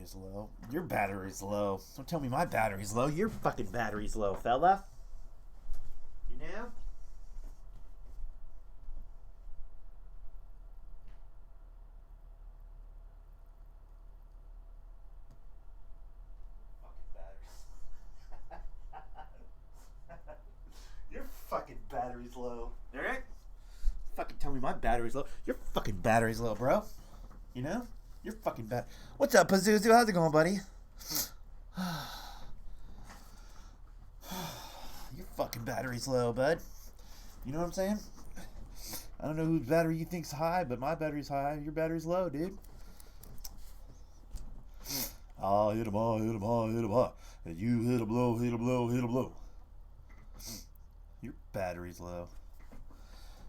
is low. Your battery's low. Don't tell me my battery's low. Your fucking battery's low, fella. You know? Your fucking battery's low. Alright? Fucking tell me my battery's low. Your fucking battery's low, bro. You know? You're fucking bad. What's up, Pazuzu? How's it going, buddy? Your fucking battery's low, bud. You know what I'm saying? I don't know whose battery you think's high, but my battery's high. Your battery's low, dude. I'll hit him all, hit him all, hit him all. And you hit him low, hit him low, hit him low. Your battery's low.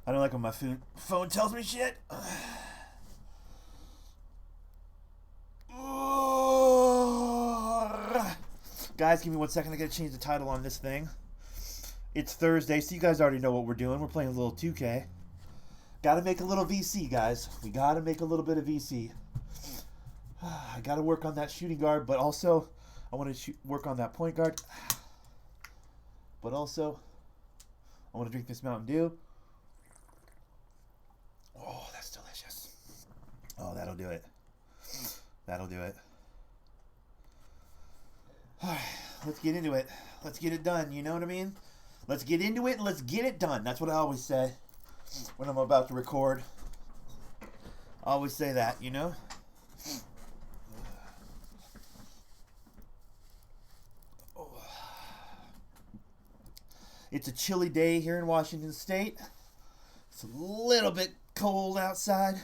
I don't like when my phone tells me shit. Guys, give me 1 second. I gotta change the title on this thing. It's Thursday, so you guys already know what we're doing. We're playing a little 2K. Gotta make a little VC, guys. We gotta make a little bit of VC. I gotta work on that shooting guard, but also I want to work on that point guard. But also, I want to drink this Mountain Dew. Oh, that's delicious. Oh, that'll do it. That'll do it. Alright, let's get into it. Let's get it done, you know what I mean? Let's get into it and let's get it done. That's what I always say when I'm about to record. I always say that, you know? It's a chilly day here in Washington State. It's a little bit cold outside.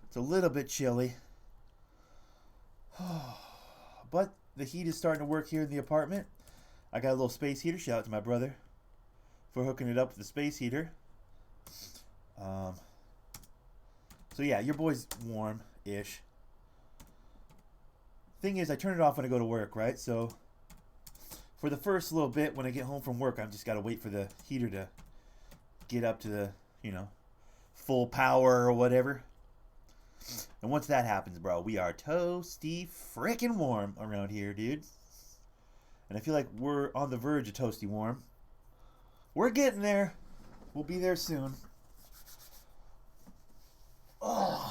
It's a little bit chilly. But the heat is starting to work here in the apartment. I got a little space heater. Shout out to my brother for hooking it up with the space heater. So yeah, your boy's warm-ish. Thing is, I turn it off when I go to work, right? So for the first little bit when I get home from work, I've just got to wait for the heater to get up to the, you know, full power or whatever. And once that happens, bro, we are toasty freaking warm around here, dude. And I feel like we're on the verge of toasty warm. We're getting there. We'll be there soon. Oh.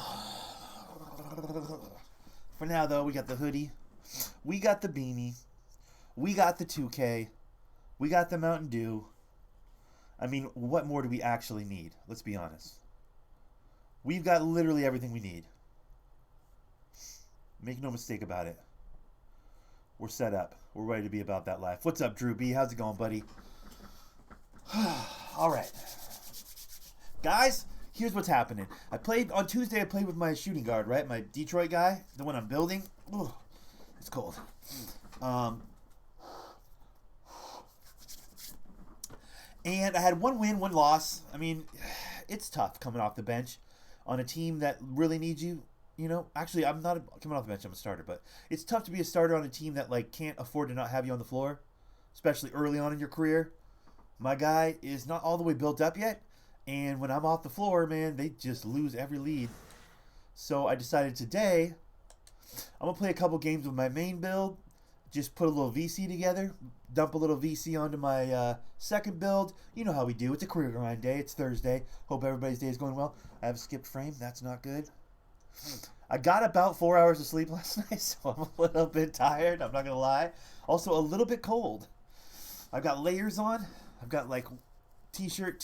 For now, though, we got the hoodie. We got the beanie. We got the 2K. We got the Mountain Dew. I mean, what more do we actually need? Let's be honest. We've got literally everything we need. Make no mistake about it. We're set up. We're ready to be about that life. What's up, Drew B? How's it going, buddy? All right. Guys, here's what's happening. On Tuesday, I played with my shooting guard, right? My Detroit guy, the one I'm building. Ooh, it's cold. And I had 1 win, 1 loss. I mean, it's tough coming off the bench on a team that really needs you. You know, actually, I'm not coming off the bench. I'm a starter, but it's tough to be a starter on a team that like can't afford to not have you on the floor, especially early on in your career. My guy is not all the way built up yet, and when I'm off the floor, man, they just lose every lead. So I decided today I'm gonna play a couple games with my main build, just put a little VC together, dump a little VC onto my second build. You know how we do. It's a career grind day. It's Thursday. Hope everybody's day is going well. I have a skipped frame. That's not good. I got about 4 hours of sleep last night, so I'm a little bit tired. I'm not going to lie. Also, a little bit cold. I've got layers on. I've got like t-shirt,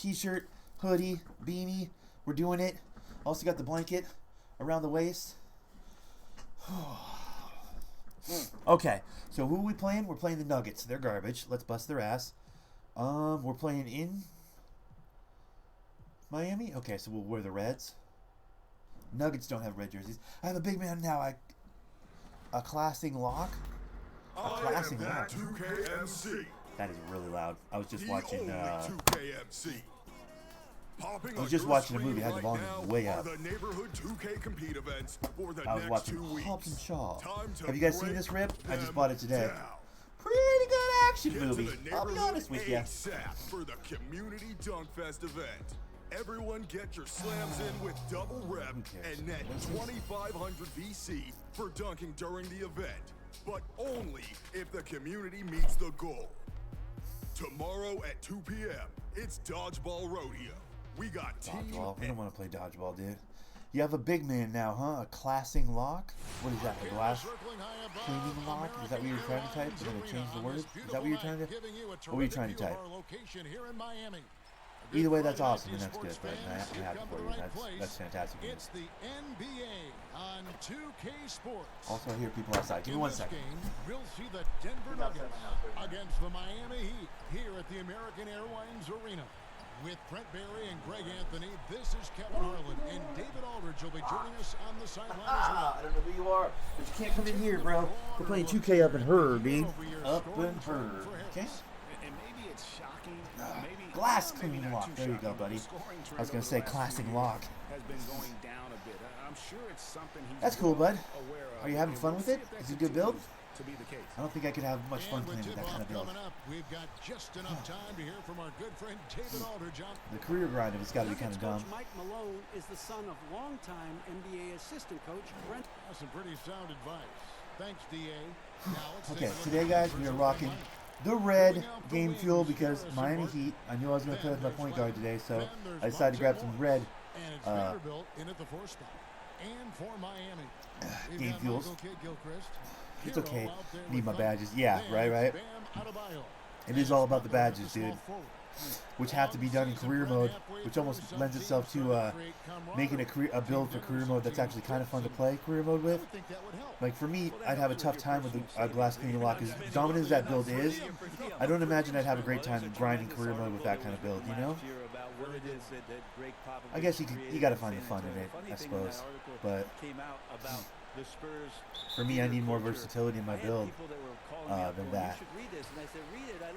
hoodie, beanie. We're doing it. Also got the blanket around the waist. Okay, so who are we playing? We're playing the Nuggets. They're garbage. Let's bust their ass. We're playing in Miami. Okay, so we'll wear the Reds. Nuggets don't have red jerseys. I have a big man now. A classing lock. A classing lock. 2KMC. That is really loud. I was just watching. 2KMC. I was just watching a movie. I had the volume way up. The neighborhood 2K compete events for the I was next watching 2 weeks. Hobbs and Shaw. Time to Have you guys seen break this rip? I just bought it today. down. Pretty good action Get to movie. the I'll be neighborhood honest with you. ASAP for the Community Dunk Fest event. Everyone get your slams in with double rep cares? and net 2,500 VC for dunking during the event, but only if the community meets the goal. Tomorrow at 2 p.m., it's Dodgeball Rodeo. We got Dodgeball. We don't want to play dodgeball, dude. You have a big man now, huh? A classing lock? What is that? A glass cleaning lock? Is that what you're trying to type? You're going to change the word? Is that what you're trying to... What were you trying to type? Either way, that's awesome and that's good. But I'm happy for you. That's fantastic. It's the NBA on 2K Sports. Also, I hear people outside. Give me 1 second. We'll see the Denver Nuggets against the Miami Heat here at the American Airlines Arena. With Brent Barry and Greg Anthony, this is Kevin Harlan, and David Aldridge will be joining us on the sideline as well. I don't know who you are, but you can't come in here, bro. We're playing 2K up in her, dude. Up in her. Okay? And maybe it's shocking. Maybe glass cleaning lock. There you go, buddy. I was going to say classing lock. has been going down a bit. I'm sure it's something he's That's cool, bud. aware of. Are you having fun with it? Is it a good build? To be the case. I don't think I could have much fun playing with that kind of build. We've got just enough time to hear from our good friend David Aldridge on The career grind of it's got to be kind of dumb. Coach Mike Malone is the son of longtime NBA assistant coach Brent. some pretty sound advice. Thanks, DA. Now let's Okay, take a look today, at guys, the we are numbers rocking of the red game fuel because Miami Heat. I knew I was going to play with my point guard today, so I decided to grab some red and it's Vanderbilt in at the 4 spot. And for Miami, we've game got fuels. Michael Kidd-Gilchrist. It's Hero okay. out there Need my with badges. them. Yeah, Then right. Bam Adebayo. It is all about the badges, Small dude. forward. Which have to be done in career mode, which almost lends itself to making a build for career mode that's actually kind of fun to play career mode with. I think that would help. Like for me, I'd have a tough time with the glass cleaning lock. As dominant as that build is, I don't imagine I'd have a great time grinding career mode with that kind of build. You know? I guess you got to find the fun in it, I suppose. But for me, I need more versatility in my build than that.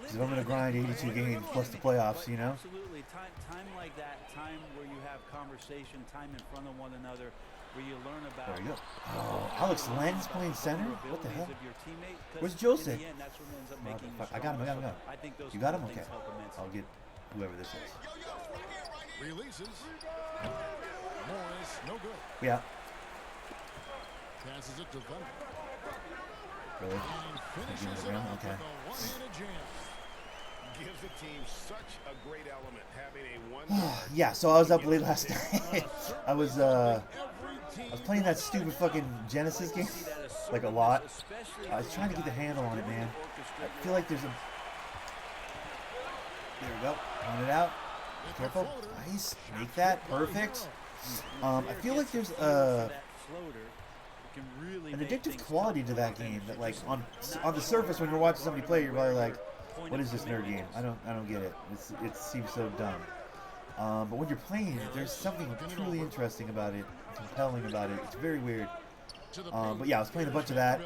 Because if I'm going to grind 82 games plus the playoffs, you know? Absolutely. Time like that, time where you have conversation, time in front of one another, where you learn about... There we go. Oh, Alex Len's playing center? What the hell? Where's Joseph? Joseph? I got him. You got him? Okay. I'll get whoever this is. Releases. Morris, no good. Yeah. Passes it to Thunder. Really? And finishes Give it it around? off Okay. with a one-handed jam. Gives the team such a great element having a one. Yeah, so I was up late last night. I was playing that stupid fucking Genesis game, like a lot. I was trying to get the handle on it, man. I feel like there's a... There we go. Run it out. Careful. Nice. Make that. Perfect. I feel like there's an addictive quality to that game that, like, on the surface when you're watching somebody play, you're probably like, what is this nerd game? I don't get it. It seems so dumb. But when you're playing it, there's something truly interesting about it, compelling about it. It's very weird. But yeah, I was playing a bunch of that,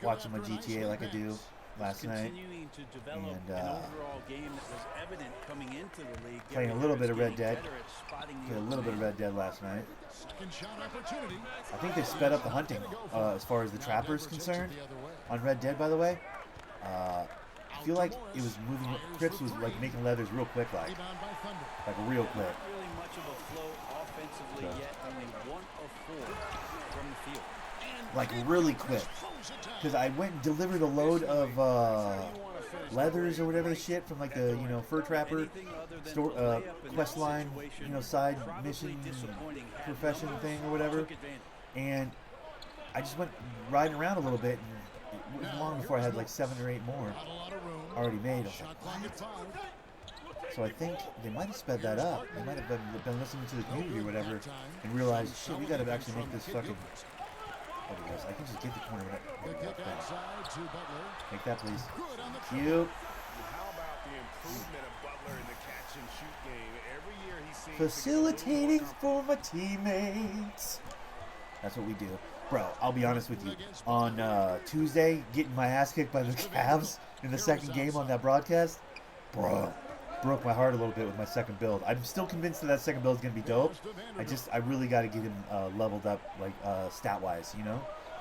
watching my GTA like I do last night, and playing a little bit of Red Dead. Played a little bit of Red Dead last night. I think they sped up the hunting as far as the trapper's concerned on Red Dead, by the way. I feel like it was moving. Cripps was like making leathers real quick, like real quick. Not really much of a flow offensively yet. Only 1 of 4 from the field. Like really quick, because I went and delivered a load of leathers or whatever the shit from like the fur trapper store quest line side mission profession thing or whatever, and I just went riding around a little bit, and it wasn't long before I had like 7 or 8 more already made. I was like, what? So I think they might have sped that up. They might have been listening to the community or whatever and realized, shit, we got to actually make this fucking. I can just get the corner. Make that, please. Cute. How about the improvement of Butler in the catch and shoot game? Every year he seems Facilitating for my teammates. That's what we do. Bro, I'll be honest with you. On Tuesday, getting my ass kicked by the Cavs in the second game on that broadcast, bro, broke my heart a little bit with my second build. I'm still convinced that second build is going to be dope. I really got to get him leveled up, like stat-wise,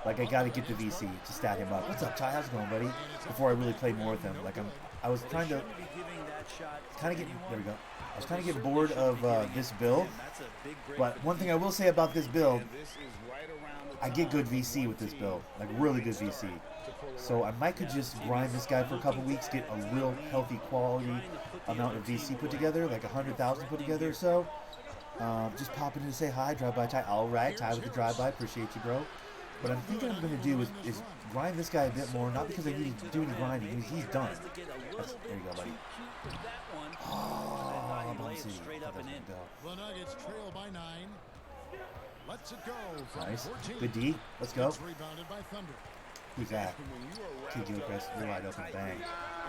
Like I got to get the VC to stat him up. What's up, Ty? How's it going, buddy? Before I really play more with him. Like I was trying to shot. Kind of getting anyone, there we go. I was but kind of they getting certainly bored shouldn't of be giving this it to build. him. That's a big break But for one the thing I will say about this build, And this is right around the I get good time when VC one with this team build, like really good can VC. start to pull So away. I might could just grind this guy for a couple weeks, get a real healthy quality amount of VC put together, like 100,000 put together or so. Just pop in to say hi, drive by Ty. All right, Ty with the drive by, appreciate you, bro. What I'm thinking I'm going to do is grind this guy a bit more, not because I need to do any grinding. He's done. There you go, buddy. Oh, bouncy. The Nuggets trail by 9. Lets it go from Nice. 14. Good D. Let's go. It's rebounded by Thunder. Who's that? When you are Kid wrapped Gilchrist, up you're wide that open, tight bang.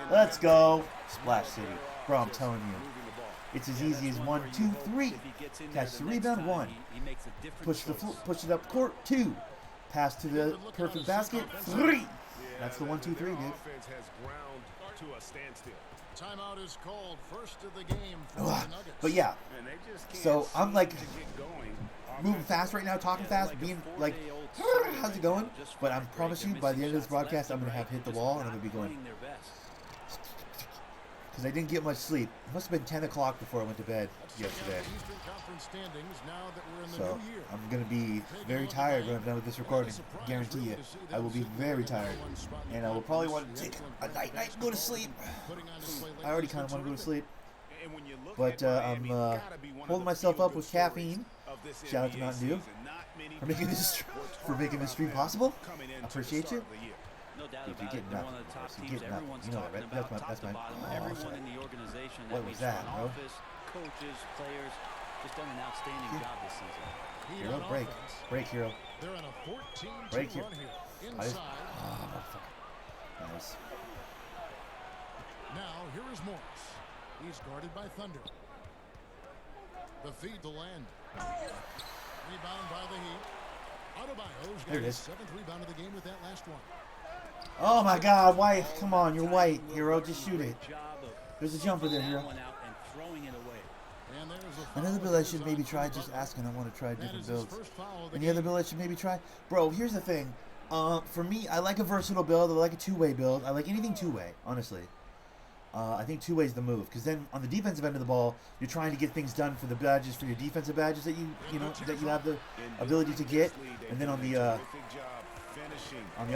and Let's that go. tight, Splash City. Bro, I'm telling you. moving the ball. It's as easy as 1, 2, 3. Catch the rebound, 1. Push the push it up court, 2. Pass to the perfect basket, 3. That's the 1, 2, 3, dude. Offense has ground to a standstill. Timeout is called. First of the game for Ugh. the Nuggets. But yeah, And they just can't so I'm seem like to get going moving fast right now, talking fast, being like, how's it going? But I promise you, by the end of this broadcast, I'm gonna have hit the wall and I'm gonna be going. Because I didn't get much sleep. It must have been 10 o'clock before I went to bed yesterday. Eastern Conference standings now that we're in the So new year. I'm going to be very tired when I'm done with this recording. Guarantee you. I will be very tired. And I will probably want to take a night and go to sleep. I already kind of want to go to sleep. And when you look But at I'm Miami, it's gotta be one of holding the myself few up good with stories caffeine. of this Shout out to NBA Mountain Dew season. Not many for making this people for were making this stream talking possible. about coming into I the appreciate start you. of the year. No doubt Dude, you're about it. getting They're nothing. one of the top You're teams getting nothing. everyone's You know that, talking right? about, That's top to mine. bottom. Oh, Everyone sorry. in the organization, What that was means that, front bro? office, coaches, players, just done an outstanding job this season. Heat Hero, on break. offense. Break, Hero. They're on a 14-2 Break here. run here. I just, Inside. nice. Now, here is Morris. He's guarded by Thunder. The feed to Land. Rebound by the Heat. Adebayo's There got it his is. 7th rebound of the game with that last one. Oh my God, why? Come on, you're white, Hero. Just shoot it. Job of There's a jumper there, that Hero. one out and throwing it away. And there's a Another foul build I that should is maybe on try. Jimmy Just Butler. asking. I want to try That different is his builds. first foul of the Any game. other build I should maybe try? Bro, here's the thing. For me, I like a versatile build. I like a two-way build. I like anything two-way, honestly. I think two-way is the move. Because then on the defensive end of the ball, you're trying to get things done for the badges, for your defensive badges that you know that you have the ability to get. And then on the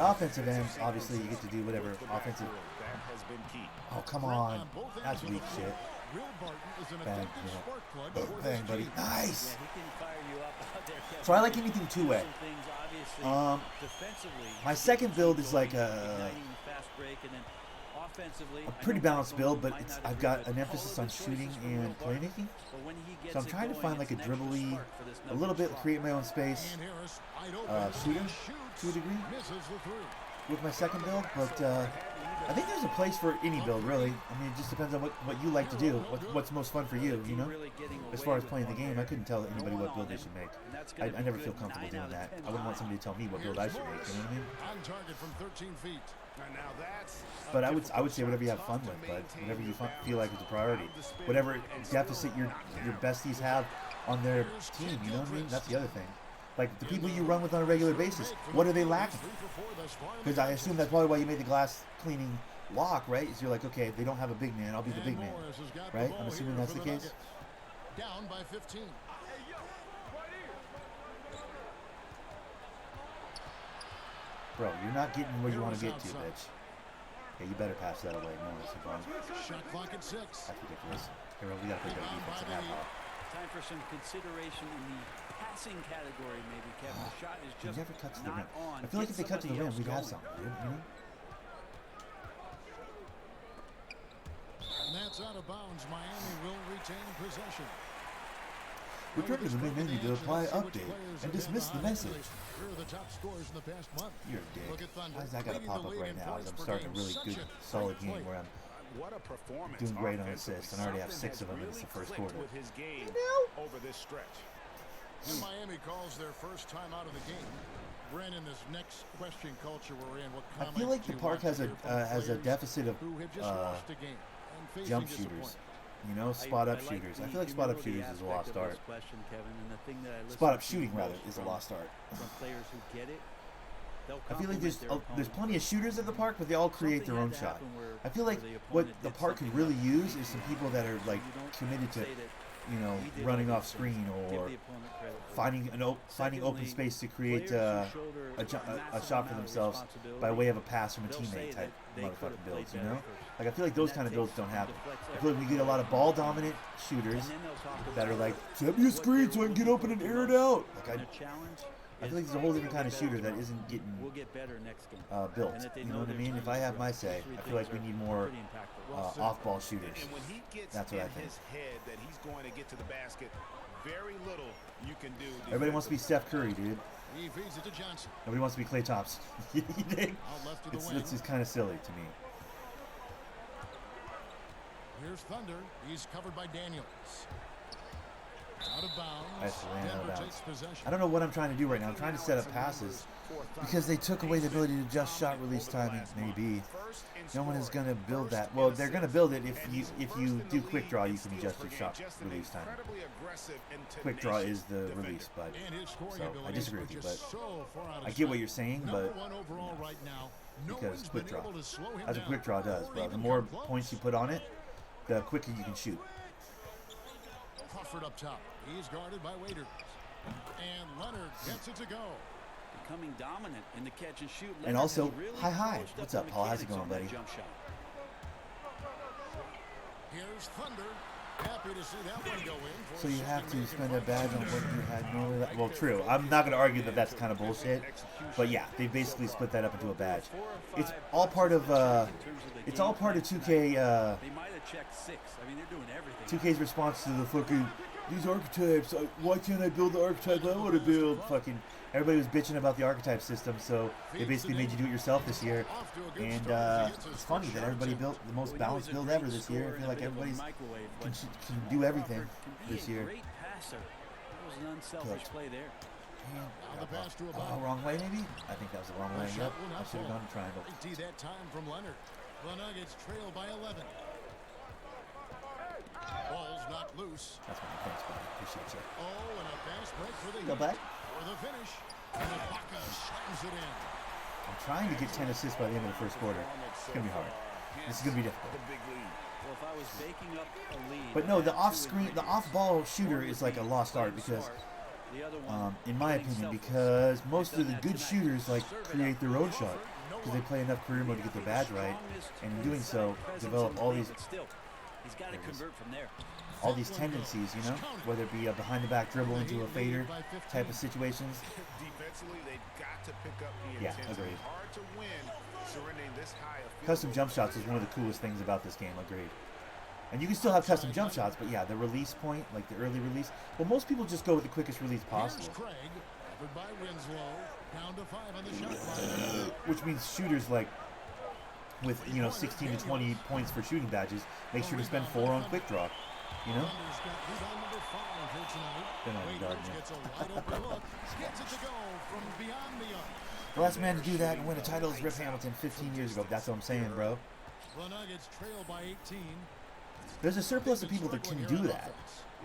offensive end, obviously you get to do whatever offensive. That has been key. Oh, come on. That's weak shit. Will Barton is an Bang, effective yeah. spark plug for Bang, this buddy. team. Nice. Yeah, he can fire you up out there, Kevin. So I like anything two-way. Some things, obviously, defensively, My second build is like igniting the fast break, and then offensively, a I pretty know balanced Mike build, Jones but might it's, not I've agree got with an all emphasis of on the shooting choices from Will and Barton, playmaking. but when he gets So I'm it trying to going, find like it's a an extra dribbly, spark for this a little Nuggets bit, squad. create my own space And Harris, wide open. shooter He shoots, to a degree misses the three. with my second build, but I think there's a place for any build, really. I mean, it just depends on what you like to do, what's most fun for you, you know? Really getting As away far as with playing the one game, there. I couldn't tell anybody No what one build they on should him, make. and that's gonna I be never good feel comfortable 9 doing out of that. 10 I wouldn't want times. somebody to tell me what build I should make, you know what I mean? On target from 13 feet. Now that's But I would say whatever you have fun with, bud. Whatever you feel like is a priority. Whatever deficit your besties have on their team, you know what I mean? That's the other thing. Like the people you run with on a regular basis, what are they lacking? 3 for 4 thus far in the Because I game. assume that's probably why you made the glass cleaning lock, right? Is you're like, okay, they don't have a big man, I'll be the big And man, Morris has got the right? ball I'm assuming here that's for the the case. Nuggets. Down by 15. Bro, you're not getting where you want to get to, bitch. Yeah, you better pass that away. No, it's fine. Shot clock at 6. That's ridiculous. Hero, we gotta play better defense in that half. Time for some consideration in the passing category, maybe, Kevin. The shot is He just never cuts to the rim. not on. I feel like if Get they cut to the somebody rim, else we'd have going. something, dude, you know? And that's out of bounds. Miami will retain possession. Return to the main menu to apply update and dismiss the message. Here are the top scores in the past month. You're a dick. Look at Thunder. Why does that gotta leading pop the up league right in now as points I'm per starting a game. really Such good, a solid great game play. where I'm what a performance. doing great on offensively. assists, and I already have Something 6 of them, and has it's the first really clicked quarter. with his game over this stretch. And Miami calls their first time out of the game. Brandon, this next question culture we're in, what I comments feel like do the you park want to has hear from has a players deficit of who have just lost a game and facing jump shooters. disappointment? You know, spot up I like shooters. I the feel like spot up humility shooters is a aspect lost of art. this question, Kevin, and the thing that I listen Spot up to shooting rather most is a from- lost art. From players who get it, I feel like there's plenty of shooters at the park, but they all create their own shot. I feel like what the park could really use is some people that are like committed to, you know, running off screen or finding open space to create a shot for themselves by way of a pass from a teammate type motherfucking builds, you know? Like, I feel like those kind of builds don't happen. I feel like we get a lot of ball-dominant shooters that are like, set me a screen so I can get open and air it out. Like, I feel like there's a whole different kind of shooter that isn't getting built. You know what I mean? If I have my say, I feel like we need more off-ball shooters. And when he gets That's what I in think. his head that he's going to get to the basket, very little you can do. Everybody wants to be Steph Curry, dude. He feeds it to Johnson. Nobody wants to be Klay Thompson. You think? Out left to the wing. It's just kind of silly to me. Here's Thunder. He's covered by Daniels. Out of bounds. That's ran out of Denver bounds. takes possession. I don't know what I'm trying to do right now. I'm trying to set up passes because they took away the ability to adjust shot release timing. Maybe no one is going to build that. Well, they're going to build it if you do quick draw. You can adjust your shot release timing. Quick draw is the release, but so I disagree with you. But I get what you're saying, but because quick draw, that's what quick draw does. But the more points you put on it, the quicker you can shoot. Crawford up top. He's guarded by Waiters. And Leonard gets it to go. Becoming dominant in the catch and shoot. And also, hi. What's up, Paul? How's it going, buddy? Here's Thunder. Happy to see that one go in. So you have to spend a badge on what you had normally. Well, true. I'm not going to argue that that's kind of bullshit. But yeah, they basically split that up into a badge. It's all part of 2K. They might have checked 6. I mean, they're doing everything. 2K's response to the fucking these archetypes. Why can't I build the archetype I want to build? Fucking everybody was bitching about the archetype system, so they basically made you do it yourself this year. And it's funny that everybody built the most balanced build ever this year. I feel like everybody's can do everything this year. Great passer. That was an unselfish play there. Wrong way maybe? I think that was the wrong way. Yep. I should have gone to triangle. That time from Leonard. The Nuggets trail by 11. Ball's knocked loose. That's my thanks, buddy. Appreciate you. Oh, and a fast break for the Go Heat. back. For the finish. And Ibaka slams it in. I'm trying to get 10 assists by the end of the first quarter. It's gonna be hard. This is gonna be difficult. Well, if I was baking up a lead, But no, the off-ball shooter is like a lost art because, in my opinion, because most of the good shooters like create their own shot because they play enough career mode to get their badge right, and in doing so, develop all these tendencies, you know, whether it be a behind-the-back dribble into a fader type of situations. Defensively, they've got to pick up the Yeah, intensity. agreed. Hard to win surrendering this high a field Custom goal. jump shots is one of the coolest things about this game, agreed. And you can still have custom jump shots, but yeah, the release point, like the early release, well, most people just go with the quickest release possible. Here's Craig. Covered by Winslow. Down to 5 on the shot clock. Which means shooters like with 16 to 20 points for shooting badges make sure to spend 4 on quick draw. You know? Thunder's got rebound number 5 here tonight. Been on the guard, Waiters man. gets a wide open look. Gets it to go from beyond the arc. The last man to do that and win a title is Rip Hamilton 15 years ago. That's what I'm saying, bro. The Nuggets trail by 18. There's a surplus of people that can do that.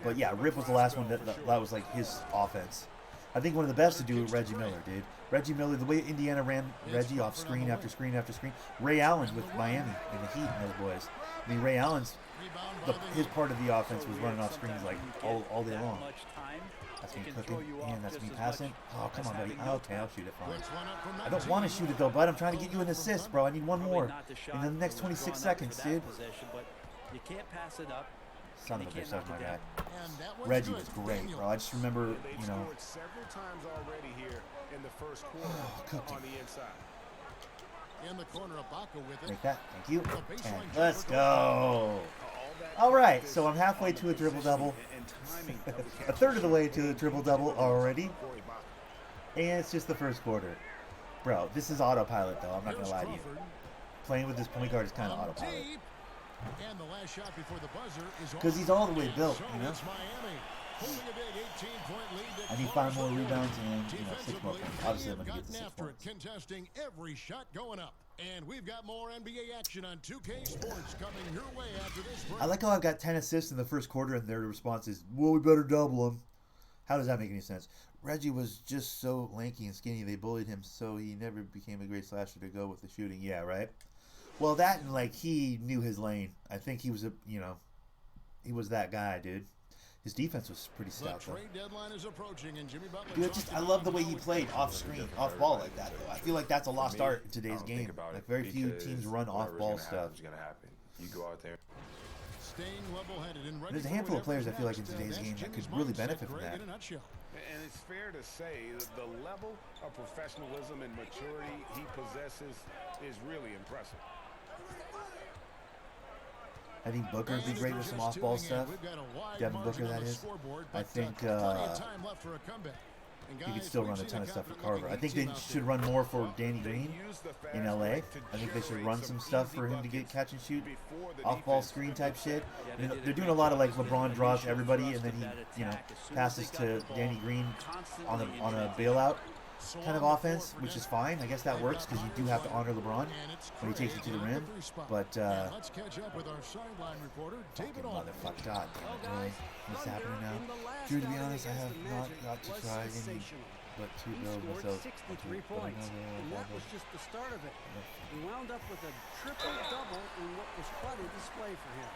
But yeah, Rip was the last one that was like his offense. I think one of the best to do it, Reggie Miller, dude. Reggie Miller, the way Indiana ran Reggie off screen after screen after screen. Ray Allen with Miami and the Heat and those boys. I mean, Ray Allen's, his part of the offense was running off screens like all day long. That's me cooking, and that's me passing. Oh, come on, buddy. Okay, I'll shoot it fine. I don't want to shoot it, though, bud. I'm trying to get you an assist, bro. I need one more in the next 26 seconds, dude. You can't pass it up. Son of a bitch, that was my guy. Reggie was great, bro. I just remember, They've scored several times already here in the first quarter on the inside. In the corner, Ibaka with it. Take that. Thank you. And let's go. All right, so I'm halfway to a triple-double. A third of the way to a triple-double already. And it's just the first quarter. Bro, this is autopilot, though. I'm not going to lie to you. Playing with this point guard is kind of autopilot. And the last shot before the buzzer is because he's all the way built, so you know? it's Miami, holding a big 18-point lead to I need 5 more rebounds and 6 more points. Obviously, I'm going to get the 6 after points. it, contesting every shot going up. And we've got more NBA action on 2K Sports coming your way after this break. I like how I've got 10 assists in the first quarter, and their response is, well, we better double them. How does that make any sense? Reggie was just so lanky and skinny. They bullied him, so he never became a great slasher to go with the shooting. Yeah, right. Well, that and like he knew his lane. I think he was he was that guy, dude. His defense was pretty stout, though. Dude, I love the way he played off screen, off ball like that, though. I feel like that's a lost art in today's game. Like very few teams run off ball stuff. You go out there. There's a handful of players I feel like in today's game that could really benefit from that. And it's fair to say that the level of professionalism and maturity he possesses is really impressive. I think Booker would be great with some off-ball stuff. Devin Booker, that is. I think he could still run a ton of stuff for Carver. I think they should run more for Danny Green in LA. I think they should run some stuff for him to get catch and shoot, off-ball screen type shit. You know, they're doing a lot of like LeBron draws to everybody, and then he, passes to Danny Green on a bailout kind of offense, which is fine. I guess that works because you do have to honor LeBron when he takes it to the rim. But let's catch up with our sideline reporter, David motherfucker, God damn it, really? What's happening now? Drew, to be honest, I have not got to try any but to build myself. 63 points, and that was just the start of it. He wound up with a triple-double in what was quite a display for him.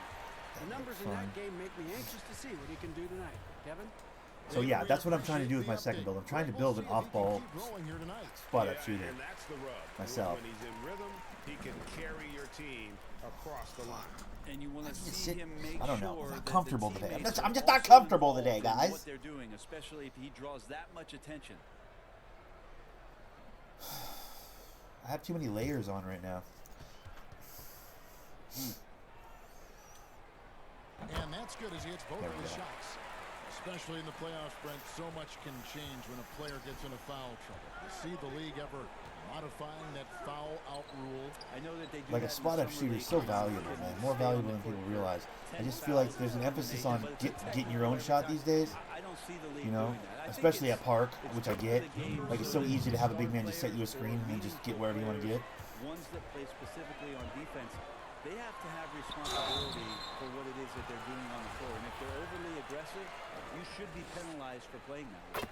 The numbers in that game make me anxious to see what he can do tonight. Kevin? So yeah, that's what I'm trying to do with my second build. I'm trying to build an off-ball spot-up shooter myself. When he's in rhythm, he can carry your team across the line. And you want to see him make I don't know. sure I'm not that comfortable the today. teammates I'm just are not also comfortable today, involved in guys. what they're doing, especially if he draws that much attention. I have too many layers on right now. And that's good as he hits both of his shots. Especially in the playoffs, Brent, so much can change when a player gets into foul trouble. You see the league ever modifying that foul out rule? I know that they do Like a spot-up shooter is so valuable, man. More valuable than people realize. I just feel like there's an emphasis on getting your own shot these days. I don't see the league You know, doing that. especially at Park, which I get. Like it's so easy to have a big man just set you a screen and just get wherever you want to get. Ones that play specifically on defense, they have to have responsibility for what it is that they're doing on the floor. And if they're overly aggressive, you should be penalized for playing that way.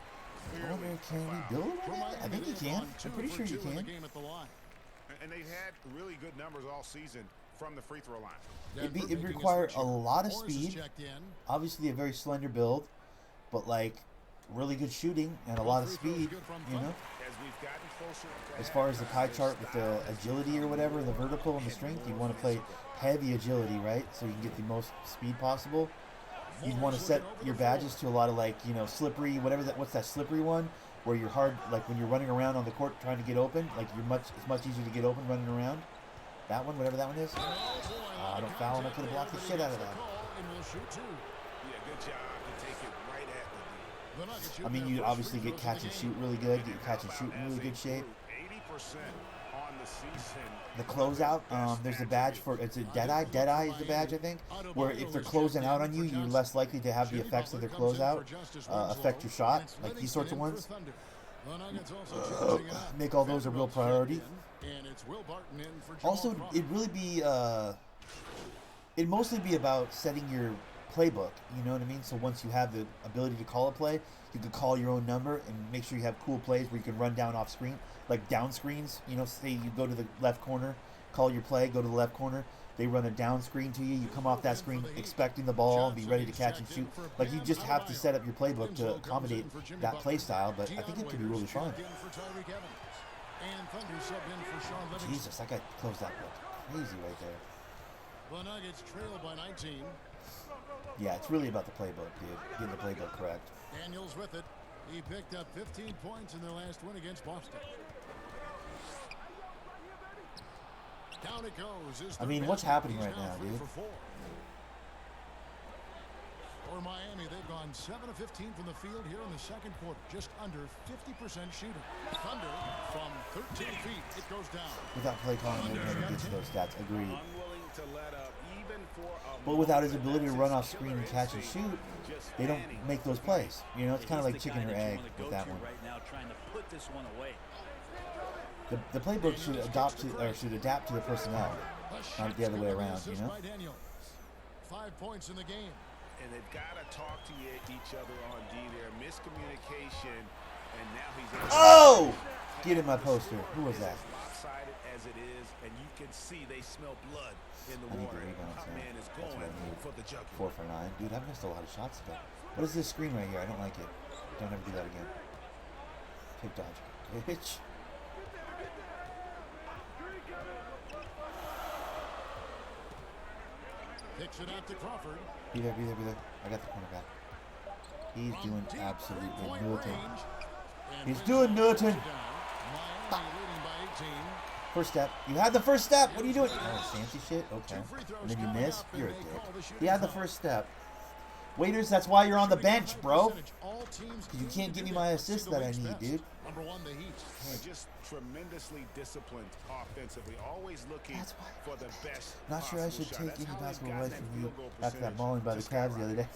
Oh, man, can we build on it? I think you can. I'm pretty sure you can. And they've had really good numbers all season from the free throw line. It'd require a lot of speed. Obviously, a very slender build, but like really good shooting and a lot of speed. You know. As far as the pie chart with the agility or whatever, the vertical and the strength, you want to play heavy agility, right? So you can get the most speed possible. You'd want to set your badges to a lot of like, slippery, whatever that, what's that slippery one? Where you're hard, like when you're running around on the court trying to get open, like it's much easier to get open running around. That one, whatever that one is. I don't foul him, I could have blocked the shit out of that. Yeah, good job to take it right at the I mean, you obviously get catch and shoot really good, get your catch and shoot in really good shape. 80% on the season. The closeout, there's a badge for, it's a Deadeye. Deadeye is the badge, I think, where if they're closing out on you, you're less likely to have the effects of their closeout affect your shot, like these sorts of ones. Make all those a real priority. Also, it'd mostly be about setting your playbook, you know what I mean? So once you have the ability to call a play, you can call your own number and make sure you have cool plays where you can run down off screen, like down screens. Say you go to the left corner, call your play, go to the left corner, they run a down screen to you, you come off that screen expecting the ball and be ready to catch and shoot. Like you just have to set up your playbook to accommodate that play style, but I think it could be really fun. Jesus, that guy closed that look crazy right there. The Nuggets trail by 19. Yeah, it's really about the playbook, dude. Getting the playbook correct. Daniels with it. He picked up 15 points in their last win against Boston. Down it goes. I mean, what's happening right now, dude? For Miami, they've gone 7 of 15 from the field here in the second quarter. Just under 50% shooting. Thunder from 13 feet. It goes down. Without play calling, they never get to those stats. Agreed. Unwilling to let up even for a But without his ability to run off screen and catch and shoot, they don't make those plays. It's kind of like chicken or egg with that one. Right now, trying to put this one away. The playbook should adapt to the personnel, not the other way around. 5 points in the game. And they've got to talk to each other on D there. Miscommunication And now he's Oh! Get in my poster. Who was that? lopsided as it is, and you can see they smell blood in the I need water. the rebounds Top now. man is That's what going I need. for the jugular. 4 for 9. Dude, I've missed a lot of shots today. What is this screen right here? I don't like it. Don't ever do that again. Take dodge. Bitch. Kicks it out to Crawford. Be there, be there, be there. I got the cornerback. He's From doing deep absolutely three-point nothing. range. And He's wins doing it nothing. down. Miami leading by 18. First step. You had the first step. What are you doing? Oh, fancy shit? Okay. Two free throws And then you coming miss? up, and You're a they dick. call the shooting He had the foul. first step. Waiters, that's why you're on the Shooting bench, high bro. percentage. All teams Because you aim can't to give do me my that. Let's see assist the that I league's need, best. dude. Number 1, the Heat. Just tremendously disciplined offensively, always looking That's why. for the best. Not sure I should possible shot. take That's any how they've basketball gotten away that from you field goal after that percentage mauling by the to Cavs the other day.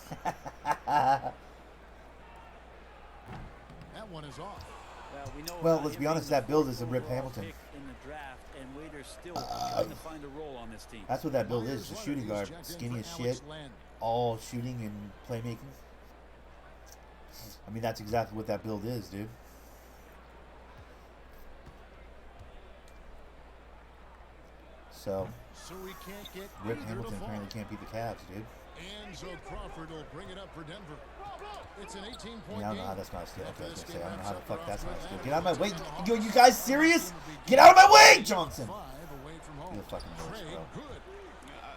That one is off. Well, we know Well, about let's him be being honest, the that build fourth is a Rip overall Hamilton. pick in the draft, and Waiters still trying to find a role on this team. That's what that build is. Myers The Leonard, shooting he's guard. checked in Skinny for as Alex shit. Len. All shooting and playmaking. I mean, that's exactly what that build is, dude. So, So we can't get Rip either Hamilton to fall. apparently can't beat the Cavs, dude. And so Crawford will bring it up for Denver. It's an 18-point Yeah, I don't game. know how that's not a steal. After Okay, I was this gonna say, I game don't know how the wraps fuck up, that's we're not a off steal. to Get out of my way. Hawks. You guys serious? Get out of my way, Johnson. 5 away from home. You're the fucking worst, Trey bro. Good.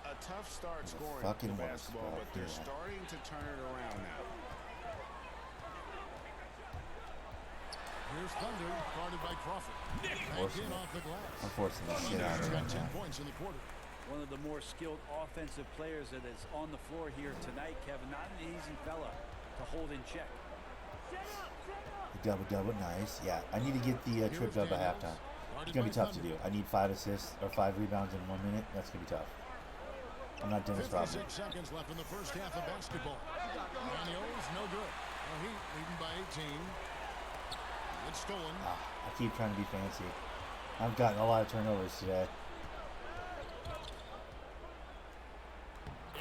A tough start scoring fucking the worst, basketball, bro. but they're Yeah. starting to turn it around now. Here's Thunder, guarded by Crawford. Back Forcing in it. off the glass. I'm forcing the shit out Thunder's of it got right 10 now. points in the quarter. One of the more skilled offensive players that is on the floor here tonight, Kevin. Not an easy fella to hold in check. Double, nice. Yeah, I need to get the trip dub by halftime. It's going to be tough to do. I need 5 assists or 5 rebounds in 1 minute. That's going to be tough. I'm not Dennis Rodman. 56 seconds left in the first half of basketball. And the O's no good. The Heat leading by 18. It's stolen. I keep trying to be fancy. I've gotten a lot of turnovers today.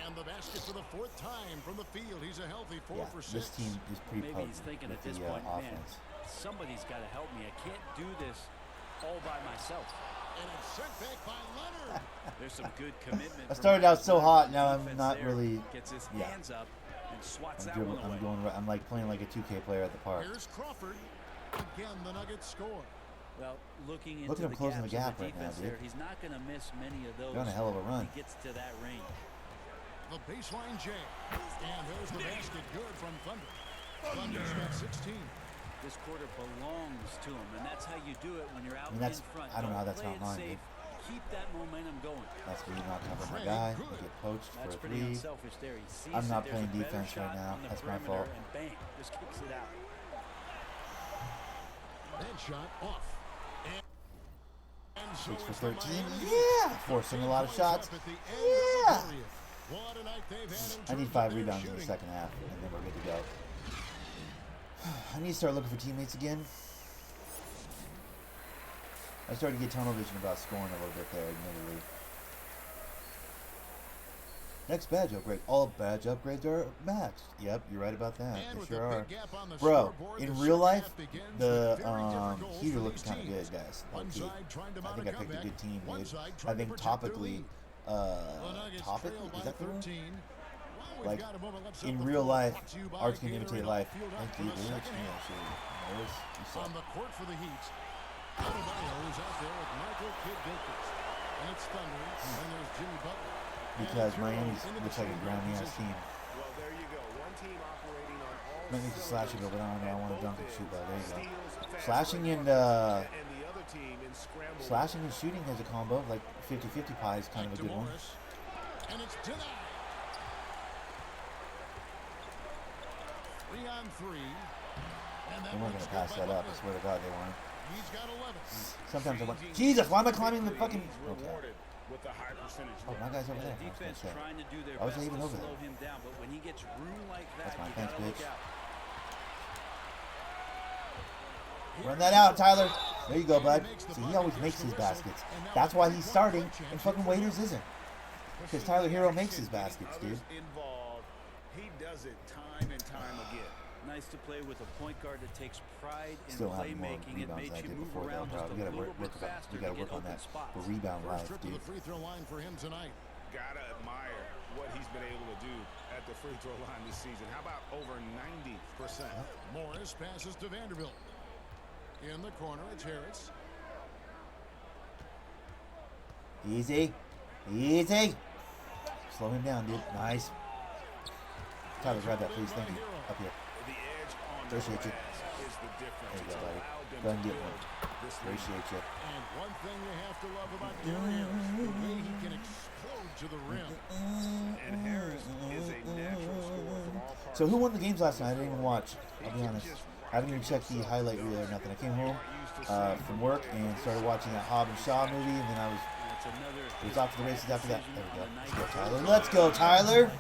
And the basket for the 4th time from the field. He's a healthy 4 Yeah, for 6. this team is pretty Maybe potent he's thinking with at this the point, man, offense. somebody's got to help me. I can't do this all by myself. And it's sent back by Leonard. There's some good commitment. I from started out so Leonard. hot, now I'm Defense not there. really. Gets his Yeah. hands up and swats I'm that one away. I'm like playing like a 2K player at the park. Here's Crawford. Again, the Nuggets score. Well, looking into Look at him the closing the gaps gap of the right now, defense there, dude. he's not going to miss many of those. They're on a hell of a run. When he gets to that range. The baseline jam. And there's the basket. Good from Thunder. Thunder's got 16. This quarter belongs to him, and that's how you do it when you're out I mean, that's- in front. I don't know how Don't that's play not it mine, safe. dude. Keep that momentum going. That's me not covering my guy. I get poached That's for a pretty 3. unselfish there. He sees I'm not that there's playing a better defense right shot now. on the That's my perimeter, fault. And bang, just kicks it out. That shot off. And so 6 for it's the 13. Miami Heat. Yeah! Forcing a lot of shots. Up at the end of the Yeah! period. What a night they've had in I need terms 5 of their rebounds in the shooting. second half, and then we're good to go. I need to start looking for teammates again. I started to get tunnel vision about scoring a little bit there, admittedly. Next badge upgrade. All badge upgrades are maxed. Yep, you're right about that. And They with sure the are. big gap on the Bro, scoreboard, in the real second life, half begins the with very different goals heater for looks these kind of good, teams. guys. One Low-key. side trying to I mount think a I picked a comeback. good team, One dude. side I trying to think protect their topically, lead. The Nuggets trail is by that the word? 13. Well, we've Like, got a moment left in set real before life, brought to you by art can Gatorade imitate All life. Fueled Up Thank for you, the dude. second Yeah, half. sure. Morris, you suck. On the court for the Heat. Adebayo is out there with Michael Kidd-Gilchrist. And it's Thunder. And there's Jimmy Butler. Because Miami's looks like a ground ass team. Well, there you go. One team operating on all Might need to slash it, but I don't know. I want to both dunk and ends. shoot though. There you go. Steals, fast Slashing break and and the other team in scramble. slashing and shooting has a combo. Like 50-50 pie is kind of a To good one. Morris. And it's denied. 3 on 3. And that They weren't one's gonna pass good by that up. I Butler. swear to God, they weren't. He's got 11. Sometimes I'm like, Jesus, why am I climbing the fucking? He's Okay. rewarded with a high percentage. Oh, my guy's over The there. I was defense gonna say. trying to do their Why was best I even to over slow there? him down, but when he gets room like that, That's my you fence, gotta look bitch. out. Run that out, Tyler. There you go, bud. See, he always makes his baskets. That's why he's starting, and fucking Waiters isn't. Because Tyler Hero makes his baskets, dude. Others involved, he does it time and time again. Nice to play with a point guard that takes pride in Still have more playmaking. It rebounds than I makes you did move before, though, around bro. just a We gotta little work bit faster we gotta to work get on open that. spots. The rebound First life, trip to dude. the free throw line for him tonight. Gotta admire what he's been able to do at the free throw line this season. How about over 90%? Morris passes to Vanderbilt. In the corner, it's Harris. Easy. Easy. Slow him down, dude. Nice. Tyler, grab that, please. Thank you. Up here. The edge on the Appreciate you. glass is the difference. There you It's go, buddy. allowed them Go and to get build one. this lead. Appreciate you. And one thing you have to love about Harris, the way he can explode to the rim. And Harris is a natural scorer from all parts. So who won the games last night? I didn't even watch. I'll be honest. I haven't even checked the highlight reel or nothing. I came home from work and started watching that Hobb and Shaw movie, and then I was off to the races after that. There we go. Let's go, Tyler. Let's go, Tyler.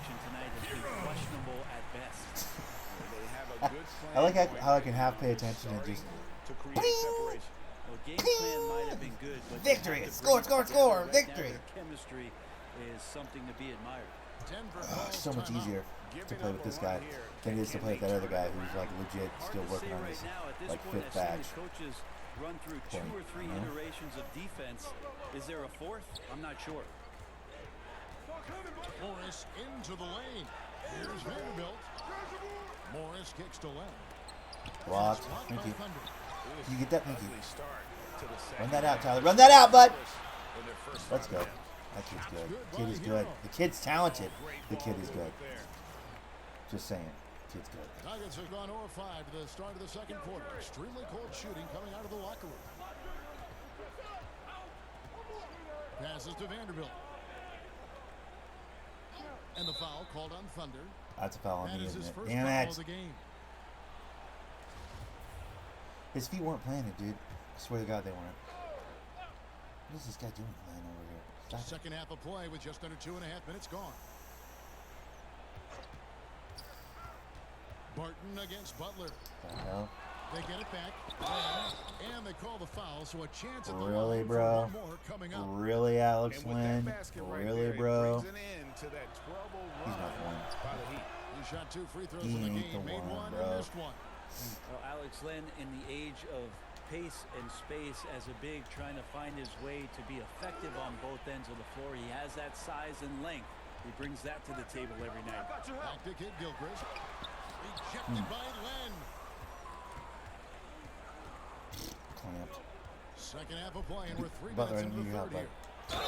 I like how I can half pay attention and just to create separation. Well, game plan might have been good, but victory! to bring Score! it Score! together Score! right now, Victory! their chemistry is something to be admired. So much easier to play with this guy than it is to play with that other guy who's like legit still working on his like fifth badge. Coaches run through two or three iterations of defense. Is there a fourth? I'm not sure. Morris into the lane. Here's Vanderbilt. Morris kicks to left. Blocked. Thank you. Thunder. You get that? Thank you. Start to the second. Run that out, Tyler. Run that out, bud. In their first Let's five go. minutes. That kid's good. The kid is good. The kid's talented. The kid is good. Just saying. Kid's good. Nuggets have gone 0-5 to the start of the second quarter. Extremely cold shooting coming out of the locker room. Passes to Vanderbilt. And the foul called on Thunder. That's a foul on That me, is isn't his it? first Damn foul it. of the game. His feet weren't planted, dude. I swear to God they weren't. What is this guy doing playing over here? Stop it. Second half of play with just under 2.5 minutes gone. Barton against Butler. What the hell? They get it back. And they call the foul, so a chance at the Really, line for bro? one more coming up. Really, Alex And with that Lynn? basket right Really, there, it bro? brings an end to that 12-0 He's not run the one. by the Heat. He shot 2 free throws He in the ain't game, the made one, one bro. and missed one. Well, Alex Len, in the age of pace and space as a big, trying to find his way to be effective on both ends of the floor. He has that size and length. He brings that to the table every night. Back to Kid Gilchrist. Rejected by Len. Clamped. Second half of play, and we're 3 Butler, minutes I into need the your third help, here.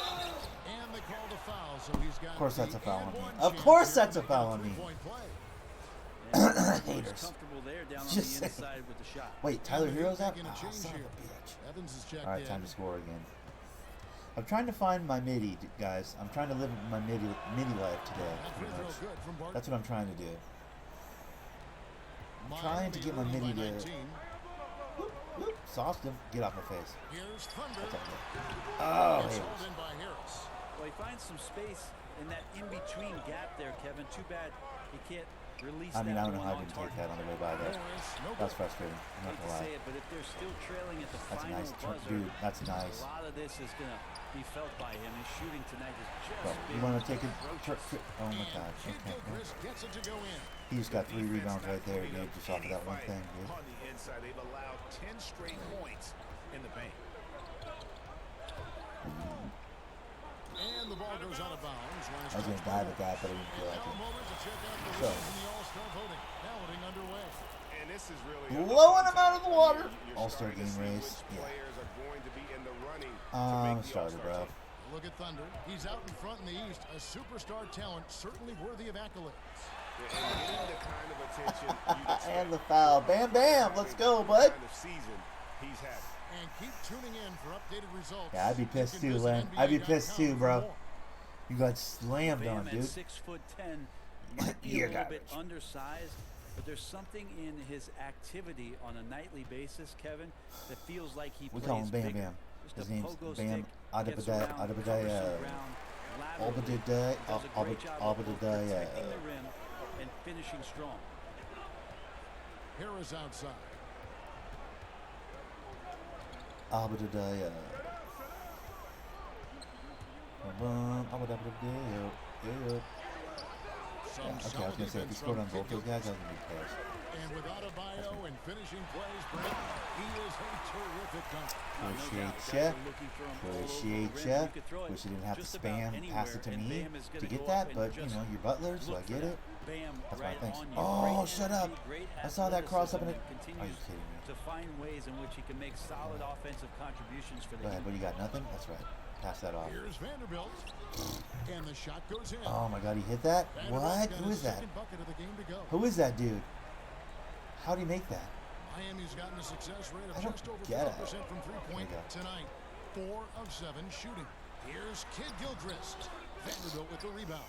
And they call the foul, so he's got Of course that's a foul on me. one Of chance course here that's to a make foul it on me. three-point play. Haters. Comfortable there down on Just the saying. inside with the shot. Wait, Tyler And Hero's out? making a Ah, change son of here. a bitch. Evans is checked All right, in. time to score again. I'm trying to find my MIDI, guys. I'm trying to live my MIDI life today, That free pretty throw much. good from Barton. That's what I'm trying to do. I'm trying to get my Miami MIDI leading by to 19. sauce him. Get off my face. Here's Thunder. That's all good. Oh, It's haters. hauled in by Harris. Well, he finds some space in that in-between gap there, Kevin. Too bad he can't release I mean, I that don't know how I one didn't on take target. that on the way by there. Morris, no That's good. frustrating. I'm not Hate to gonna say lie. it, but if they're still trailing at the That's a final nice turn. buzzer, Dude, that's nice. a lot of this is going to be felt by him. His shooting tonight is just Bro, been you want to take it? atrocious. Oh my And gosh. Kid Okay. Gilchrist gets it to go in. He just got 3 rebounds right there, Putting dude. up Just off of that one any thing, fight dude. on the inside. They've allowed 10 straight points in the paint. And the ball goes out of bounds. I was gonna dive at that, but I didn't feel And like now a it. moment to check out the So. winners in the All-Star voting. Balloting underway. And this is really Blowing him out of the water. You're All-Star starting to game see race. which Yeah. players are going to be in the running to I'm make a the starter, All-Star bro. team. Look at Thunder. He's out in front in the East. A superstar talent, certainly worthy of accolades. And getting the kind of attention you'd expect. And the foul. Bam, bam. Let's go, bud. Kind of season he's had. And keep tuning in for updated results. Yeah, I'd be You pissed can too, visit Len. I'd be NBA.com pissed too, for bro. more. You got slammed Bam on, at dude. 6'10", might be You're a little bit garbage. undersized, but there's something in his activity on a nightly basis, Kevin, that feels like he We plays call him Bam bigger. Bam. Just His a name's pogo Bam stick, gets Adabadai. around, covers some ground laterally, Albadadai. does a great job of both Albadadai. protecting the rim and finishing strong. Harris outside. Albadadai. Some Okay, I was solid gonna say if he defense scored from on both Kid those guys, I was gonna be pissed. And without a bio and finishing plays, Brent, he is a terrific dunker. Appreciate ya. Wish you didn't have to spam pass it to me to get that, but you know, you're Butler, so I get it. That's my thanks. Oh, shut up. I saw that cross up in it. Are you kidding me? To find ways in which he can make solid offensive contributions for the Go ahead, but you got nothing? That's right. Pass that off. Here's Vanderbilt. And the shot goes in. Oh my god, he hit that? What? Who is that? Who is that dude? How do you make that? Miami's gotten a success rate of I don't just over get 4% it. from three-point tonight. 4 of 7 shooting. Here's Kid Gilchrist. Vanderbilt with the rebound.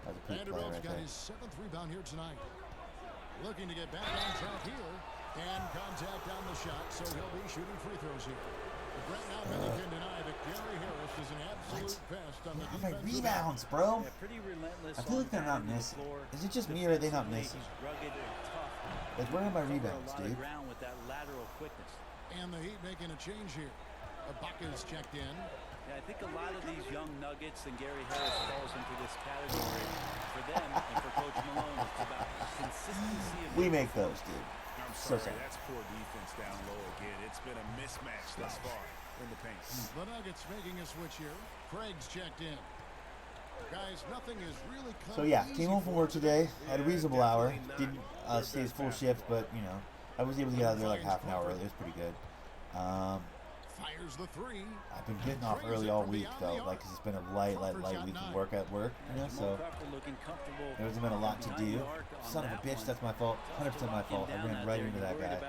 That was a quick play Vanderbilt's right got there. his 7th rebound here tonight. Looking to get back on track here. And contact on the shot, so he'll be shooting free throws here. But Brett, now many can deny that Gary Harris is an absolute pest on the How many defensive rebounds, bro? Yeah, pretty relentless I feel like they're not on the missing. floor. Is it just me or are they not missing? He's rugged and tough. Like, where are my Cover rebounds, a lot of dude? ground with that lateral quickness. And the Heat making a change here. Ibaka's checked in. Yeah, I think a lot of these young nuggets and Gary Harris falls into this category. For them and for Coach Malone, it's about consistency of We make those, dude. I'm So sorry, sorry. that's poor defense down low again. It's been a mismatch thus far in the paint. The Nuggets making a switch here. Craig's checked in. Guys, nothing is really So yeah, came home from work today at a reasonable hour. Didn't stay his full shift, but you know, I was able to get out of there like half an hour early. It was pretty good. Fires the 3. I've been getting off early all week though, like 'cause it's been a light week of work at work, you know. So there hasn't been a lot to do. Son of a bitch, that's my fault. 100% my fault. I ran right into that guy.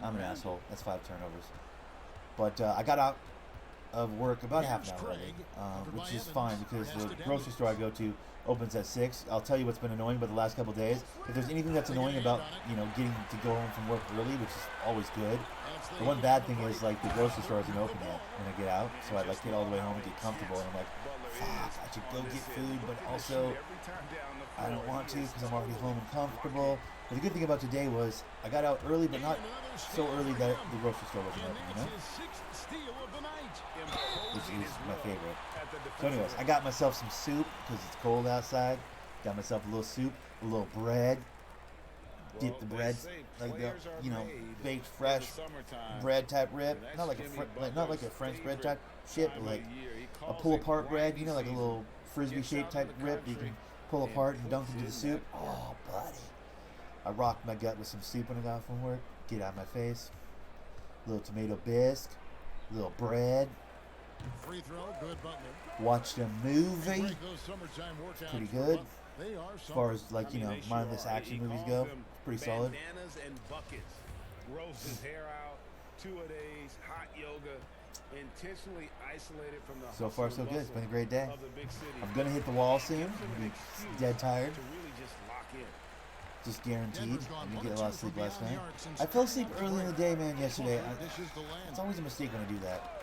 I'm an asshole. That's 5 turnovers. But I got out of work about half an hour early, which is fine because the grocery store I go to opens at 6. I'll tell you what's been annoying about the last couple of days. If there's anything that's annoying about, you know, getting to go home from work early, which is always good, the one bad thing is like the grocery store isn't open yet when I get out, so I like get all the way home and get comfortable, and I'm like, fuck, I should go get food, but also I don't want to because I'm already home and comfortable. But the good thing about today was I got out early, but not so early that the grocery store wasn't open, you know? Which is my favorite. So anyways, I got myself some soup because it's cold outside. Got myself a little soup, a little bread. Dip the bread like the, you know, baked fresh bread type rib. Not like a French bread type shit, but like a pull apart bread. You know, like a little frisbee shaped type rib that you can pull apart and dunk into the soup. Oh, buddy. I rocked my gut with some soup when I got from work. Get out of my face. Little tomato bisque. Little bread. Free throw, good Butler. Watched a movie. Pretty good. They are As far as like, you know, mindless action movies go, it's pretty solid. Bananas and buckets. Grows his hair out. 2-a-days, hot yoga. Intentionally isolated from the So far so good. It's been a great day. of the big city. I'm gonna hit the wall soon. I'm gonna be dead tired. To really just lock in. Just guaranteed. I didn't get a lot of sleep last night. I fell asleep early in the day, man, yesterday. It's always a mistake when I do that.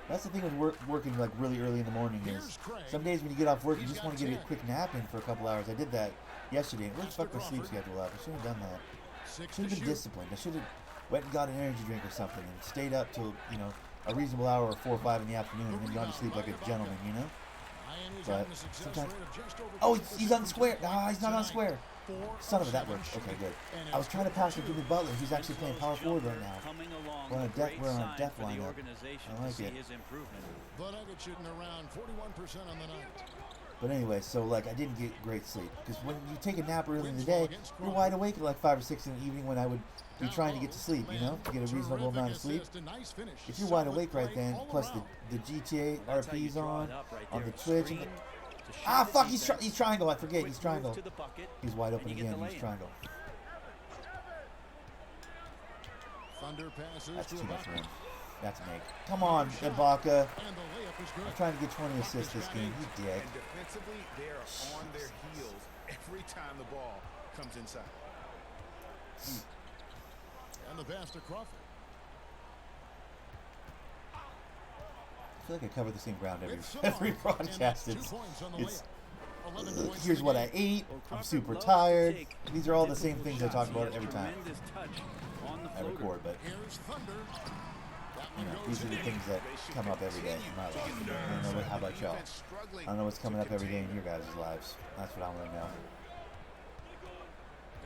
That's the thing with working like really early in the morning is some days when you get off work, you just want to get a quick nap in for a couple hours. I did that yesterday. It really fucked my sleep schedule up. I shouldn't have done that. Should have been disciplined. I should have went and got an energy drink or something and stayed up till, you know, a reasonable hour or 4 or 5 in the afternoon and then gone to sleep like a gentleman, you know? But sometimes... Oh, he's on square. Ah, he's not on square. Son of a, that worked. Okay, good. I was trying to pass to Jimmy Butler. He's actually playing power forward right now. We're on a depth lineup. I like it. The Nuggets shooting around 41% on the night. But anyway, so like I didn't get great sleep because when you take a nap early in the day, you're wide awake at like 5 or 6 in the evening when I would be trying to get to sleep, you know, to get a reasonable amount of sleep. If you're wide awake right then, plus the GTA RP's on the Twitch. And fuck, he's triangle. I forget, he's triangle. He's wide open again. He's triangle. Thunder passes That's to too much Ibaka. room. That's Nick. Come on, Ibaka. I'm trying to get 20 assists this game. You dick. And defensively, they are on their heels every time the ball comes inside. And the pass to Crawford. I feel like I cover the same ground every broadcast. It's here's what I ate. I'm super tired. These are all the same things I talk about every time I record, but you know, these are the things that come up every day in my life. I don't know how about y'all. I don't know what's coming up every day in your guys' lives. That's what I want to know.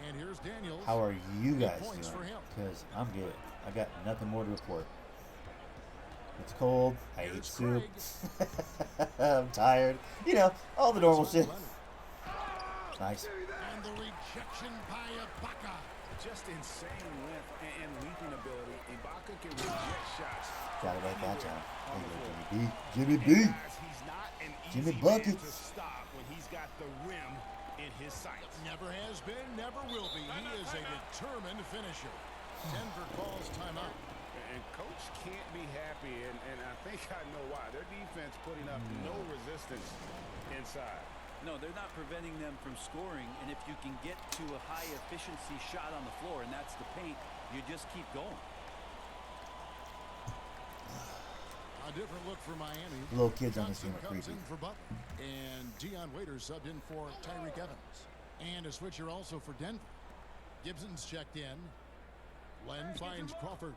And here's Daniels. How are you 8 guys points for doing? him. Because I'm good. I got nothing more to report. It's cold. I ate Here's soup. Craig. I'm tired. You know, all the normal shit. Leonard. Nice. And the rejection by Ibaka. Just insane length and leaping ability. Ibaka can reject shots. Gotta write that down. on the floor. There you go, Jimmy B. And Jimmy B. guys, he's not an Jimmy easy man Buckets. to stop when he's got the rim in his sights. Never has been, never will be. He is a determined finisher. Denver calls timeout. And coach can't be happy, and I think I know why. Their defense putting up no resistance inside. No, they're not preventing them from scoring, and if you can get to a high-efficiency shot on the floor, and that's the paint, you just keep going. A different look for Miami. Little kids on this Johnson team are comes creepy. in for Butler. And Deion Waiters subbed in for Tyreek Evans. And a switcher also for Denver. Gibson's checked in. Len finds Crawford.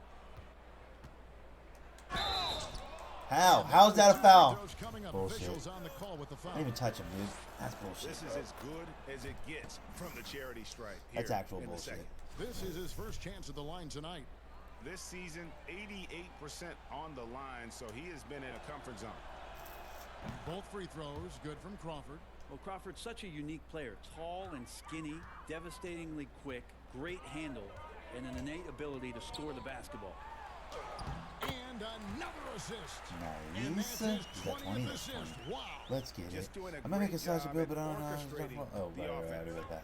How? How's that a foul? Free throws coming up. Bullshit. Officials on the call with the foul. I didn't even touch him, dude. That's bullshit. This is as good as it gets from the charity strike. That's here actual in the bullshit. second. This is his first chance at the line tonight. This season, 88% on the line, so he has been in a comfort zone. Both free throws good from Crawford. Well, Crawford's such a unique player. Tall and skinny, devastatingly quick, great handle, and an innate ability to score the basketball. And another assist. And Nice. that's his Is that 20? 20th That's assist. 20. Wow. Let's get it. Just doing a I might make a great slice of job bill, at but I don't know. orchestrating Oh, the right, offense. like that.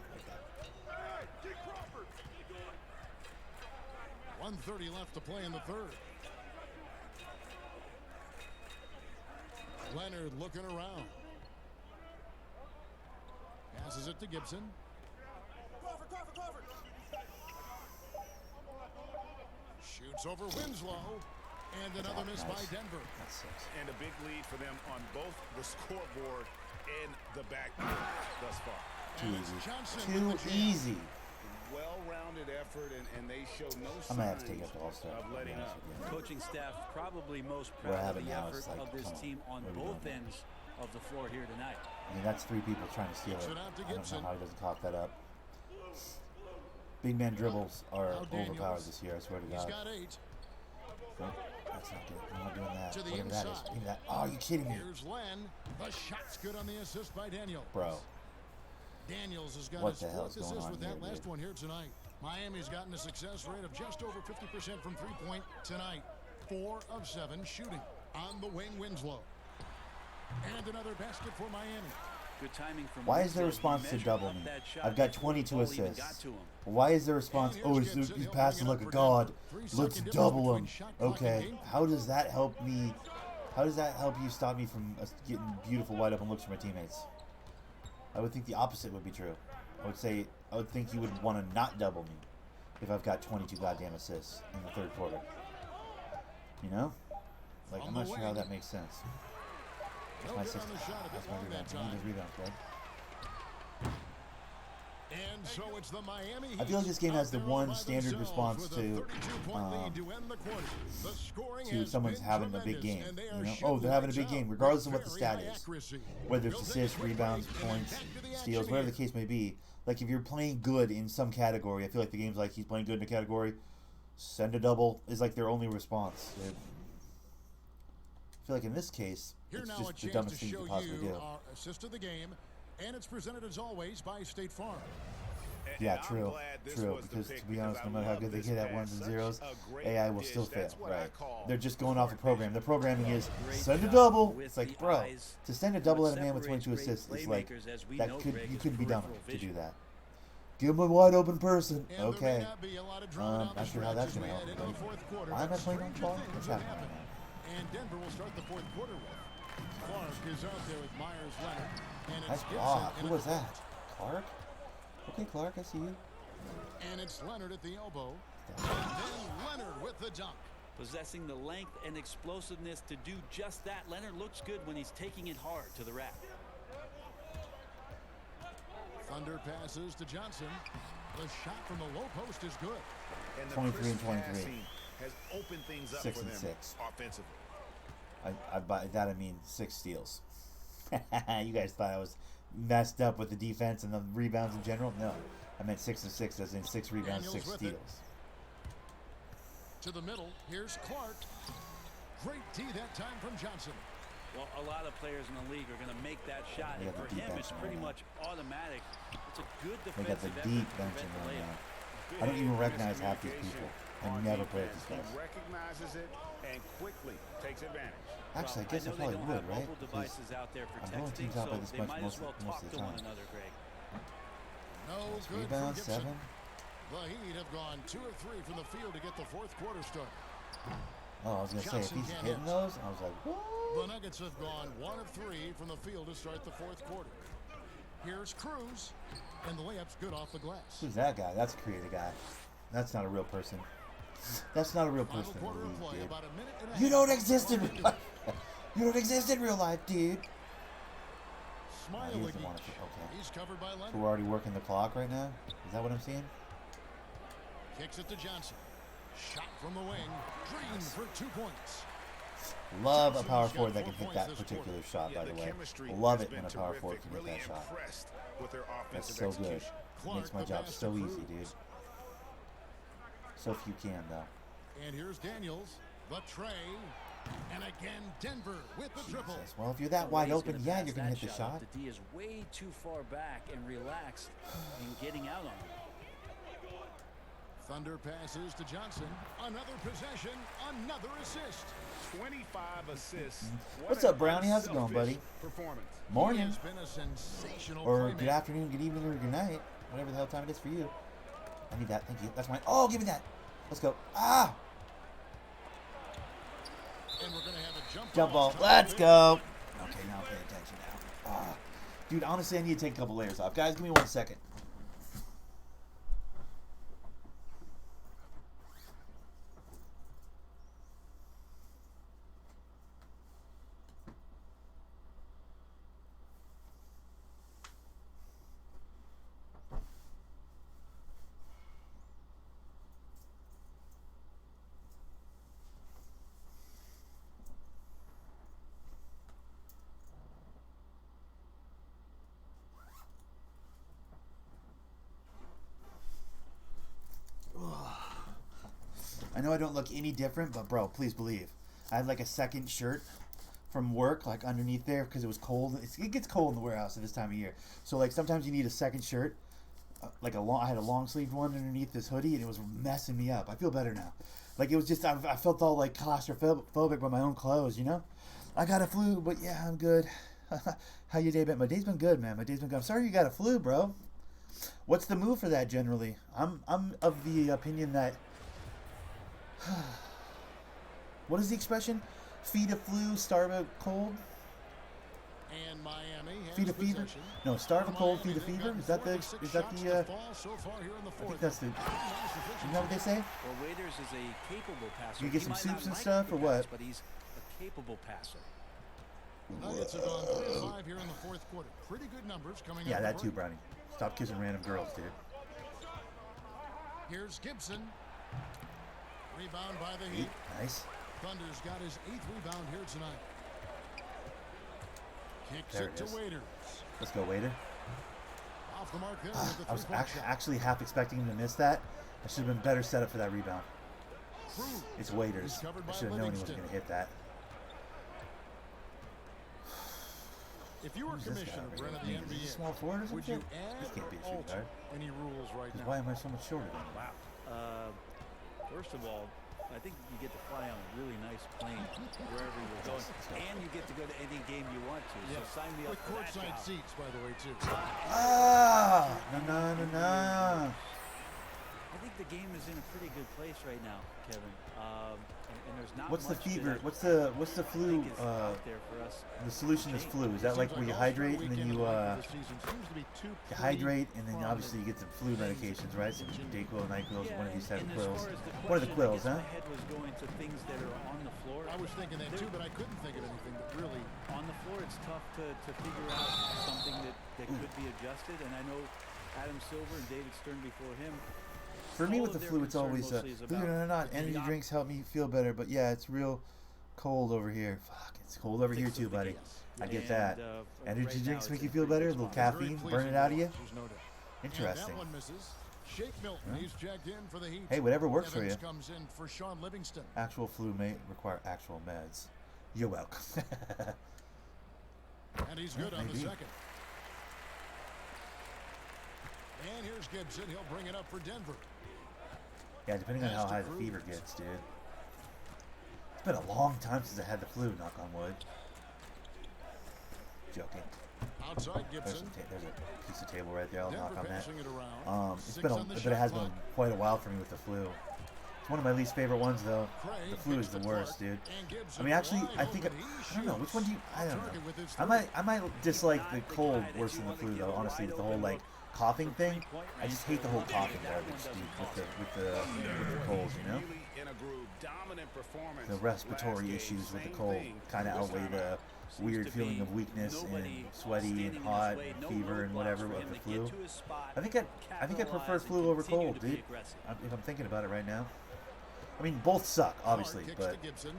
1:30 left to play in the third. Leonard looking around. Passes it to Gibson. Shoots over Winslow. And another miss by Denver. That sucks. And a big lead for them on both the scoreboard and the backboard thus far. Too And it's easy. Johnson Too with the jam. easy. Well-rounded effort, and they show no I might have signs to take up the All-Star. of letting up. Coaching staff probably most We're proud of having the now effort is like, of this come on, team on what are we both doing? ends of the floor here tonight. I mean, that's three people trying to steal it. Kicks it out to I don't know Gibson. how he doesn't cock that up. Big man dribbles are Now Daniels. overpowered this year, I swear to He's God. got 8. Nope, that's not good. I'm not doing that. To the Whatever that is. inside. Give me that. Oh, are you kidding me? Here's Len. The shot's good on the assist by Daniels. Bro. Daniels has got What his the hell's fourth going assist on with here, that last dude? one here tonight. Miami's gotten a success rate of just over 50% from three-point tonight. 4 of 7 shooting. On the wing, Winslow. And another basket for Miami. Good timing from Why is there a Winslow. He response to measured double up me? that shot I've got before the 22 ball even assists. got to him. Why is there a response? And Oh, here's he's Gibson. he's He'll passing bring like it a up for god. Denver. 3 Let's second difference double between him. shot clock and Okay. game. How does that help me? How does that help you stop me from getting beautiful wide open looks from my teammates? I would think the opposite would be true. I would think you would want to not double me if I've got 22 goddamn assists in the third quarter. You know? Like, I'm On not the sure how wing. that makes sense. That's No my good sixth. on the shot a bit That's my long rebound. that I need time. those rebounds, bud. And so it's the Miami I feel like Heat this game has out the there one by standard themselves response with a to 32-point lead to end the quarter. The scoring to has someone's been having a big tremendous, game. and they You are know, shooting oh, they're having a lights big out game, with regardless of what the very stat high is. accuracy. Whether it's We'll take a assists, quick rebounds, break and points, back to the steals, action whatever the here. case may be. Like, if you're playing good in some category, I feel like the game's like he's playing good in a category. Send a double is like their only response. I feel like in this case, Here it's now a just the chance dumbest to thing you show could possibly you do. our assist of the game, and it's presented as always by State Farm. Yeah, I'm true, glad this true. was the Because to pick be honest, no because I matter how love good they this get at pass. ones and Such zeros, a great AI will dish. still fail. That's what I Right? call They're just going off a court program. vision. The programming is Great send a job double. with It's like, the bro, eyes. to send a double What at a man with separates 22 great assists is like playmakers, as we that know, could Greg, you is couldn't be dumb peripheral to do vision. that. Give him a wide open person. And there may Okay. not be a lot of drama down the Not sure how stretch that's as we gonna head help. into the fourth quarter, Why am I but playing on stranger ball? things What's have happening? happened. And Denver will start the fourth quarter with Clark is out there with Myers Leonard, and Nice it's Gibson block. in Who at was the that? point. Clark? Okay, Clark, I see you. And it's Leonard at the elbow. And then Leonard with the dunk. Possessing the length and explosiveness to do just that, Leonard looks good when he's taking it hard to the rack. Thunder passes to Johnson. The shot from the low post is good. And the 23 and crisp 23. passing has opened things up 6 for and them 6. offensively. By that I mean 6 steals. You guys thought I was messed up with the defense and the rebounds in general? No. I meant 6 assists, as in 6 rebounds, Daniels 6 with steals. it. To the middle. Here's Clark. Great D that time from Johnson. Well, a lot of players in the league are going to make that shot, They and got for the deep him, it's bench pretty right now. much automatic. It's a good They got the defensive deep effort to benching prevent the right layup. now. I don't even recognize half these people. I On never defense, played these guys. He recognizes it and quickly takes advantage. Actually, I Well, guess I know they probably don't would, have right? mobile Because devices out there for I'm blowing texting, teams out so by this they much might most as well of talk the to time. one another, Greg. No Nice good rebound, from Gibson. 7. The Heat have gone 2 of 3 from the field to get the fourth quarter started. Oh, I was going to say, if Johnson he's can't hitting hit. those, I was like, what? The Nuggets have gone 1 of 3 from the field to start the fourth quarter. Here's Cruz, and the layup's good off the glass. Who's that guy? That's a creative guy. That's not a real person. That's not a real Final person in quarter the of league, play, dude. about a minute and a You half don't left exist in on real the life. You don't exist in real life, dude. He Smiley. doesn't want to. Okay. He's covered by So Leonard. we're already working the clock right now? Is that what I'm seeing? Kicks it to Johnson. Shot from the wing. Green for 2 points. Love a Johnson's power got forward that 4 can hit points that this particular quarter. shot, by the the way. chemistry Love has it when been a power terrific. forward can hit Really that shot. impressed with their That's offensive so good. execution. It makes my Clark, the job pass so to easy, dude. Cruz. So few can, though. And here's Daniels. The tray. And again, Denver with the triple. Jesus. Well, if you're that wide He's open, gonna yeah, pass you're going to that hit the shot. up. The D is way too far back and relaxed and getting out on it. Thunder passes to Johnson. Another possession, another assist. 25 assists. What What's an up, Brownie? How's it going, buddy? unselfish Performance. He Morning. has been a sensational Or playmaker. good afternoon, good evening, or good night. Whatever the hell time it is for you. I need that. Thank you. That's mine. Oh, give me that. Let's go. Ah! And we're going to have a Jump ball. Let's go. Okay, now pay attention now. Ah. Dude, honestly, I need to take a couple layers off. Guys, give me 1 second. I know I don't look any different, but bro, please believe. I had like a second shirt from work, like underneath there, because it was cold. It gets cold in the warehouse at this time of year. So like sometimes you need a second shirt, like I had a long sleeved one underneath this hoodie, and it was messing me up. I feel better now. Like it was just I felt all like claustrophobic by my own clothes, you know. I got a flu, but yeah, I'm good. How your day been? My day's been good, man. My day's been good. I'm sorry you got a flu, bro. What's the move for that generally? I'm of the opinion that. What is the expression? Feed a flu, starve a cold. And Miami has Feed a fever? possession. No, starve a cold, Miami, feed a they've fever. gotten Is that 4 the? of 6 Is that shots the? to fall so far here in the I fourth. think that's the. You know what they say? Well, Waiters is a capable passer. You get He some might soups not and like stuff, the or what? pass, but he's a capable passer. The Nuggets have gone 3 of 5 here in the fourth quarter. Pretty good numbers coming Yeah, out that of too, the break. Brownie. Stop kissing random girls, dude. Here's Gibson. Rebound by the Eight. Heat. Nice. Thunder's got his 8th rebound here tonight. Kicks There it it to is. Waiters. Let's go, waiter. Off the mark there with the I was three-point shot. actually half expecting him to miss that. I should have been better set up for that rebound. Cruz. It's waiters. He's covered I by should have known he wasn't Livingston. going to hit that. If you were Who's this guy commissioner, over Brent, of here? the Is he a NBA, small forward or would something? you add This can't be a or shooting alter guard. any rules right Because now? why am I so much shorter than him? Wow. First of all, I think you get to fly on a really nice plane wherever you're going, and you get to go to any game you want to. So sign me up With for that courtside job. seats, by the way, too. Ah! No. I think the game is in a pretty good place right now, Kevin. And there's not What's the much fever? that What's the I flu? think is out there for us. The solution is flu. Is that like where you hydrate and then you hydrate and then obviously you get the flu medications, right? Some Dayquil, NyQuil, one of these type of and as quills. far as the One of the question, I quills, guess huh? My head was going to things that are on the floor. I was thinking that, too, but I couldn't think of anything that really... On the floor, it's tough to figure out something that could be adjusted. And I know Adam Silver and David Stern before him. For me all with the of their flu, it's concern always, mostly is believe it or about not, the energy op- drinks help me feel better. But yeah, it's real cold over here. Fuck, it's cold over here Fix too, the buddy. yes. I get And, that. right Energy now drinks it's make a you feel pretty better. A good little spot. caffeine, burn it out of you. There's no doubt. Interesting. And that one misses. Shake Milton, he's checked in for the Heat. Hey, whatever works for Evans you. comes in for Sean Livingston. Actual flu may require actual meds. You're welcome. And he's good on the maybe. second. And here's Gibson. He'll bring it up for Denver. Yeah, depending on how high the fever gets, dude. It's been a long time since I had the flu, knock on wood. Joking. Outside Gibson. There's a piece of table right there. I'll Denver knock on that. passing it around. It's Six been on the but shot it has clock. been quite a while for me with the flu. It's one of my least favorite ones, though. Craig The flu picks is the to worst, Clark, dude. and Gibson I mean, actually, wide I think open. I don't know which one do you. I don't Target know. with his I might dislike the cold worse than the flu, though. Honestly, with the whole like coughing thing, I just hate the whole coughing garbage, dude. With the cold, you know. The respiratory issues with the cold kind of outweigh the weird feeling of weakness and sweaty and hot and fever and whatever of the flu. I think I prefer flu over cold, dude. If I'm thinking about it right now. I mean, both suck, obviously, Clark kicks but to Gibson.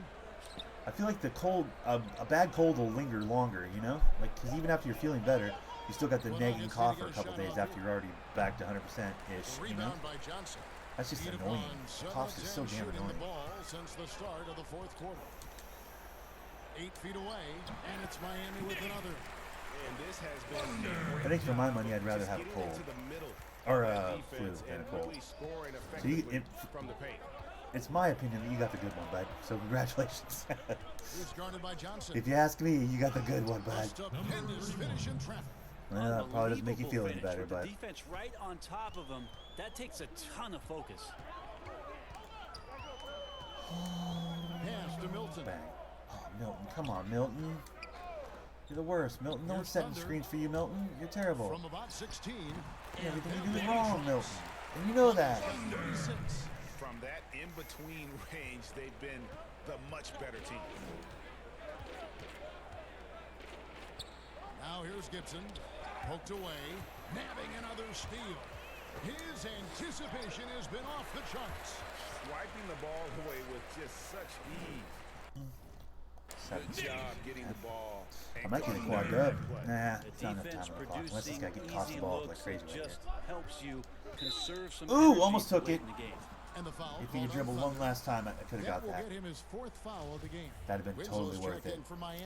I feel like the cold, a bad cold will linger longer, you know? Like, because even after you're feeling better, you still got the nagging cough for a couple days after you're already back to 100%-ish, you know? Rebound by Johnson. That's just Heat annoying. upon The cough's just so 7-10 damn shooting annoying. the ball since the start of the fourth quarter. 8 feet away, and it's Miami with another. I think for my money, I'd rather have a cold. Or flu than a cold. So it's my opinion that you got the good one, bud. So congratulations. It's guarded by Johnson. If you ask me, you got the good one, bud. Post up, and his finish in traffic. Well, that probably doesn't make you feel any Unbelievable better, finish but with the defense right on top of him. That takes a ton of focus. Pass to Milton. bang. Oh, Milton, come on, Milton. You're the worst, Milton. No one's setting screens for you, Milton. You're terrible. From about 16. Everything you do is wrong, Milton. And you know that. 36. From that in-between range, they've been the much better team. Now here's Gibson. Poked away. Nabbing another steal. His anticipation has been off the charts. Swiping the ball away with just such ease. Good job getting the ball. I might get a quad dub. Nah, it's not enough time on the clock. Unless this guy Producing gets tossed the easy ball looks like crazy that right just here. helps you conserve some Ooh, energy almost for took late it. in the game. And the foul. If he called had dribbled on one Thunder. last time, I could have That got will that. get him his 4th foul of the game. That'd have been totally Winslow's worth check it. in for Miami.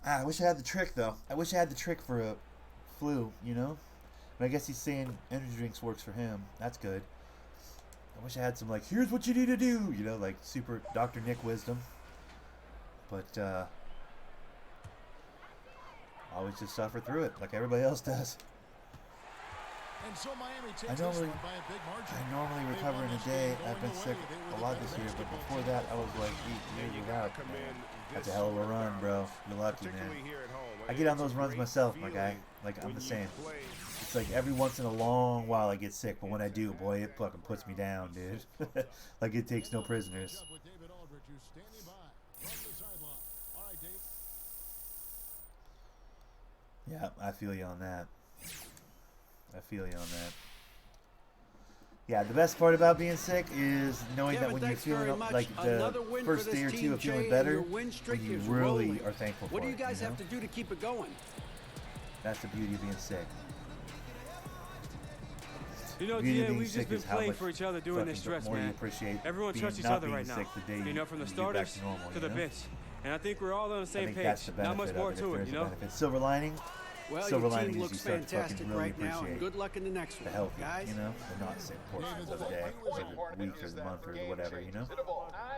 I wish I had the trick, though. I wish I had the trick for a flu, you know? But I guess he's saying energy drinks works for him. That's good. I wish I had some, like, here's what you need to do, you know, like super Dr. Nick wisdom. But, I always just suffer through it like everybody else does. And so Miami takes I this normally, one by a big margin. I normally They recover won in a this day. game I've been going sick away. They were a the lot better this year, but basketball before team. that, I was like, years without. That's a hell of a run, bro. You're lucky, man. I get on those runs myself, my guy. Like, I'm the same. It's like every once in a long while I get sick, but when I do, boy, it fucking puts me down, dude. Like it takes no prisoners. With David Aldridge, who's standing by from the sideline. All right, Dave. Yeah, I feel you on that. I feel you on that. Yeah, the best part about being sick is knowing Kevin, that when you're thanks very feeling much. like Another the win for first this day or two team, of feeling Jay, better, and your win streak when you is really rolling. are thankful for What do you it, guys know? have to do to keep it going? That's the beauty of being sick. You know, Beauty of DA, being we've just sick been is how playing much for each other during this fucking stretch, more you man. appreciate Everyone being trusts each not other being right now. sick the day You know, from the you get back starters to normal, to you the know? bench. And I think we're all on the I same think page. that's the Not much benefit more of it, to if it, there's you a know? benefit. Silver lining. Well, Silver your lining team is you looks start to fucking fantastic really right now, and appreciate good luck in the next the one, healthy, guys. you know, the not sick portions of the day, or the week, or the month, or whatever, you know. I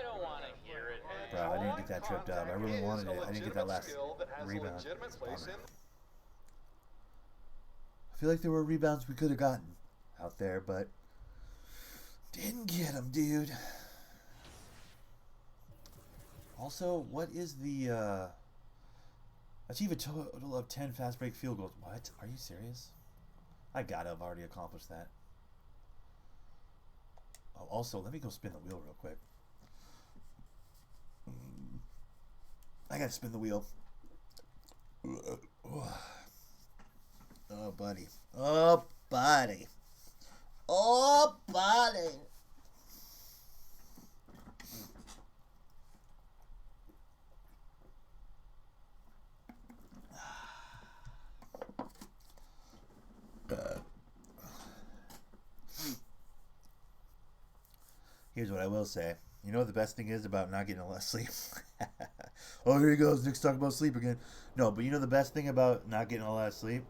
don't want to hear it. Bro, I didn't get that tripped up. I really wanted it. I didn't get that last rebound. It's a bummer. I feel like there were rebounds we could have gotten out there, but didn't get them, dude. Also, what is the achieve a total of 10 fast break field goals? What? Are you serious? I gotta have already accomplished that. Oh, also, let me go spin the wheel real quick. I gotta spin the wheel. Oh, buddy. Oh, buddy. Oh, buddy. Here's what I will say. You know what the best thing is about not getting less sleep? Oh, here he goes. Nick's talking about sleep again. No, but you know the best thing about not getting a lot of sleep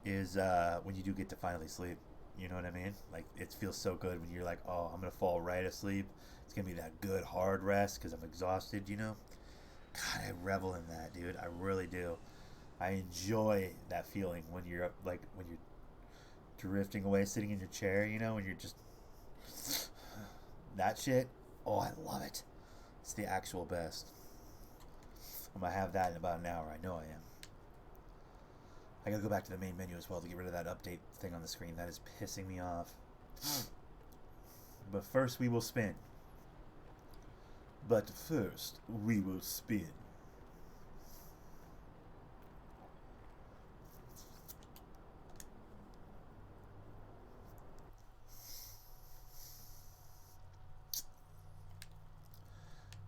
is when you do get to finally sleep. You know what I mean? Like, it feels so good when you're like, oh, I'm going to fall right asleep. It's going to be that good hard rest because I'm exhausted, you know? God, I revel in that, dude. I really do. I enjoy that feeling when you're up, like, when you're drifting away, sitting in your chair, you know, and you're just... That shit, oh, I love it. It's the actual best. I'm going to have that in about an hour. I know I am. I gotta go back to the main menu as well to get rid of that update thing on the screen. That is pissing me off. But first we will spin. But first we will spin.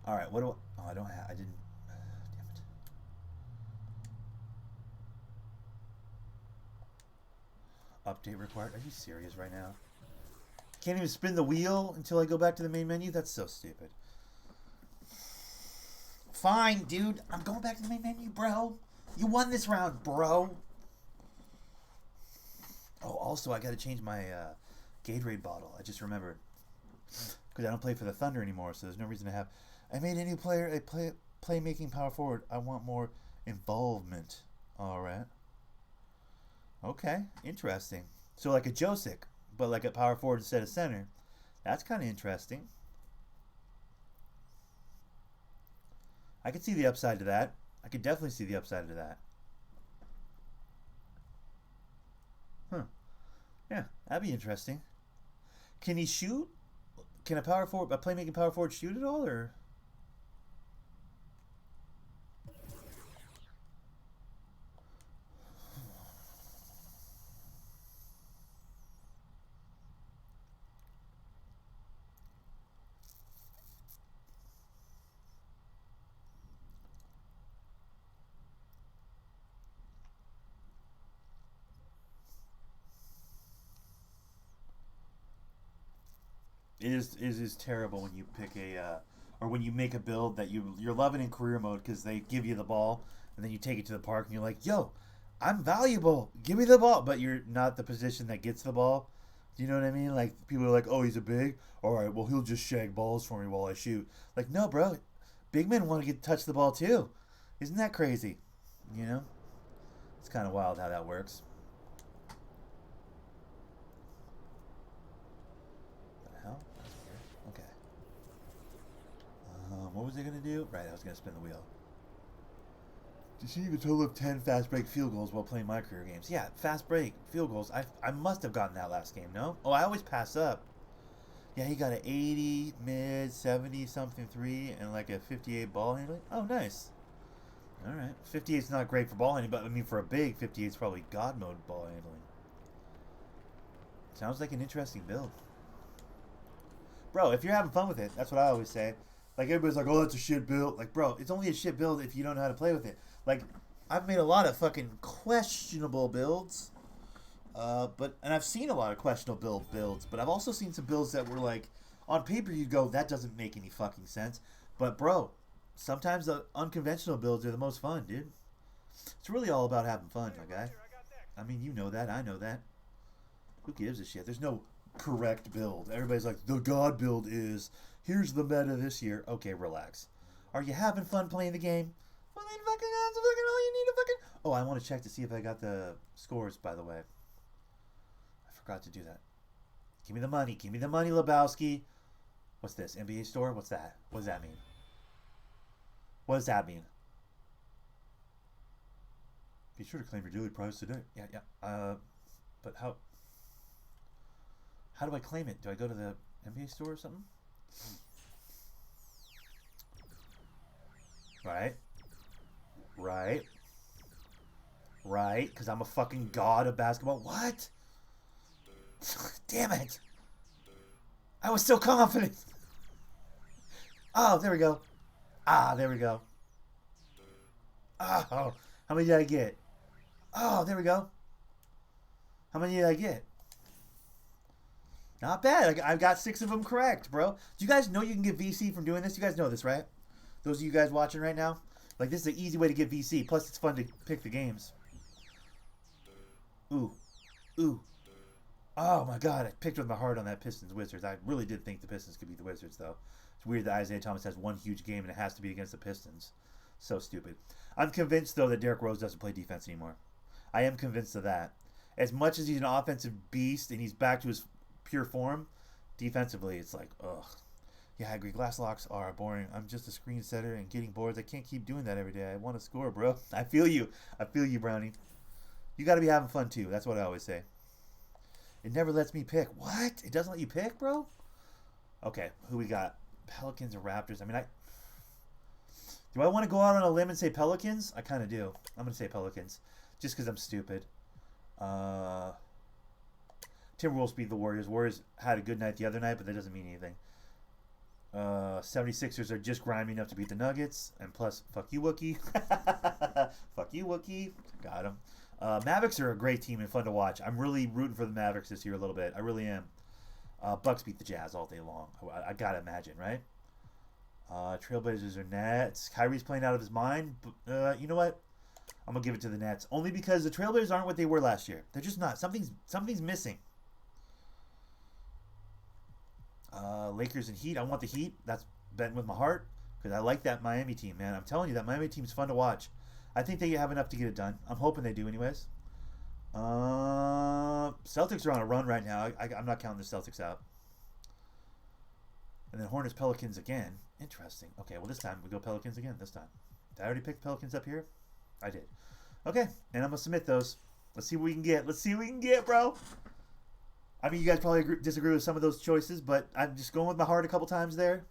Alright, what do I... Oh, I don't have... I didn't... Damn it. Update required? Are you serious right now? Can't even spin the wheel until I go back to the main menu? That's so stupid. Fine, dude. I'm going back to the main menu, bro. You won this round, bro. Oh, also, I gotta change my Gatorade bottle. I just remembered. Because I don't play for the Thunder anymore, so there's no reason to have... I made a new player a playmaking power forward. I want more involvement. Alright. Okay, interesting. So like a Josic, but like a power forward instead of center. That's kind of interesting. I could see the upside to that. I could definitely see the upside to that. Huh. Yeah, that'd be interesting. Can he shoot? Can a playmaking power forward shoot at all, or? It is terrible when you pick or when you make a build that you're loving in career mode because they give you the ball and then you take it to the park and you're like, yo, I'm valuable, give me the ball, but you're not the position that gets the ball. Do you know what I mean? Like, people are like, oh, he's a big, all right, well, he'll just shag balls for me while I shoot. Like, no, bro, big men want to touch the ball too. Isn't that crazy? You know, it's kind of wild how that works. Okay. What was I going to do? Right, I was going to spin the wheel. Achieve a total of 10 fast break field goals while playing my career games. Yeah, fast break field goals. I must have gotten that last game, no? Oh, I always pass up. Yeah, he got an 80, mid, 70 something 3, and like a 58 ball handling. Oh, nice. All right. 58's not great for ball handling, but I mean for a big, 58's probably God mode ball handling. Sounds like an interesting build. Bro, if you're having fun with it, that's what I always say. Like, everybody's like, oh, that's a shit build. Like, bro, it's only a shit build if you don't know how to play with it. Like, I've made a lot of fucking questionable builds. And I've seen a lot of questionable builds. But I've also seen some builds that were like, on paper you'd go, that doesn't make any fucking sense. But, bro, sometimes the unconventional builds are the most fun, dude. It's really all about having fun, my guy. I mean, you know that. I know that. Who gives a shit? There's no correct build. Everybody's like, the God build is, here's the meta this year. Okay, relax. Are you having fun playing the game? Well, then fucking, that's fucking all you need to fucking... Oh, I want to check to see if I got the scores, by the way. I forgot to do that. Give me the money. Give me the money, Lebowski. What's this? NBA store? What's that? What does that mean? What does that mean? Be sure to claim your daily prize today. Yeah. But how do I claim it? Do I go to the NBA store or something? Right. Because I'm a fucking god of basketball. What? Damn it. I was so confident. Oh, there we go. There we go. Oh, how many did I get? Oh, there we go. How many did I get? Not bad. I got 6 of them correct, bro. Do you guys know you can get VC from doing this? You guys know this, right? Those of you guys watching right now? Like, this is an easy way to get VC. Plus, it's fun to pick the games. Ooh. Ooh. Oh, my God. I picked with my heart on that Pistons-Wizards. I really did think the Pistons could beat the Wizards, though. It's weird that Isaiah Thomas has one huge game, and it has to be against the Pistons. So stupid. I'm convinced, though, that Derrick Rose doesn't play defense anymore. I am convinced of that. As much as he's an offensive beast and he's back to his pure form, defensively, it's like, ugh. Yeah, I agree. Glass locks are boring. I'm just a screen setter and getting boards. I can't keep doing that every day. I want to score, bro. I feel you. I feel you, Brownie. You got to be having fun, too. That's what I always say. It never lets me pick. What? It doesn't let you pick, bro? Okay, who we got? Pelicans or Raptors? I mean, do I want to go out on a limb and say Pelicans? I kind of do. I'm going to say Pelicans. Just because I'm stupid. Timberwolves beat the Warriors. Warriors had a good night the other night, but that doesn't mean anything. 76ers are just grimy enough to beat the Nuggets. And plus, fuck you, Wookie. Fuck you, Wookie. Got him. Mavericks are a great team and fun to watch. I'm really rooting for the Mavericks this year a little bit. I really am. Bucks beat the Jazz all day long. I gotta imagine, right? Trailblazers are Nets. Kyrie's playing out of his mind. You know what? I'm gonna give it to the Nets only because the Trailblazers aren't what they were last year. They're just not. Something's missing. Lakers and Heat. I want the Heat. That's betting with my heart because I like that Miami team, man. I'm telling you, that Miami team's fun to watch. I think they have enough to get it done. I'm hoping they do anyways. Celtics are on a run right now. I'm not counting the Celtics out. And then Hornets, Pelicans again. Interesting. Okay, well, this time we go Pelicans again this time. Did I already pick Pelicans up here? I did. Okay, and I'm going to submit those. Let's see what we can get. Let's see what we can get, bro. I mean, you guys probably disagree with some of those choices, but I'm just going with my heart a couple times there.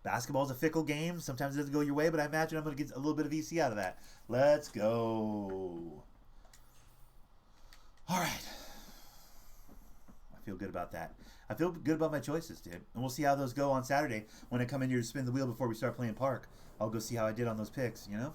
Basketball's a fickle game. Sometimes it doesn't go your way, but I imagine I'm going to get a little bit of VC out of that. Let's go. All right. I feel good about that. I feel good about my choices, dude. And we'll see how those go on Saturday when I come in here to spin the wheel before we start playing Park. I'll go see how I did on those picks, you know?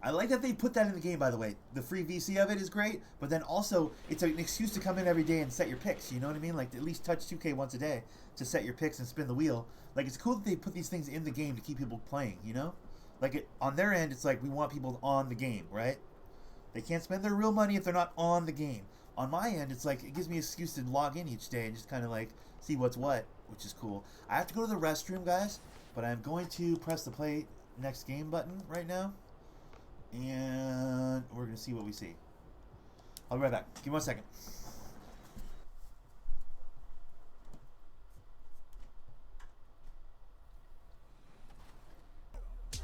I like that they put that in the game, by the way. The free VC of it is great, but then also it's an excuse to come in every day and set your picks. You know what I mean? Like, at least touch 2K once a day to set your picks and spin the wheel. Like, it's cool that they put these things in the game to keep people playing, you know? Like, on their end, it's like we want people on the game, right? They can't spend their real money if they're not on the game. On my end, it's like it gives me an excuse to log in each day and just kind of like see what's what, which is cool. I have to go to the restroom, guys, but I'm going to press the play next game button right now. And we're going to see what we see. I'll be right back. Give me 1 second.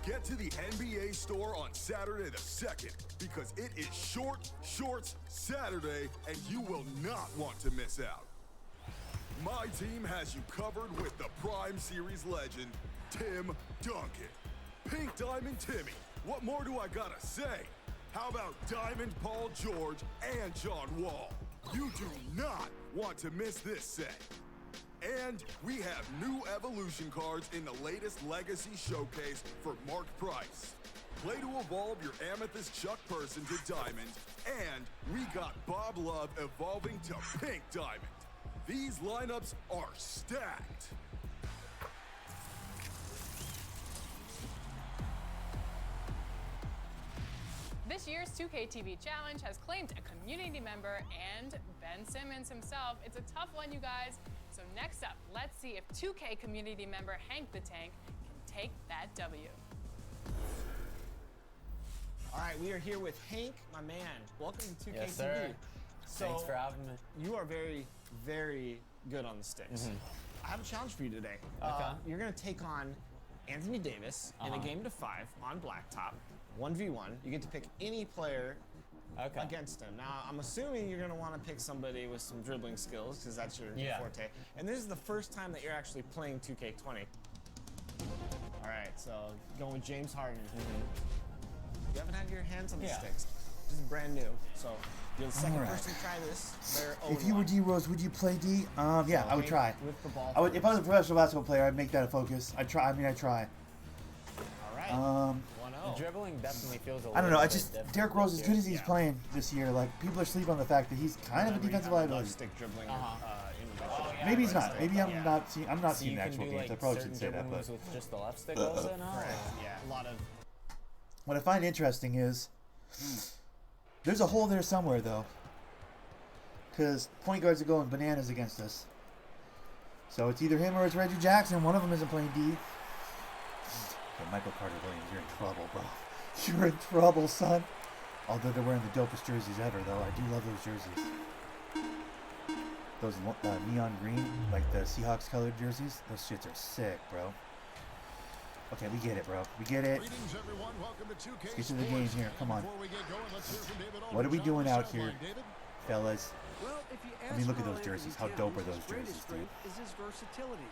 Get to the NBA store on Saturday the 2nd because it is Short Shorts Saturday and you will not want to miss out. My team has you covered with the Prime Series legend, Tim Duncan. Pink Diamond Timmy, what more do I gotta say? How about Diamond Paul George and John Wall? You do not want to miss this set. And we have new evolution cards in the latest Legacy Showcase for Mark Price. Play to evolve your Amethyst Chuck Person to Diamond, and we got Bob Love evolving to Pink Diamond. These lineups are stacked. This year's 2K TV Challenge has claimed a community member and Ben Simmons himself. It's a tough one, you guys. So next up, let's see if 2K community member Hank the Tank can take that W. All right, we are here with Hank, my man. Welcome to 2K Yes, TV. sir. So Thanks for having me. You are very, very good on the sticks. I have a challenge for you today. Okay. You're going to take on Anthony Davis in a game to 5 on blacktop, 1v1. You get to pick any player against him. Now, I'm assuming you're going to want to pick somebody with some dribbling skills because that's your forte. And this is the first time that you're actually playing 2K20. All right, so going with James Harden. You haven't had your hands on the sticks. This is brand new. So you're the second person to try this. If you were D Rose, would you play D? Yeah, I would try. With the ball. I would, if I was a professional basketball player, I'd make that a focus. I'd try. I mean, I'd try. All right. 1-0. dribbling definitely feels a I don't know. little I bit just different Derrick Rose, this as good year. as he's playing this year, like people are sleeping on the fact that he's kind of a defensive liability. Stick dribbling. Maybe he's not. Maybe I'm not seeing. I'm not So seeing you the can actual do, games. like, I probably certain shouldn't say that, dribble but moves with just the left stick also now. Yeah, a lot of. what I find interesting is there's a hole there somewhere though, because point guards are going bananas against us. So it's either him or it's Reggie Jackson. One of them isn't playing D. Okay, Michael Carter Williams, you're in trouble, bro. You're in trouble, son. Although they're wearing the dopest jerseys ever, though. I do love those jerseys. Those neon green, like the Seahawks colored jerseys. Those shits are sick, bro. Okay, we get it, bro. We get it. Greetings, everyone. Welcome to 2K Let's get to the game here. Come on. Before we get going, let's hear from David What are we Aldridge on doing the out sideline. here, David? fellas? Well, if you I mean, look at ask those Carl jerseys. Anthony How dope are Towns, those his greatest jerseys, dude? strength is his versatility.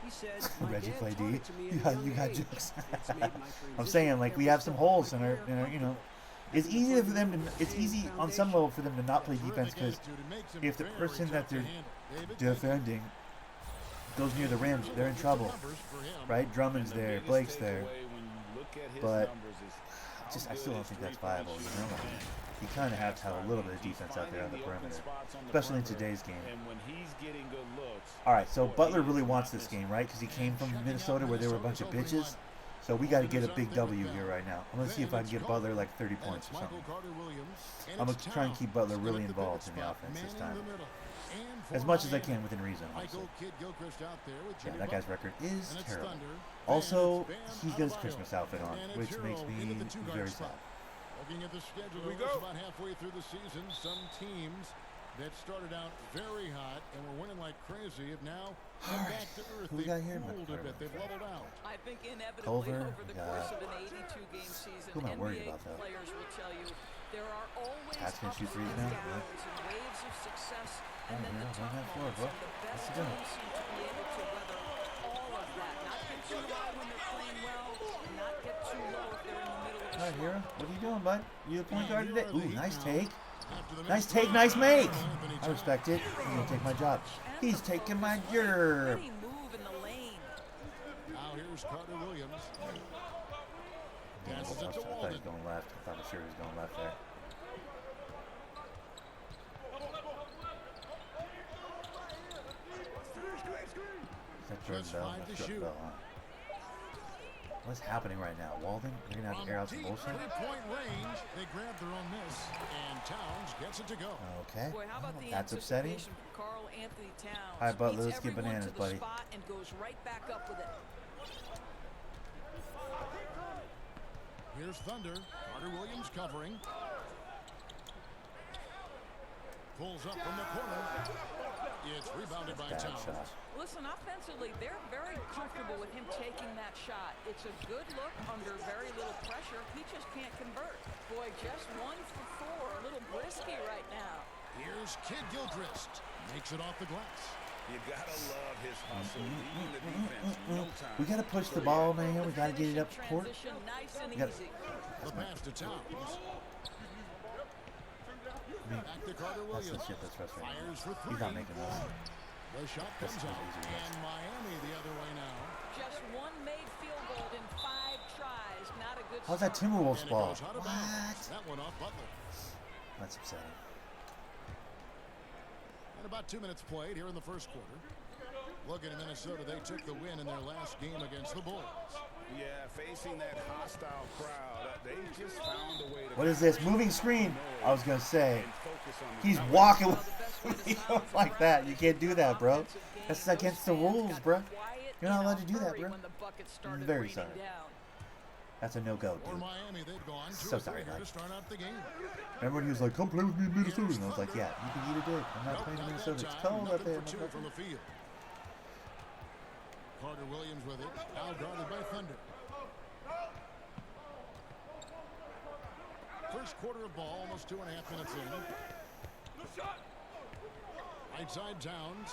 He said, "My Reggie dad play taught D. it to me at a Yeah, young you got age. jokes. It's made my I'm transition saying, like, we every have some step of holes my in our, career you know. comfortable. It's easy for them to. It's easy on some level for them to not play defense because Attitude. It makes him if the very person tough that to they're handle. David, defending goes near the rim, they're in trouble, numbers for him. right? Drummond's there, Blake's there, but I still don't think that's viable. You know, you kind of have to have a little bit of defense out there on the perimeter, especially in today's game. All right, so Butler really wants this game, right? Because he came from Minnesota where they were a bunch of bitches. So we got to get a big W here right now. I'm gonna see if I can get Butler like 30 points or something. I'm gonna try and keep Butler really involved in the offense this time, as much as I can within reason. Obviously. Yeah, that guy's record is terrible. Also, he's got his Christmas outfit on, which makes me very sad. Looking at the schedule, we're about halfway through the season. Some teams that started out very hot and were winning like crazy have now come back to earth. Who we got here? They've cooled a bit. They've leveled out. I think inevitably Culver, over the course of an 82-game season, who am I worried NBA about, though? players will tell you there are always Pat's gonna ups shoot threes and now? downs and waves of success, and Oh, then yeah, the tough run that floor, moments. bro. And the best What's he doing? teams seem to be able to weather all of that. Not get too high when they're playing well, and not get too low if they're in the middle of a All right, slump. Hero, what are you doing, bud? You the point guard today? Ooh, nice take. After the Nice take, nice make. I respect it. He's gonna take my job. He's taking my job. Any move in the lane. Now here's Carter Williams. I Passes thought it to he Walden. was going left. I thought for sure he was going left there. Is that Jordan Just Bell? five That's to Jordan shoot. Bell, huh? What's happening right now? Walden, you're gonna have to air out some Deep bullshit. three-point range. They grab their own miss, and Towns gets it to go. Okay, Boy, how about the that's upsetting. anticipation from Carl Anthony Towns? All right, Butler, Beats let's get everyone bananas, to the buddy. spot and goes right back up with it. Here's Thunder. Carter Williams covering. Pulls up from the corner. It's rebounded by Bad Towns. shot. Listen, offensively, they're very comfortable with him taking that shot. It's a good look under very little pressure. He just can't convert. Boy, just 1 for 4. A little brisky right now. Here's Kid Gilchrist. Makes it off the glass. You gotta love his hustle, leading the defense, no time. We gotta push the ball, man. We gotta get it up court. Transition nice and We gotta- easy. The pass to Towns. Back to Carter That's Williams. the shit that's frustrating. Fires for three. He's not making those. The shot That's comes not out. easy, yes. And Miami the other way now. Just one made field goal in 5 tries. Not a good How's that start. Timberwolves And it ball? goes out of What? bounds. That one off Butler. That's upsetting. And about 2 minutes played here in the first quarter. Looking at Minnesota, they took the win in their last game against the Bulls. Yeah, facing that hostile crowd, they just found a way to. What is this? Moving screen. I was gonna say. and focus on the He's power. walking with like that. You can't do that, bro. That's against the rules, bro. You're not allowed to do that, bro. I'm very sorry. That's a no-go, For dude. Miami, they've gone So 2 sorry, here bud. to start out the game. Remember when he was like, "Come play with me in Minnesota," and I was like, "Yeah, you can eat a dick. I'm not Nope, playing in not Minnesota. that It's time. cold out Nothing there." for 2 from the field. Carter Williams with it. Now guarded by Thunder. First quarter of ball, almost 2.5 minutes in. Right side Towns.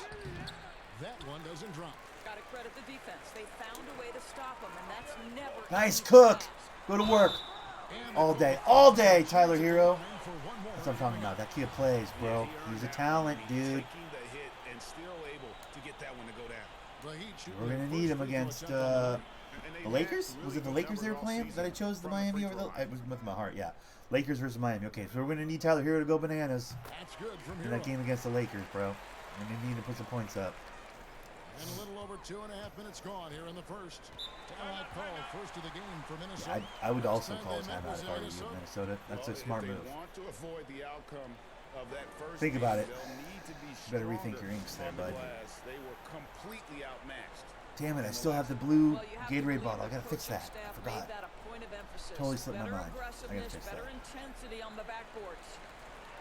That one doesn't drop. Gotta credit the defense. They found a way to stop him, and that's never Nice easy to cook. pass. Go to work And all day, Tyler Hero. That's what I'm talking about. That kid plays, bro. He's a talent, dude. Taking the hit and still able to get that one to go down. The Heat shoot We're their gonna need first him free throw against attempt on the night. The Lakers? Was it the Lakers they were playing that I chose the Miami over the? It was with my heart, yeah. Lakers versus Miami. Okay, so we're gonna need Tyler Hero to go bananas in that game against the Lakers, bro. And we need to put some points up. And a little over 2.5 minutes gone here in the first. Timeout call, first of the game for Minnesota. I would also call a timeout if I were you, Minnesota. That's a smart move. Want to avoid the outcome of that first Think about it. need to be You better rethink your inks there, bud. They were completely outmatched. Damn it, I still have the blue Gatorade bottle. I gotta fix that. I forgot. Totally slipped my mind. I gotta fix that. Better intensity on the backboards.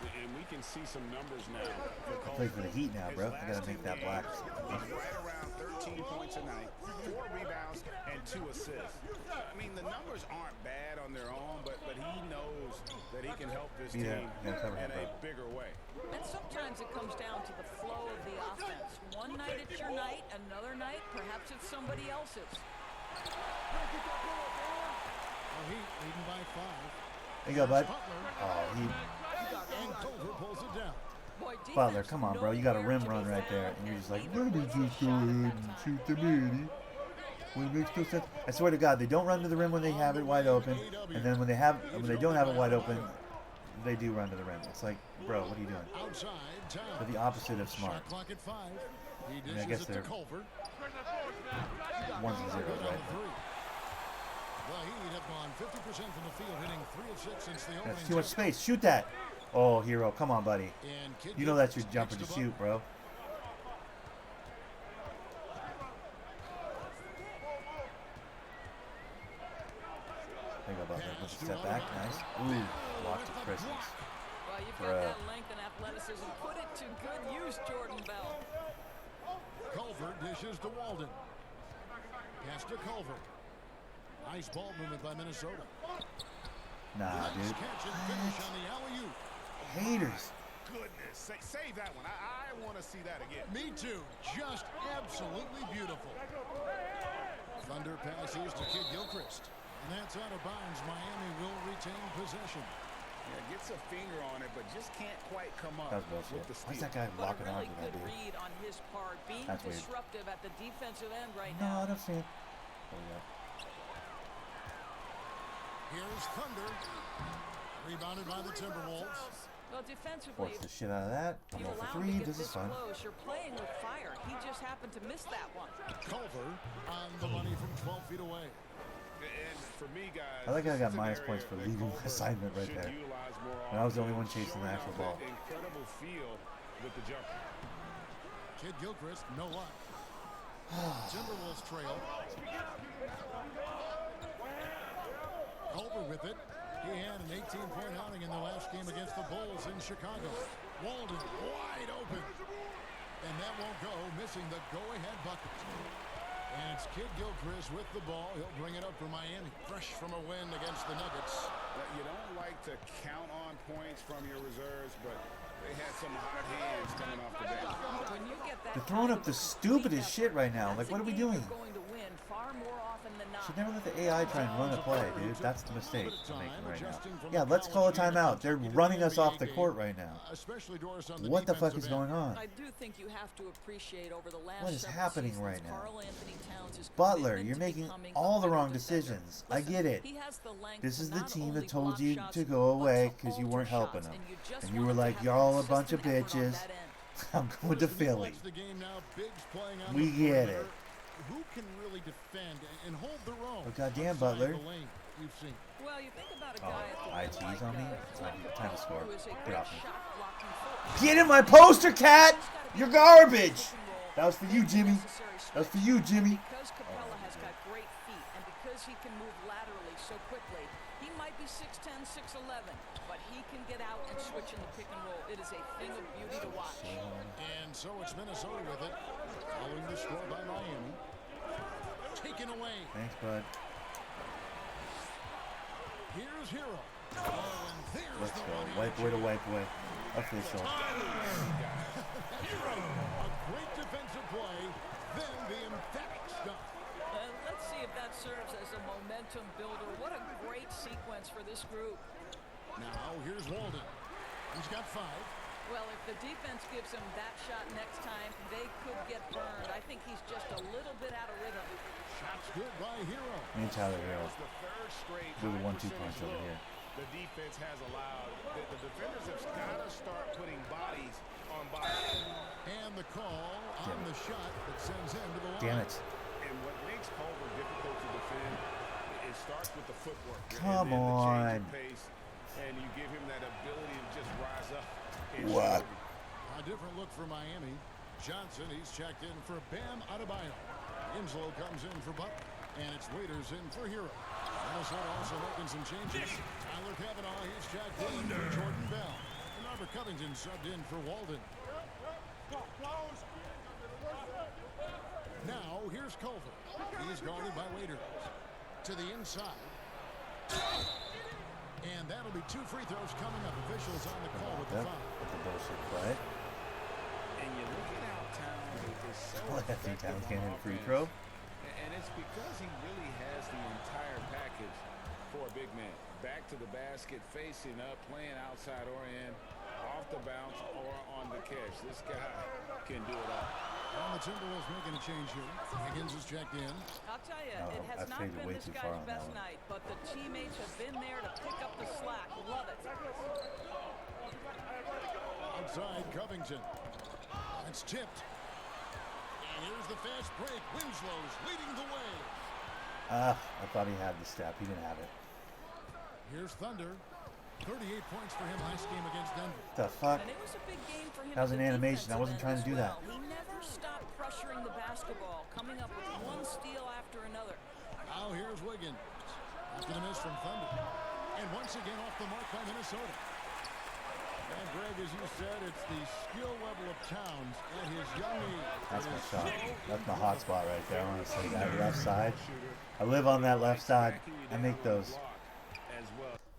And we can see some numbers now. I play for the Heat now, bro. I gotta make that black. Right around 13 points a night, 4 rebounds, and 2 assists. I mean, the numbers aren't bad on their own, but he knows that he can help this team in a bigger way. And sometimes it comes down to the flow of the offense. One night it's your night, another night perhaps it's somebody else's. Heat leading by 5. There you go, bud. Oh, he. And Culver pulls it down. Butler, come on, bro. You got a rim run right there, and you're just like, let me just go ahead and shoot the bitty. When it makes no sense. I swear to God, they don't run to the rim when they have it wide open, and then when they don't have it wide open, they do run to the rim. It's like, bro, what are you doing? They're the opposite of smart. I mean, I guess they're 1s and 0s, right? The Heat have gone 50% from the field, hitting 3 of 6 since the opening. That's too much space. Shoot that. Oh, Hero, come on, buddy. You know that's your jumper to shoot, bro. There you go, Butler. Let's step back. Nice. Ooh, locked to Christmas. Well, you've got that length and athleticism. Put it to good use, Jordan Bell. Culver dishes to Walden. Pass to Culver. Nice ball movement by Minnesota. Nah, dude. Catch and finish on the alley-oop. Haters. Goodness, save that one. I want to see that again. Me too. Just absolutely beautiful. Thunder passes to Kid Gilchrist. And that's out of bounds. Miami will retain possession. Yeah, gets a finger on it, but just can't quite come up with the steal. Why's that guy locking really arms with that good dude? read on his part, being That's weird. disruptive at the defensive end right No, now. I don't see it. Oh, yeah. Here's Thunder. Rebounded by the Timberwolves. Well, defensively, Force the shit out of that. I'm you going allow for him 3. to get This is fun. close. You're playing with fire. He just happened to miss that one. Culver on the money from 12 feet away. And for me, guys, I like how I got minus points for leaving my assignment right there. And I was the only one chasing the actual ball. Incredible feel with the jumper. Kid Gilchrist, no luck. Timberwolves trail. Culver with it. He had an 18-point outing in the last game against the Bulls in Chicago. Walden wide open. And that won't go, missing the go-ahead bucket. And it's Kid Gilchrist with the ball. He'll bring it up for Miami. Fresh from a win against the Nuggets. You don't like to count on points from your reserves, but they had some hot hands coming off the bench. When you get that They're throwing up the stupidest shit right now. Like, what are we doing? going to win far more often than not. Should never let the AI try and run a play, dude. That's the mistake I'm making right now. Yeah, let's call a timeout. They're running us off the court right now. What the fuck is going on? I do think you have to appreciate over the last What is several happening seasons, right now? Carl Anthony Towns' Butler, commitment you're to making becoming all the a wrong better defender. decisions. I get it. He has the length This is to the not team only that told block you shots, to go but away to because you alter weren't helping shots, them. and you just And you were wanted to like, have you're all a consistent bunch of effort on bitches. that end. I'm going to Philly. We get it. Who can really defend and hold their own? Oh, goddamn, outside Butler. the lane we've seen? Well, you think about a Oh, guy at the IT's on me? Time to score. who is a Get great off me. shot blocking force. Get in my poster, cat! You're garbage! That was for you, Jimmy. That was for you, Jimmy. Because Capella has got great feet and because he can move laterally so quickly, he might be 6'10", 6'11", but he can get out and switch in the pick and roll. It is a thing of beauty to watch. And so it's Minnesota with it, following the score by Miami. Taken away. Thanks, bud. Here's Hero. Oh, and there's Let's the go. one. Wipe away to wipe away. Official. Hero. A great defensive play, then the emphatic stuff. Let's see if that serves as a momentum builder. What a great sequence for this group. Now here's Walden. He's got 5. Well, if the defense gives him that shot next time, they could get burned. I think he's just a little bit out of rhythm. Shots good by Hero. Me and Tyler Hero. The third straight Do the 1-2 high-percentage punch over look here. the defense has allowed. The defenders have got to start putting bodies on bodies. And the call on the shot that sends him to the line. Damn it. And what makes Culver difficult to defend, it starts with the footwork. Come and the change on. of pace, and you give him that ability to just rise up. And What? A different look for Miami. Johnson, he's checked in for Bam Adebayo. Winslow comes in for Butler. And it's Waiters in for Hero. Minnesota also making some changes. Tyler Kavanaugh, he's checked in for Jordan Bell. And Robert Covington subbed in for Walden. Now, here's Culver. He's guarded by Waiters. To the inside. And that'll be 2 free throws coming up. Officials on the call with the foul. That's a bullshit play. And you look at how Towns is so I think Towns effective can't on hit a free offense. throw. And it's because he really has the entire package for a big man. Back to the basket, facing up, playing outside or in, off the bounce or on the catch. This guy can do it all. And the Timberwolves making a change here. Higgins is checked in. I'll tell you, No, it I has not faded been way this too far guy's on that best one. night, but the teammates have been there to pick up the slack. Love it. Outside Covington. It's tipped. And here's the fast break. Winslow's leading the way. I thought he had the step. He didn't have it. Here's Thunder. 38 points for him last game against Denver. The fuck? And it was a big game for him. That was at an the animation. I wasn't defensive trying to do end that. as well. He never stopped pressuring the basketball, coming up with one steal after another. Now here's Wiggins. After the miss from Thunder. And once again off the mark by Minnesota. And Greg, as you said, it's the skill level of Towns at his young age. That's my shot. That's my hot spot right there, honestly. That left side. I live on that left side. I make those.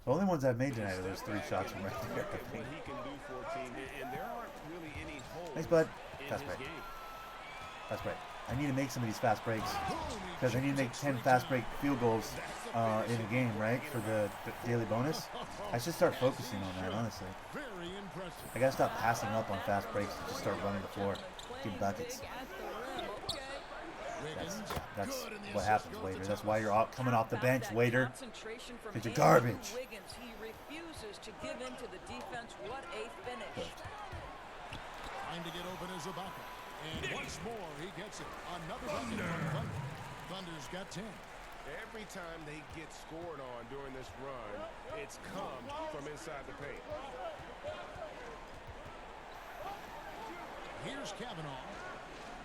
The only ones I've made tonight are those 3 shots from right there. I think. What he can do for a team, and there aren't really any holes. Thanks, bud. In Fast his break. game. Fast break. I need to make some of these fast breaks because I need to make 10 fast break field goals in a game, right, for the daily bonus. I should start focusing on that, honestly. Very impressive. I gotta stop passing up on fast breaks and just start running the floor, get buckets. That's what happens, Waiter. That's why you're coming off the bench, Waiter. Because you're garbage. Wiggins, he refuses to give in to the defense. What a finish. Trying to get open as Ibaka. And once more, he gets it. Another bucket from Thunder. Thunder's got 10. Every time they get scored on during this run, it's come from inside the paint. Here's Kavanaugh.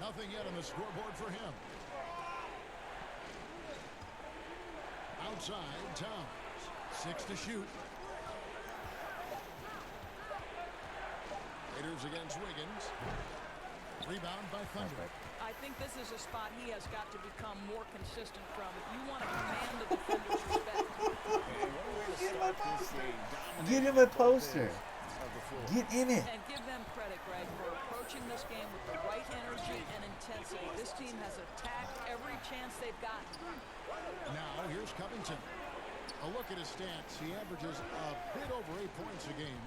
Nothing yet on the scoreboard for him. Outside, Towns. 6 to shoot. Raiders against Wiggins. Rebound by Thunder. I think this is a spot he has got to become more consistent from. If you want to command the defender's respect. Get him a poster. Get in it. And give them credit, Greg, for approaching this game with the right energy and intensity. This team has attacked every chance they've gotten. Now, here's Covington. A look at his stats. He averages a bit over 8 points a game.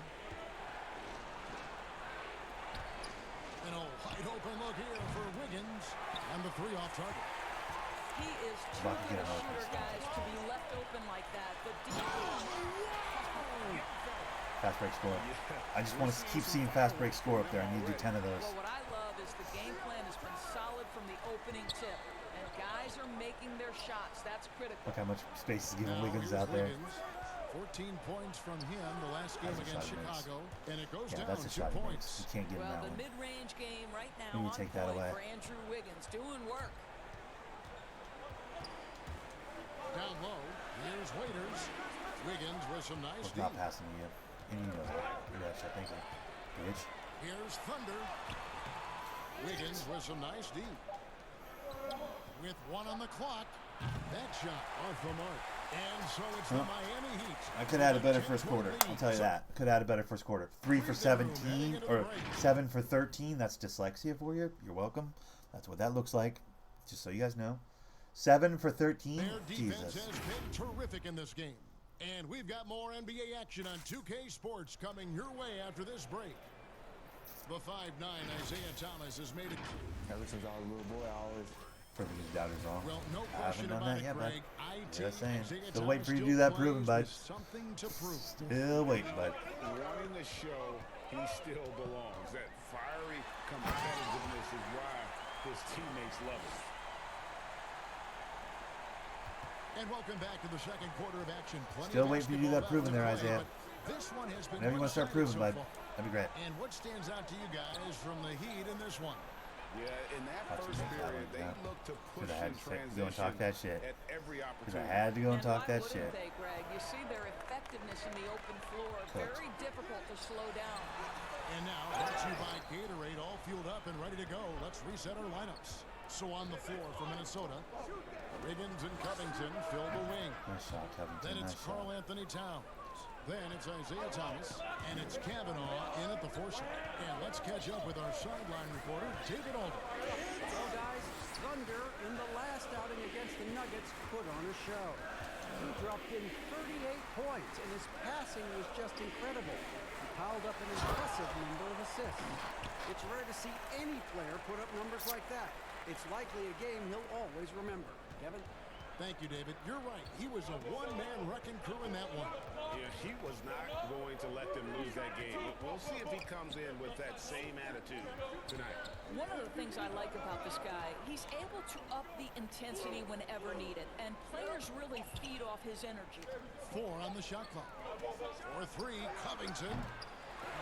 And a wide open look here for Wiggins. And the 3 off target. He is too good a shooter, guys, to be left open like that. The Fast break score. I just want to keep seeing fast break score up there. I need to do 10 of those. Well, what I love is the game plan has been solid from the opening tip. And guys are making their shots. That's critical. Look how much space is giving Now, Wiggins here's out there. Wiggins. 14 points from him the last game That's a against shot he makes. Chicago. And it goes Yeah, down that's a 2 shot he makes. points. You can't give him Well, that the one. mid-range game right now You on take that point away. for Andrew Wiggins. Doing work. Down low. Here's Waiters. Wiggins with some nice Was D. not passing to you. And you know that. You know that shit, thank you. Bitch. Here's Thunder. Wiggins with some nice D. With 1 on the clock. That shot off the mark. And so it's the Miami Heat. I could add a better first quarter. I'll tell you that. Could add a better first quarter. 3 for 17 or 7 for 13. That's dyslexia for you. You're welcome. That's what that looks like. Just so you guys know. 7 for 13. Their defense Jesus. has been terrific in this game. And we've got more NBA action on 2K Sports coming your way after this break. The 5'9" Isaiah Thomas has made it. Ever since I was a little boy, I always Proving his doubters wrong. Well, no I haven't question done about that it, yet, bud. Greg. I Just take saying. Isaiah Still waiting for you to Thomas do that still proving, bud. plays with something to prove. Still waiting, bud. Running the show, he still belongs. That fiery competitiveness is why his teammates love him. And welcome back to the second quarter of action. Plenty Still of waiting for you to do that basketball proving there, left to play, Isaiah. but this one has been Whenever you want to start one-sided proving, so bud, far. that'd be great. And what stands out to you guys from the Heat in this one? Yeah, in that Watch first him make that period, one, they yeah. looked to push Because I had in to go and transition talk that shit. at every Because I opportunity. had to go and talk why that wouldn't shit. they, Greg? You see their effectiveness in the open floor. Very difficult to slow down. And now, brought to you by Gatorade, all fueled up and ready to go. Let's reset our lineups. So on the floor for Minnesota, Wiggins and Covington fill the wing. Nice shot, Covington. Then it's Nice shot. Karl Anthony Towns. Then it's Isaiah Thomas. And it's Kavanaugh in at the 4 shot. And let's catch up with our sideline reporter, David Alden. Well, guys, Thunder in the last outing against the Nuggets put on a show. He dropped in 38 points, and his passing was just incredible. He piled up an impressive number of assists. It's rare to see any player put up numbers like that. It's likely a game he'll always remember. Kevin? Thank you, David. You're right. He was a one-man wrecking crew in that one. Yeah, he was not going to let them lose that game. But we'll see if he comes in with that same attitude tonight. One of the things I like about this guy, he's able to up the intensity whenever needed, and players really feed off his energy. 4 on the shot clock. 4-3, Covington.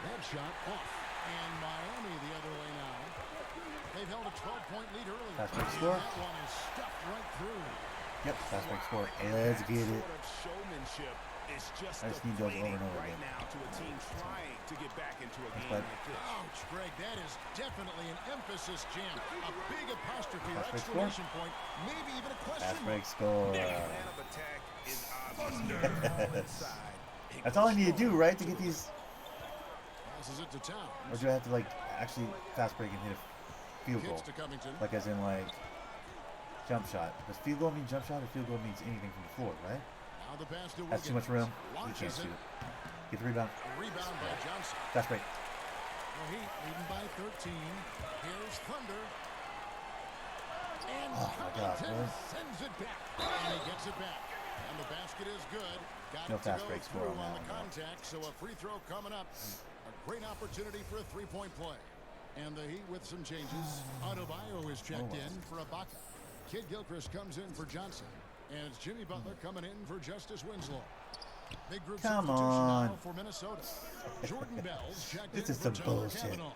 That shot off. And Miami the other way now. They've held a 12-point lead earlier. Fast break score. That one is stuffed right through. Yep, fast break score. Hey, let's get it. Sort of showmanship is just I just need those over and over right again. now to a team trying to get back into a game But- like this. Ouch, Greg, that is definitely an emphasis jam. A big apostrophe or Fast break exclamation point, maybe even a question Fast mark. break score. Plan of attack is obvious. Inside. That's all I need to do, right, to get these? Passes it to Towns. Or do I have to, like, actually fast break and hit a field goal? Kicks to Covington. Like, as in, like, jump shot. Does field goal mean jump shot, or field goal means anything from the floor, right? Now the pass to That's too much room. You Launches can't shoot it. it. Get the rebound. Rebound by Johnson. Fast break. The Heat leading by 13. Here's Thunder. And Oh, my God, Covington really? sends it back. And he gets it back. And the basket is good. Got No it to fast go break score through on on that the one, though. contact. So a free throw coming up. A great opportunity for a three-point play. And the Heat with some changes. Adebayo is checked in for Ibaka. Kid Gilchrist comes in for Johnson. And it's Jimmy Butler coming in for Justice Winslow. Big group Come substitution on. now for Minnesota. Jordan Bell's checked This in is for some Tyler bullshit. Kavanaugh.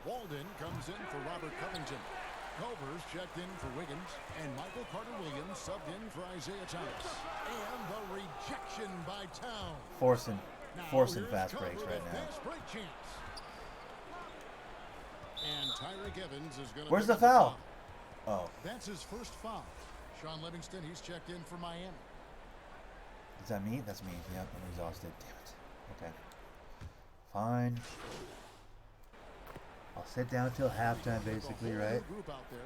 Walden comes in for Robert Covington. Culver's checked in for Wiggins. And Michael Carter-Williams subbed in for Isaiah Thomas. And the rejection by Towns. Forcing Here's fast Culver breaks with right now. fast break chance. And Tyreek Evans is going to. Where's the foul? Oh, That's his first foul. Sean Livingston, he's checked in for Miami. is that me? That's me. Yep, I'm exhausted. Damn it. Okay. Fine. I'll sit down till halftime, basically, The whole right? new group out there.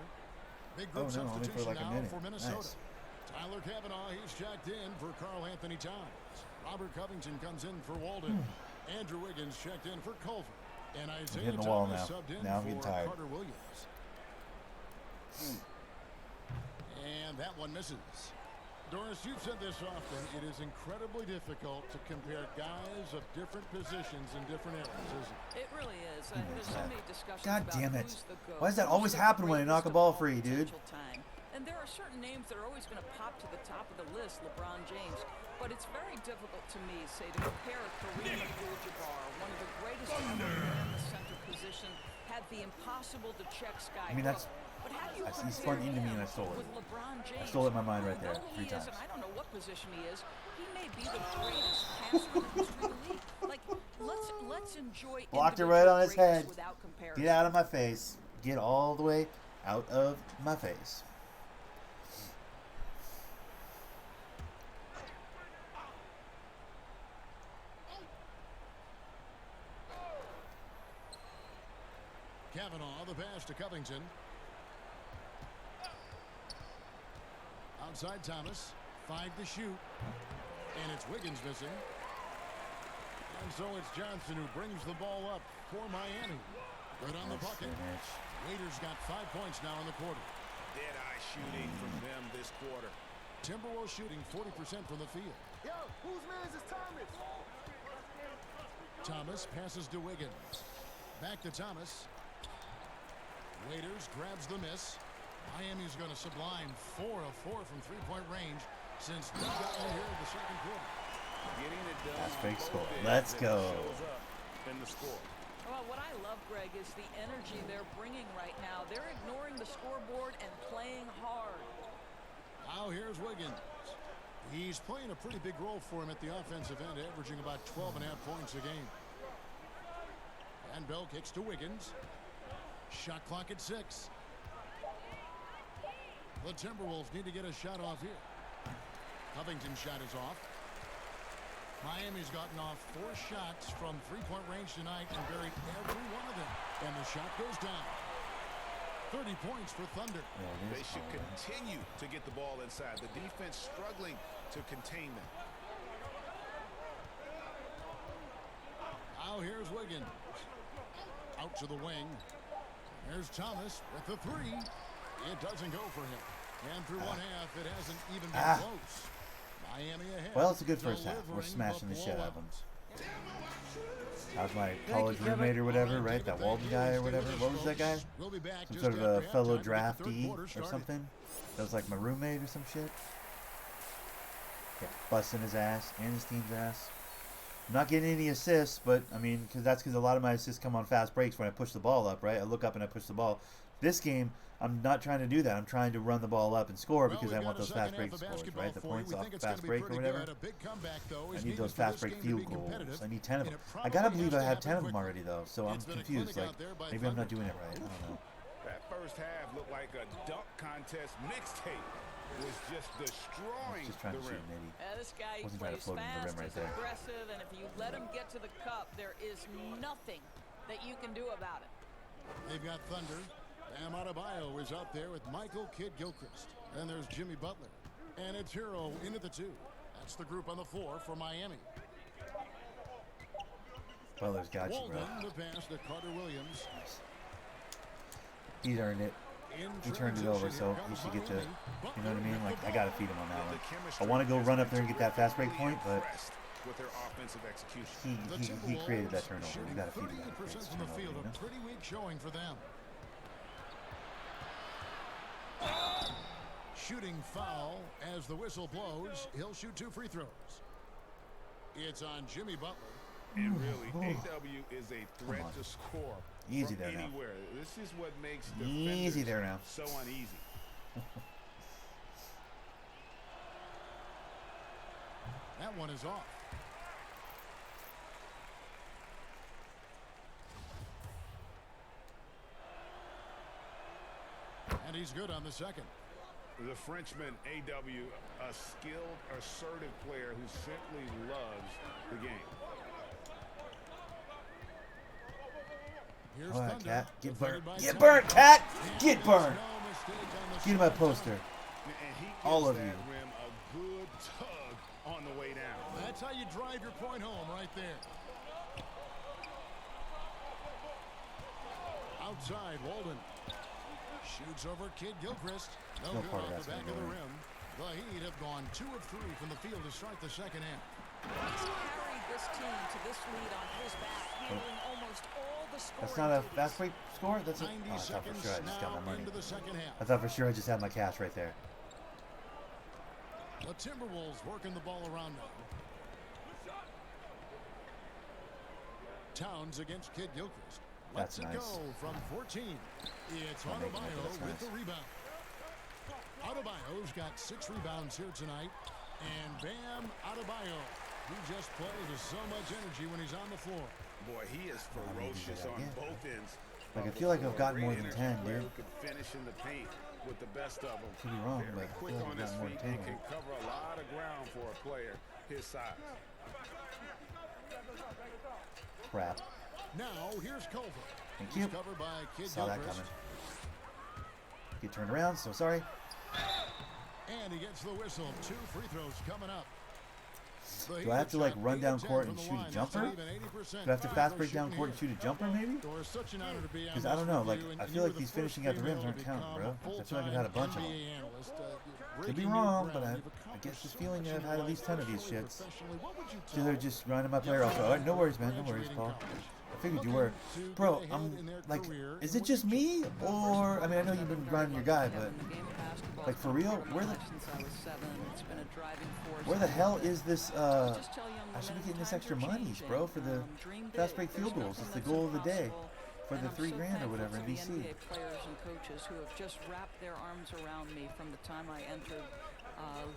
Big Oh, group no, only for substitution like a now minute. for Minnesota. Nice. Tyler Kavanaugh, he's checked in for Karl Anthony Towns. Robert Covington comes in for Walden. Andrew Wiggins checked in for Culver. And Isaiah hitting the wall Thomas now. subbed in Now I'm for getting tired. Carter Williams. And that one misses. Doris, you've said this often. It is incredibly difficult to compare guys of different positions in different areas, isn't it? It really is. And there's so many discussions God about damn it. who's the GOAT, Why does that who's always the happen when I knock a greatest ball of all free, dude? potential time. And there are certain names that are always going to pop to the top of the list, LeBron James. But it's very difficult to me, say, to compare Kareem Abdul-Jabbar, one of the greatest ever in the center position, had the impossible to check Sky. I mean, that's. But how do you He's compare spun into me and I him stole it. with LeBron James? I stole it in my mind right there, Though 3 he times. is, and I don't know what position he is, he may be the greatest passer in the history of the league. Like, let's enjoy Blocked it right on his individual head. greatness without comparison. Get out of my face. Get all the way out of my face. Kavanaugh, the pass to Covington. Outside Thomas. 5 to shoot. And it's Wiggins missing. And so it's Johnson who brings the ball up for Miami. Right on the bucket. Waiters got 5 points now in the quarter. Dead-eye shooting from them this quarter. Timberwolves shooting 40% from the field. Yo, whose man is Thomas? Thomas passes to Wiggins. Back to Thomas. Waiters grabs the miss. Miami's going to sublime 4 of 4 from three-point range since they got in here in the second quarter. Getting it done. That's big score. Let's go. Shows up in the score. Well, what I love, Greg, is the energy they're bringing right now. They're ignoring the scoreboard and playing hard. Now here's Wiggins. He's playing a pretty big role for him at the offensive end, averaging about 12.5 points a game. And Bell kicks to Wiggins. Shot clock at 6. The Timberwolves need to get a shot off here. Covington's shot is off. Miami's gotten off 4 shots from three-point range tonight and buried every one of them. And the shot goes down. 30 points for Thunder. They should continue to get the ball inside. The defense struggling to contain them. Now here's Wiggins. Out to the wing. There's Thomas with the 3. It doesn't go for him. And through one half, it hasn't even been close. Miami ahead. Well, it's a good first half. We're smashing the shit out of them. That was my college roommate or whatever, right? That Walden guy or whatever. What was that guy? Some sort of a fellow draftee or something. That was like my roommate or some shit. Yeah, busting his ass and his team's ass. I'm not getting any assists, but I mean, because a lot of my assists come on fast breaks when I push the ball up, right? I look up and I push the ball. This game, I'm not trying to do that. I'm trying to run the ball up and score because I want those fast break scores, right? The points off fast break or whatever. I need those fast break field goals. I need 10 of them. I gotta believe I have 10 of them already though, so I'm confused. Like maybe I'm not doing it right. I don't know. That first half looked like a dunk contest mixtape. Was just destroying just trying the to shoot rim. an 80. This guy Wasn't trying to plays float into the fast, rim right he's there. aggressive, and if you let him get to the cup, there is nothing that you can do about it. They've got Thunder. Bam Adebayo is out there with Michael Kidd-Gilchrist. And there's Jimmy Butler. And it's Hero into the 2. That's the group on the floor for Miami. Butler's got you, bro. Walden, the pass to Carter Williams. He's earned it. He turned it over, so he should get to, you know what I mean? Like, I got to feed him on that one. I want to go run up there and get that fast break point, but with their offensive execution. he created that turnover. You got to feed him that from the field, turnover, you know? a pretty weak showing for them. Shooting foul as the whistle blows. He'll shoot 2 free throws. It's on Jimmy Butler. And really, AW is a threat to score Easy from there now. anywhere. This is what makes Easy there now. so uneasy. That one is off. And he's good on the second. The Frenchman, AW, a skilled, assertive player who simply loves the game. Here's All right, Thunder. Cat. Get burnt. Defended by Get Thomas. burnt, Cat. Get burnt. No mistake on the Get him my shot. poster. And he gives All of that you. rim a good tug on the way down. That's how you drive your point home right there. Outside, Walden. Shoots over Kidd-Gilchrist. No No good part of off that's the back gonna of the go in. rim. The Heat have gone 2 of 3 from the field to start the second half. He's carried this team to this lead on his back, handling almost all the scoring. That's not a duties. fast break score? That's a... 90 Oh, I thought for seconds sure I just got now my money. into the second half. I thought for sure I just had my cash right there. The Timberwolves working the ball around now. Towns against Kidd-Gilchrist. That's Let's it nice. go from 14. It's Not making it, but Adebayo that's with nice. the rebound. Adebayo's got 6 rebounds here tonight. And Bam Adebayo, he just plays with so much energy when he's on the floor. Boy, he is ferocious on both ends. Like, I of the feel like I've floor. gotten more Great than energy 10, player dude. who can finish in the paint with the best of them. Could be wrong, Very but I quick feel like on I've his gotten more feet than and 10. can cover a lot of ground for a player his size. Crap. Now, here's Culver. Thank He's you. covered by Saw that Kidd-Gilchrist. coming. Get turned around, so sorry. And he gets the whistle. 2 free throws coming up. Do I have to like run down court and shoot a jumper? Do I have to fast break down court and shoot a jumper maybe? Because I don't know. Like I feel like these finishing at the rims aren't counting, bro. I feel like I've had a bunch of them. Could be wrong, but I get this feeling that I've had at least 10 of these shits. So they're just running my player off. All right, no worries, man. No worries, Paul. I figured you were. Bro, I'm like, is it just me? Or, I mean, I know you've been grinding your guy, but like for real, where the hell is this, I should be getting this extra monies, bro, for the fast break field goals. It's the goal of the day for the $3 grand or whatever in BC. Players and coaches who have just wrapped their arms around me from the time I entered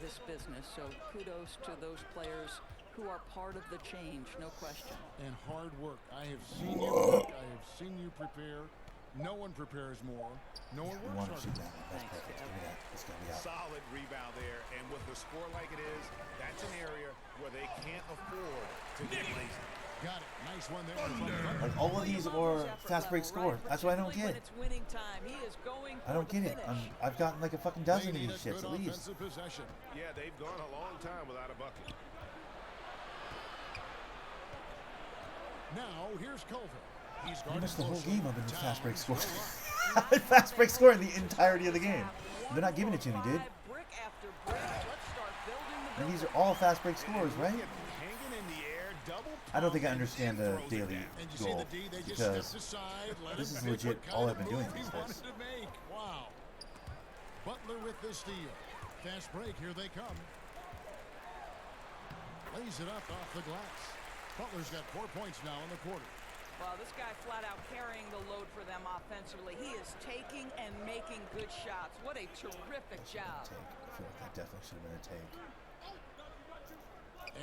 this business. So kudos to those players who are part of the change, no question. And hard work. I have seen you work. I have seen you prepare. No one prepares more. No one works harder. That's perfect. Give me that. It's gonna be out. Solid rebound there, and with the score like it is, that's an area where they can't afford to get lazy. Got it. Nice one there. Thunder. Like all of these are fast break scores. That's what I don't get. I don't get it. I've gotten like a fucking dozen of these shits at least. Yeah, they've gone a long time without a bucket. Now here's Culver. He's pretty much the whole game I've been fast break scoring. Fast break scoring the entirety of the game. They're not giving it to me, dude. And these are all fast break scores, right? I don't think I understand the daily goal because this is legit all I've been doing these days. Wow. Butler with the steal. Fast break, here they come. Lays it up off the glass. Butler's got 4 points now in the quarter. Well, this guy flat out carrying the load for them offensively. He is taking and making good shots. What a terrific job. I feel like that definitely should have been a take.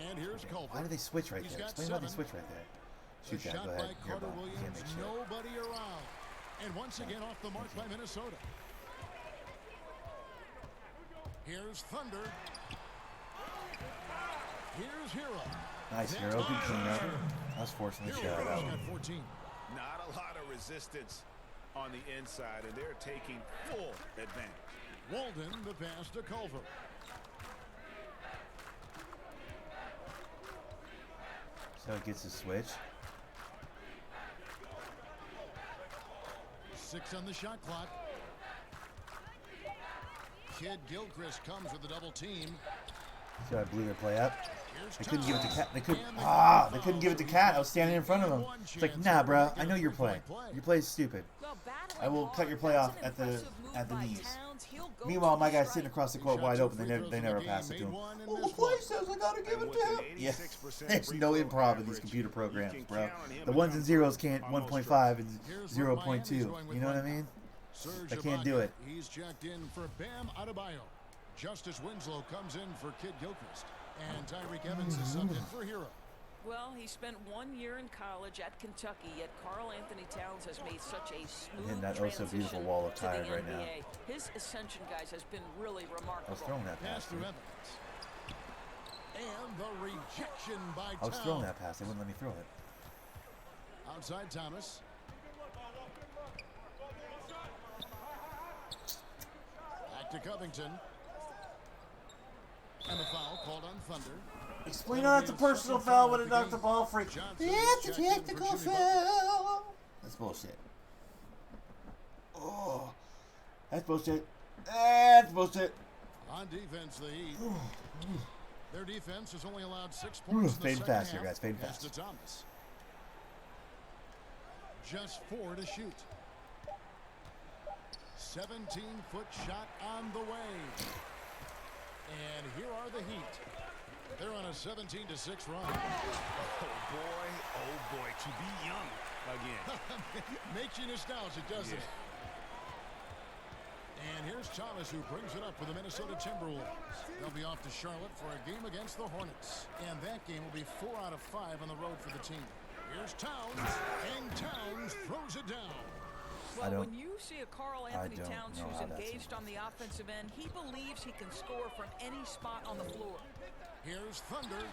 And here's Culver. Why do they switch right there? Explain why they switch right there. Shoot that. Go ahead. You're about. You can't make shit. Nobody around. And once again off the mark by Minnesota. Here's Thunder. Here's Hero. Nice, Hero. Good cleanup. I was forcing the shot out. Not a lot of resistance on the inside, and they're taking full advantage. Walden, the pass to Culver. So it gets a switch. 6 on the shot clock. Kid Gilchrist comes with a double team. So I blew their play up. They couldn't give it to Cat. They couldn't give it to Cat. I was standing in front of him. It's like, nah, bro. I know your play. Your play is stupid. I will cut your play off at the knees. Meanwhile, my guy's sitting across the court wide open. They never pass it to him. Well, the play says I gotta give it to him. Yeah, there's no improv in these computer programs, bro. The ones and zeros can't 1.5 and 0.2. You know what I mean? They can't do it. He's checked in for Bam Adebayo. Justice Winslow comes in for Kid Gilchrist. And Tyreek Evans is subbed in for Hero. Well, he spent 1 year in college at Kentucky, yet Karl Anthony Towns has made such a smooth that also beautiful wall of tire right now. His ascension, guys, has been really remarkable. I was throwing that pass. And the rejection by Towns. I was throwing that pass. They wouldn't let me throw it. Outside Thomas. Back to Covington. And a foul called on Thunder. Explain how it's a personal foul when it knocked the ball free. It's a technical foul. That's bullshit. Oh, that's bullshit. That's bullshit. On defense, the Heat. Their defense has only allowed 6 points in the second fast half. Here, guys. Fade fast. To Thomas. Just 4 to shoot. 17-foot shot on the way. And here are the Heat. They're on a 17-6 run. Oh boy, to be young again. Makes you nostalgic, doesn't it? And here's Thomas, who brings it up for the Minnesota Timberwolves. They'll be off to Charlotte for a game against the Hornets. And that game will be 4 out of 5 on the road for the team. Here's Towns, and Towns throws it down. Well, when you see a Karl Anthony Towns who's engaged on the offensive end, he believes he can score from any spot on the floor. Here's Thunder.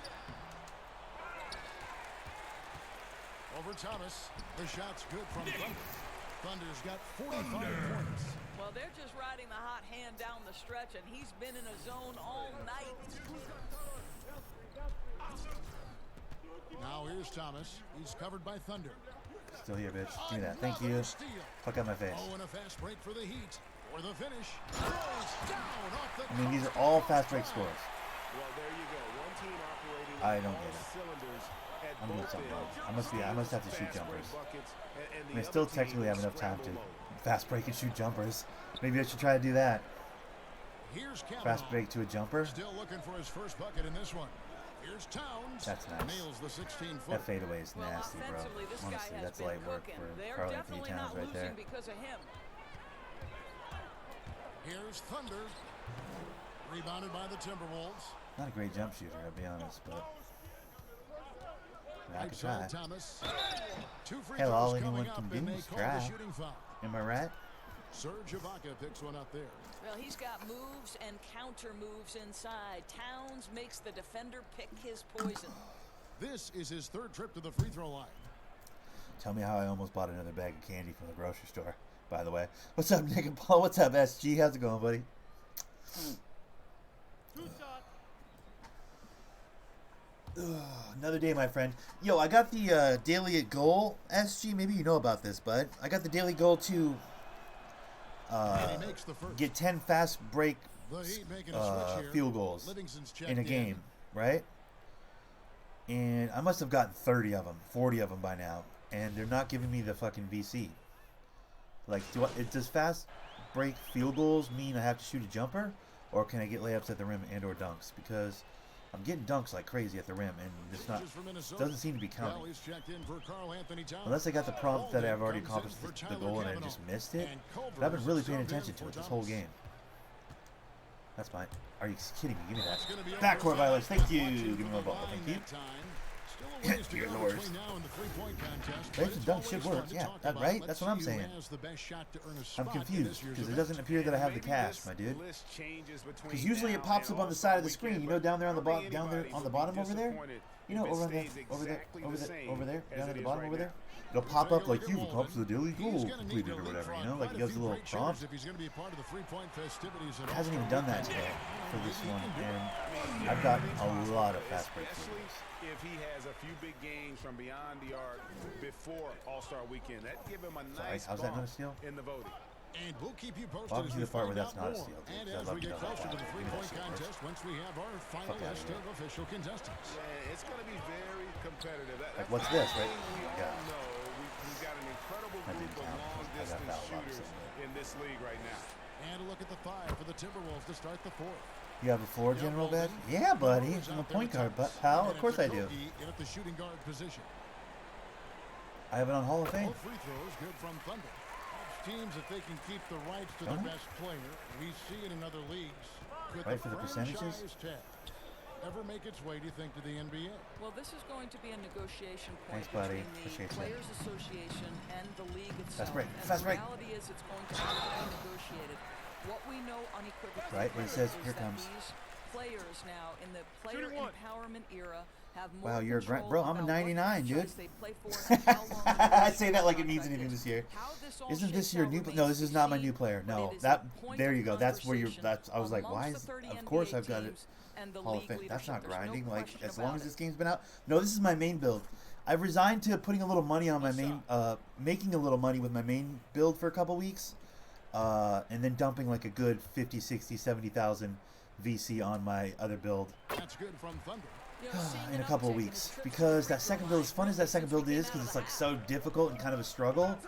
Over Thomas. The shot's good from Thunder. Thunder's got 45 points. Well, they're just riding the hot hand down the stretch, and he's been in a zone all night. Now here's Thomas. He's covered by Thunder. Still here, bitch. Give me that. Thank you. Fuck out my face. Oh, and a fast break for the Heat. For the finish. Down off the I mean, these are all fast break scores. Well, there you go. One team operating I don't all get it. cylinders at I'm doing both something wrong. ends. I must have to shoot Fast break jumpers. buckets, and I the mean, I still other team technically have in enough time to scramble mode. fast break and shoot jumpers. Maybe I should try to do that. Here's Fast break to a jumper. Still looking for his first bucket in this one. Here's Towns. That's nice. Nails the 16-foot. That fadeaway is Well, nasty, bro. offensively, this guy Honestly, has that's been light work cooking. for They're Karl Anthony definitely Towns not right there. losing because of him. Here's Thunder. Rebounded by the Timberwolves. Not a great jump shooter, I'll be honest, but I Right could try. side, Thomas. Two free Hell, all throws anyone coming can up, do and they is call the try. shooting foul. Am I right? Serge Ibaka picks one up there. Well, he's got moves and counter moves inside. Towns makes the defender pick his poison. This is his third trip to the free throw line. Tell me how I almost bought another bag of candy from the grocery store, by the way. What's up, Nick and Paul? What's up, SG? How's it going, buddy? Another day, my friend. Yo, I got the daily goal, SG. Maybe you know about this, bud. I got the daily goal to get 10 fast break field goals in a game, right? And I must have gotten 30 of them, 40 of them by now. And they're not giving me the fucking VC. Like, does fast break field goals mean I have to shoot a jumper? Or can I get layups at the rim and or dunks? Because I'm getting dunks like crazy at the rim, and it's not doesn't seem to be counting. Unless I got the prompt that I've already accomplished the goal and I just missed it. But I've been really paying attention to it this whole game. That's fine. Are you kidding me? Give me that. Backcourt violence. Thank you. Give me my ball. Thank you. You're the worst. Layups and dunks should work. Yeah, that right? That's what I'm saying. I'm confused because it doesn't appear that I have the cash, my dude. Because usually it pops up on the side of the screen. You know, down there on the bottom, over there. You know, over there, down at the bottom over there. It'll pop up like you've accomplished the daily goal completed or whatever. You know, like it gives a little prompt. It hasn't even done that today for this one, and I've got a lot of fast break fields. If he has a few big games from beyond the arc before All-Star Weekend, that'd give him a nice how's that not a steal? in the voting. And we'll keep you posted. Well, I'll see the part where that's not a steal. And as we get closer to the three-point contest, once we have our final list of official contestants. Yeah, it's going to be very competitive. Like, what's this, right? We all know we've got an incredible group of long-distance shooters in this league right now. And a look at the five for the Timberwolves to start the fourth. You have a floor general badge? Yeah, buddy. I'm a point guard, pal. Of course I do. In at the shooting guard position. I have it on Hall of Fame. Both free throws good from Thunder. Teams, if they can keep the rights to their best player, we see it in other leagues. Could right for the percentages? Tag ever make its way, do you think, to the NBA? Well, this is going to be a negotiation point Thanks, buddy. between the Appreciate Players you. Association and the league itself. Fast break. And Fast the break. reality is it's going to have to be negotiated. What we know unequivocally Right, when it says, is "Here that comes." these players now in the player empowerment era have more Wow, you're a control bro. I'm a about what 99, dude. franchise they play for and how long the I say that like it means contract anything is. this year. How this all Isn't this shakes your out new? remains No, this to is be not my seen, new player. but No, it is that a point there of you go. That's where you're. That's I was like, why amongst is? the 30 Of course, NBA I've got it. teams and the Hall of league Fame. That's leadership. not There's no grinding. Like question as long about as it. this game's been out. No, this is my main build. I've resigned to putting a little money on my main, making a little money with my main build for a couple weeks, and then dumping like a good 50, 60, 70,000 VC on my other build. That's good from Thunder. In a couple of weeks, because that second build, as fun as that second build is, because it's like so difficult and kind of a struggle,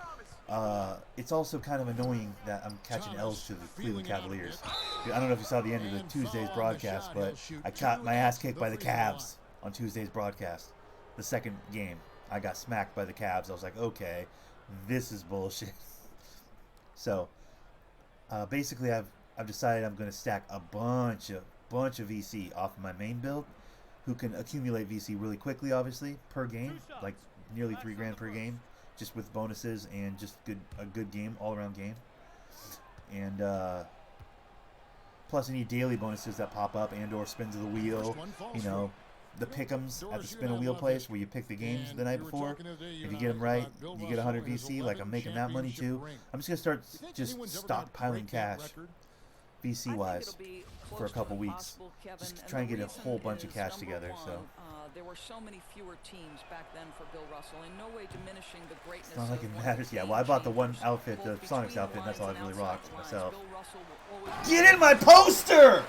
it's also kind of annoying that I'm catching L's to the Cleveland Cavaliers. I don't know if you saw the end of the Tuesday's broadcast, but I got my ass kicked by the Cavs on Tuesday's broadcast. The second game, I got smacked by the Cavs. I was like, okay, this is bullshit. So basically, I've decided I'm going to stack a bunch of VC off of my main build, who can accumulate VC really quickly, obviously, per game, like nearly $3 grand per game, just with bonuses and just a good game, all-around game. And plus any daily bonuses that pop up and or spins of the wheel, you know, the pick'ems at the spin a wheel place where you pick the games the night before. If you get them right, you get 100 VC. Like I'm making that money too. I'm just gonna start just stockpiling cash VC wise for a couple weeks. Just try and get a whole bunch of cash together. So there were so many fewer teams back then for Bill Russell. In no way diminishing the greatness. It's not like it matters. Yeah, well, I bought the one outfit, the Sonic's outfit, and that's all I've really rocked myself. Get in my poster!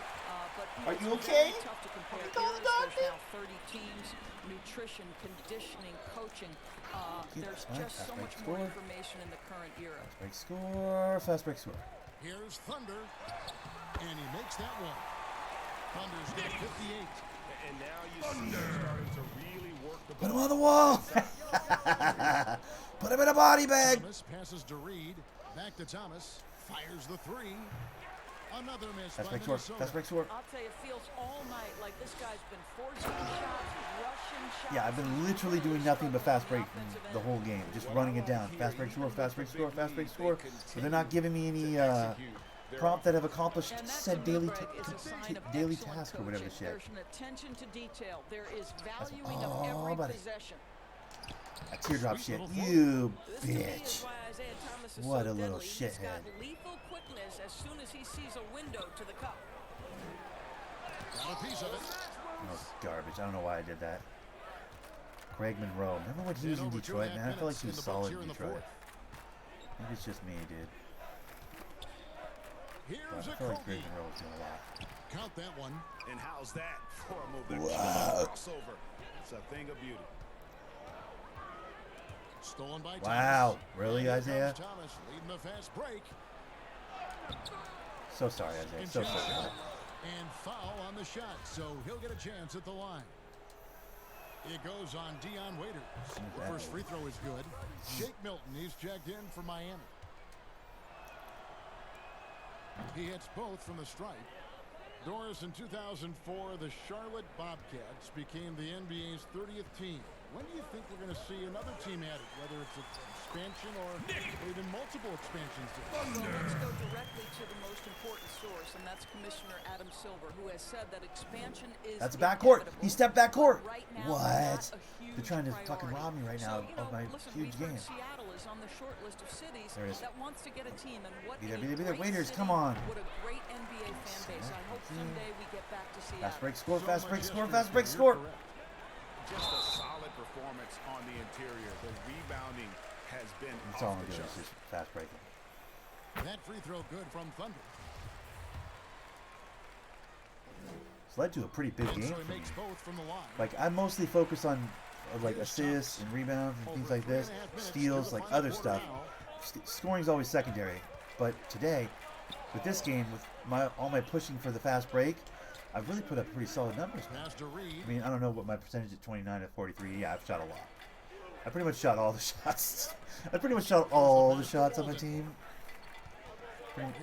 Are you okay? There's now 30 teams, nutrition, conditioning, coaching. There's just so much more information in the current era. Fast break score. Fast break score. Here's Thunder, and he makes that one. Thunder's got 58. And now you see him starting to really work the ball. Put him on the wall. Put him in a body bag. Thomas passes to Reed. Back to Thomas. Fires the three. Another miss Fast by break score. Minnesota. Fast break score. I'll tell you, it feels all night like this guy's been forcing shots, rushing shots. Yeah, I've been literally doing nothing but fast break the whole game. Just running it down. Fast break score, fast break score, fast break score. But they're not giving me any prompt that have accomplished said daily task or whatever the shit. There's an attention to detail. There is valuing of every possession. A teardrop shit. You bitch. What a little shithead. Lethal quickness as soon as he sees a window to the cup. Got a piece of it. That was garbage. I don't know why I did that. Greg Monroe. Remember when he was in Detroit, man? I feel like he was solid in Detroit. Maybe it's just me, dude. But I feel like Greg Monroe was doing a lot. Count that one. And how's that for a move? They're crossover. It's a thing of beauty. Stolen by wow. Thomas. Really, Isaiah? Thomas leading the fast break. So sorry, Isaiah. So sorry. And foul on the shot, so he'll get a chance at the line. It goes on Dion Waiters. The first free throw is good. Jake Milton, he's checked in for Miami. He hits both from the stripe. Doris, in 2004, the Charlotte Bobcats became the NBA's 30th team. When do you think we're going to see another team added, whether it's an expansion or even multiple expansions? So let's go directly to the most important source, and that's Commissioner Adam Silver, who has said that expansion is That's backcourt. He stepped backcourt. Right now, What? They're trying to fucking rob me right now of my huge game. Seattle is on the short list of cities that wants to get a team, and what Be there. Waiters, come on. What a great NBA fan base. I hope someday we get back to Seattle. Fast break score, fast break score, fast break score. Just a solid performance on the interior. The rebounding has been That's all I'm doing is just fast breaking. That free throw good from Thunder. It's led to a pretty big game for me. Both from the line. Like, I mostly focus on like assists and rebounds and things like this, steals, like other stuff. Scoring's always secondary. But today, with this game, with all my pushing for the fast break, I've really put up pretty solid numbers. I mean, I don't know what my percentage at 29 to 43. Yeah, I've shot a lot. I pretty much shot all the shots. I pretty much shot all the shots on my team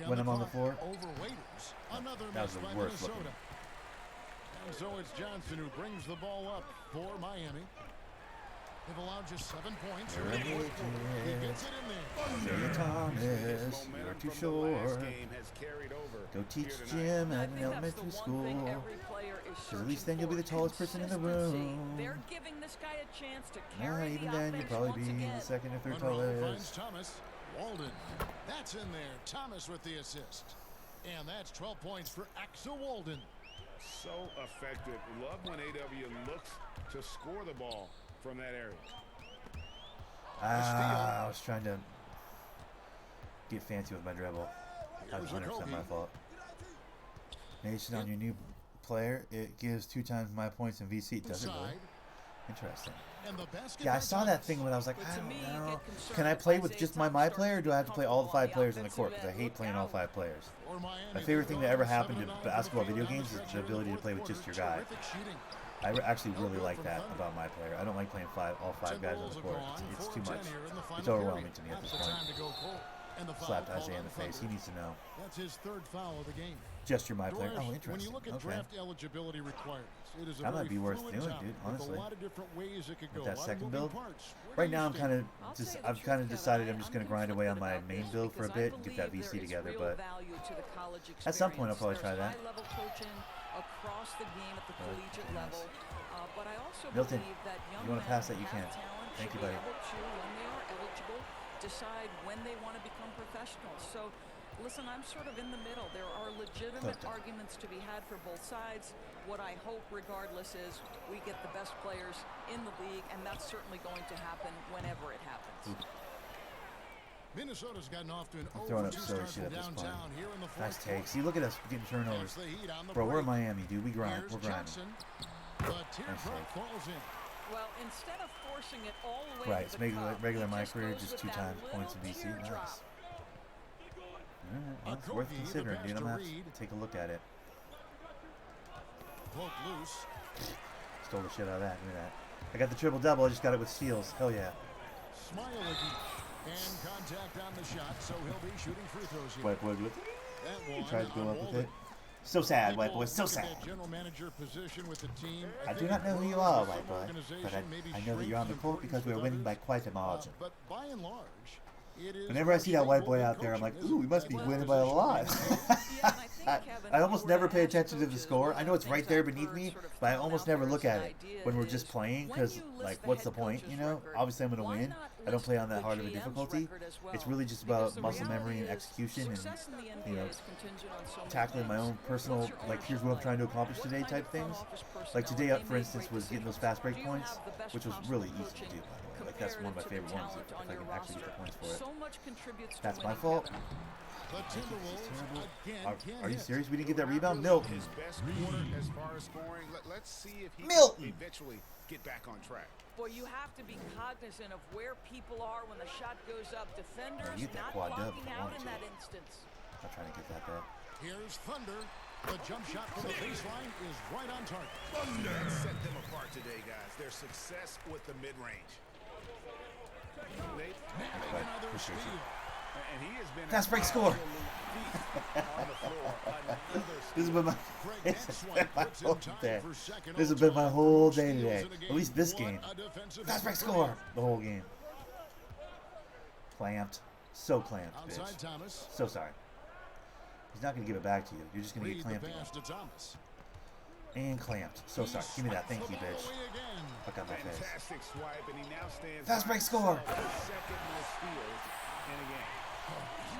when I'm on the floor. That was the worst looking. And so it's Johnson who brings the ball up for Miami. They've allowed just 7 points. He gets it in there. Thomas, you're too short. Go teach gym at an elementary school. Because at least then you'll be the tallest person in the room. They're giving this guy a chance to carry even then, you'll probably be the second or third tallest. Thomas. Walden. That's in there. Thomas with the assist. And that's 12 points for Axel Walden. So effective. Love when AW looks to score the ball from that area. I was trying to get fancy with my dribble. That was 100% my fault. Nation on your new player, it gives 2 times my points in VC. Does it really? Interesting. Yeah, I saw that thing when I was like, I don't know. Can I play with just my player, or do I have to play all the 5 players on the court? Because I hate playing all 5 players. My favorite thing that ever happened to basketball video games is the ability to play with just your guy. I actually really like that about my player. I don't like playing all 5 guys on the court. It's too much. It's overwhelming to me at this point. Slapped Isaiah in the face. He needs to know. That's his 3rd foul of the game. Just your my player. Oh, interesting. When you look at draft eligibility requirements, it is a that might be worth doing, dude. Honestly. With that second build. Right now, I've kind of decided I'm just going to grind away on my main build for a bit and get that VC together. But at some point, I'll probably try that. Across the game at the collegiate level, but I also Milton, believe that young you want to pass that? You men can't. have talent, Thank you, should be buddy. able to, when they are eligible, decide when they want to become professionals. So Listen, I'm sort of in the middle. There are legitimate arguments to be had for both sides. What I hope, regardless, is we get the best players in the league, and that's certainly going to happen whenever it happens. Minnesota's gotten off to an throwing up 0-2 silly start shit from at this point. downtown here in the Nice fourth take. See, look at us getting turnovers. Bro, we're in Miami, dude. We grind. We're grinding. The teardrop falls in. Well, instead of forcing it all the way Right, to it's the making cup, regular he my just career goes just with 2 that times points in little BC. Nice. teardrop. Alright, well, it's worth considering, dude. I'm gonna have to take a look at it. Poke loose. Stole the shit out of that. Look at that. I got the triple double. I just got it with steals. Hell yeah. Smile again. And contact on the shot, so he'll be shooting free throws here. White boy with That he one tried to go up with Walden. it. So sad, white boy. People So look at sad. that general manager position with the team. I do think not know it who you grows are, with white some boy, organization, but maybe I know that you're on the shrinks court in because we're importance winning with by others. quite a margin. But by and large, it is Whenever I see that white boy stable out there, I'm like, coaching, ooh, we must be winning by a lot. I almost never pay attention to the score. I know it's right there beneath me, but I almost never look at it when we're just playing because, like, what's the point, you know? Obviously, I'm going to win. I don't play on that hard of a difficulty. It's really just about muscle memory and execution and, you know, tackling my own personal, like, here's what I'm trying to accomplish today type things. Like today, for instance, was getting those fast break points, which was really easy to do, by the way. Like, that's one of my favorite ones, if I can actually get the points for it. That's my fault. The Timberwolves Are you serious? We didn't get that rebound? Milton. His best quarter as far as scoring. Let's see if he Milton. can eventually get back on track. Boy, you have to be cognizant of where people are when the shot goes up. Defenders you get that not quad dub blocking if you out want in to. that instance. I'm trying to get that back. Here's Thunder. The jump shot from the baseline is right on target. That set them apart today, guys. Their success with the mid-range. Another steal. And he has been Fast break score. This has been my whole day. This has been my whole day today. At least this game. Fast break score. The whole game. Clamped. So clamped, bitch. So sorry. He's not going to give it back to you. You're just going to get clamped again. And clamped. So sorry. Give me that. Thank you, bitch. Fuck out my face. Fantastic swipe, and he now stands Fast break score. second most steals in a game.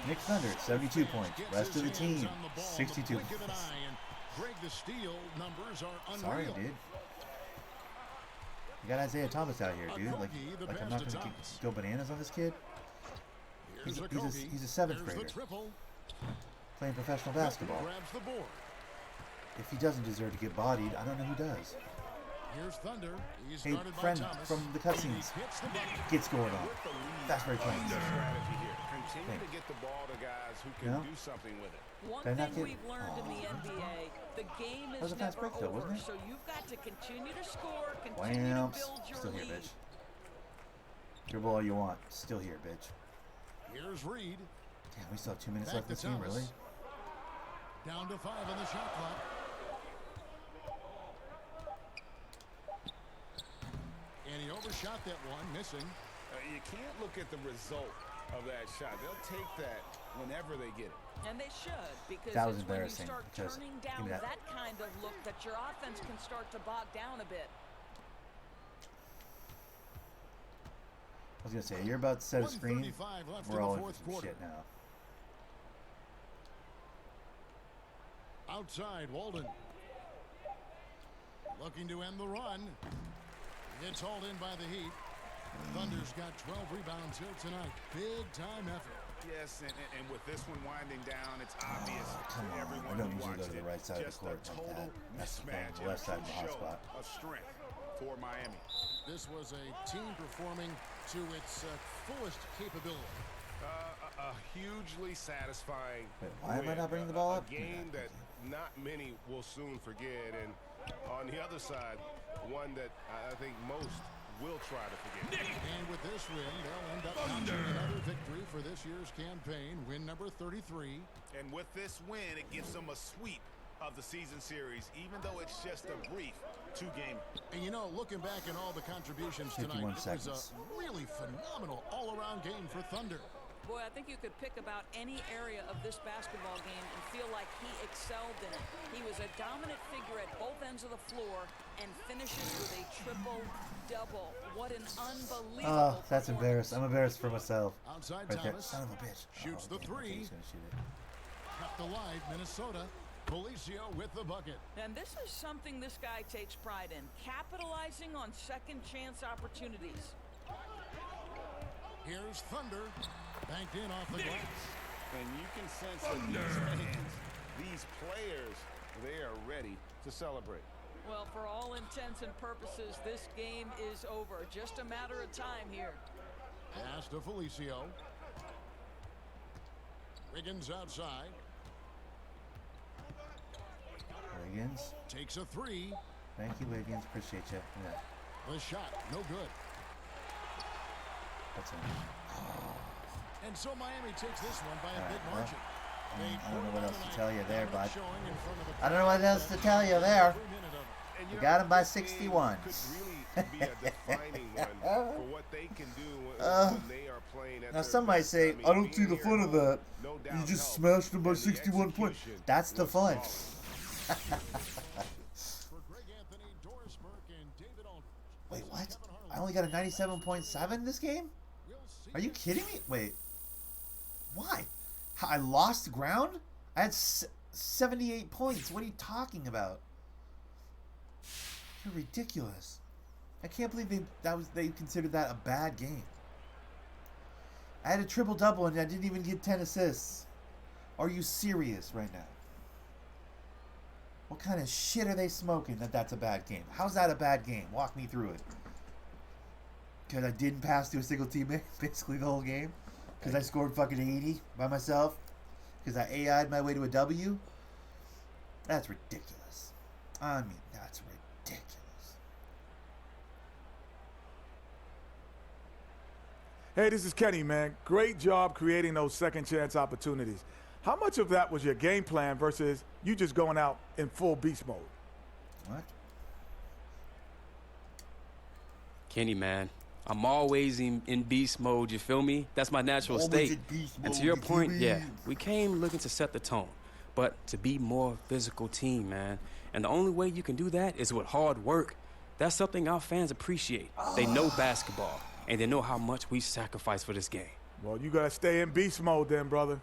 Nick Thunder, 72 points. Rest of the team, 62 points. Sorry, dude. You got Isaiah Thomas out here, dude. Like I'm not gonna go bananas on this kid. He's a 7th grader playing professional basketball. If he doesn't deserve to get bodied, I don't know who does. Hey, friend from the cutscenes, get scored on. Fast break points. Continue to get the ball to guys who can do something with it. One thing we've learned in the NBA, the game is never over, so you've got to continue to score, continue to build your Still here, lead. bitch. Dribble all you want. Still here, bitch. Here's Reed. Damn, we still have 2 minutes left in the team, really? Down to 5 on the shot clock. And he overshot that one, missing. You can't look at the result of that shot. They'll take that whenever they get it. And they should, because that was it's when you embarrassing, start because turning down that kind of look that your offense can start to bog down a bit. I was gonna say, you're about to set a screen. We're all in some shit now. Outside, Walden. Looking to end the run. It's hauled in by the Heat. Thunder's got 12 rebounds here tonight. Big time effort. Yes, and with this one winding down, it's obvious Come to on, everyone I don't who usually go watched to the it. right side of the Just court a like total that. That's the thing, mismatch the left side of the hot show spot. of strength for Miami. This was a team performing to its fullest capability. A hugely satisfying Wait, why am I not bringing the ball up? A game that not many will soon forget, and on the other side, one that I think most will try to forget. And with this win, they'll end up notching another victory for this year's campaign, win number 33. And with this win, it gives them a sweep of the season series, even though it's just a brief 2-game. And you know, looking back at all the contributions tonight, it was a really phenomenal all-around game for Thunder. Boy, I think you could pick about any area of this basketball game and feel like he excelled in it. He was a dominant figure at both ends of the floor and finishes with a triple-double. What an unbelievable that's embarrassing. I'm embarrassed for myself. Outside right there. Thomas Son of a bitch. shoots the 3. He's gonna shoot it. Kept alive, Minnesota. Felicio with the bucket. And this is something this guy takes pride in, capitalizing on second chance opportunities. Here's Thunder. Banked in off the glass. And you can sense that these fans, these players, they are ready to celebrate. Well, for all intents and purposes, this game is over. Just a matter of time here. Pass to Felicio. Wiggins outside. Wiggins. Takes a three. Thank you, Wiggins. Appreciate you. Yeah. The shot, no good. That's him. And so Miami takes this one by a big margin. I don't know what else to tell you there, bud. I don't know what else to tell you there. We got him by 61. Now some might say, I don't see the fun of that. You just smashed him by 61 points. That's the fun. Wait, what? I only got a 97.7 this game? Are you kidding me? Wait. Why? I lost ground? I had 78 points. What are you talking about? You're ridiculous. I can't believe they considered that a bad game. I had a triple-double and I didn't even get 10 assists. Are you serious right now? What kind of shit are they smoking that that's a bad game? How's that a bad game? Walk me through it. Because I didn't pass to a single teammate basically the whole game. Because I scored fucking 80 by myself. Because I AI'd my way to a W. That's ridiculous. I mean, that's ridiculous. Hey, this is Kenny, man. Great job creating those second chance opportunities. How much of that was your game plan versus you just going out in full beast mode? What? Kenny, man, I'm always in beast mode, you feel me? That's my natural state. And to your point, yeah, we came looking to set the tone, but to be more physical team, man. And the only way you can do that is with hard work. That's something our fans appreciate. They know basketball, and they know how much we sacrifice for this game. Well, you got to stay in beast mode then, brother.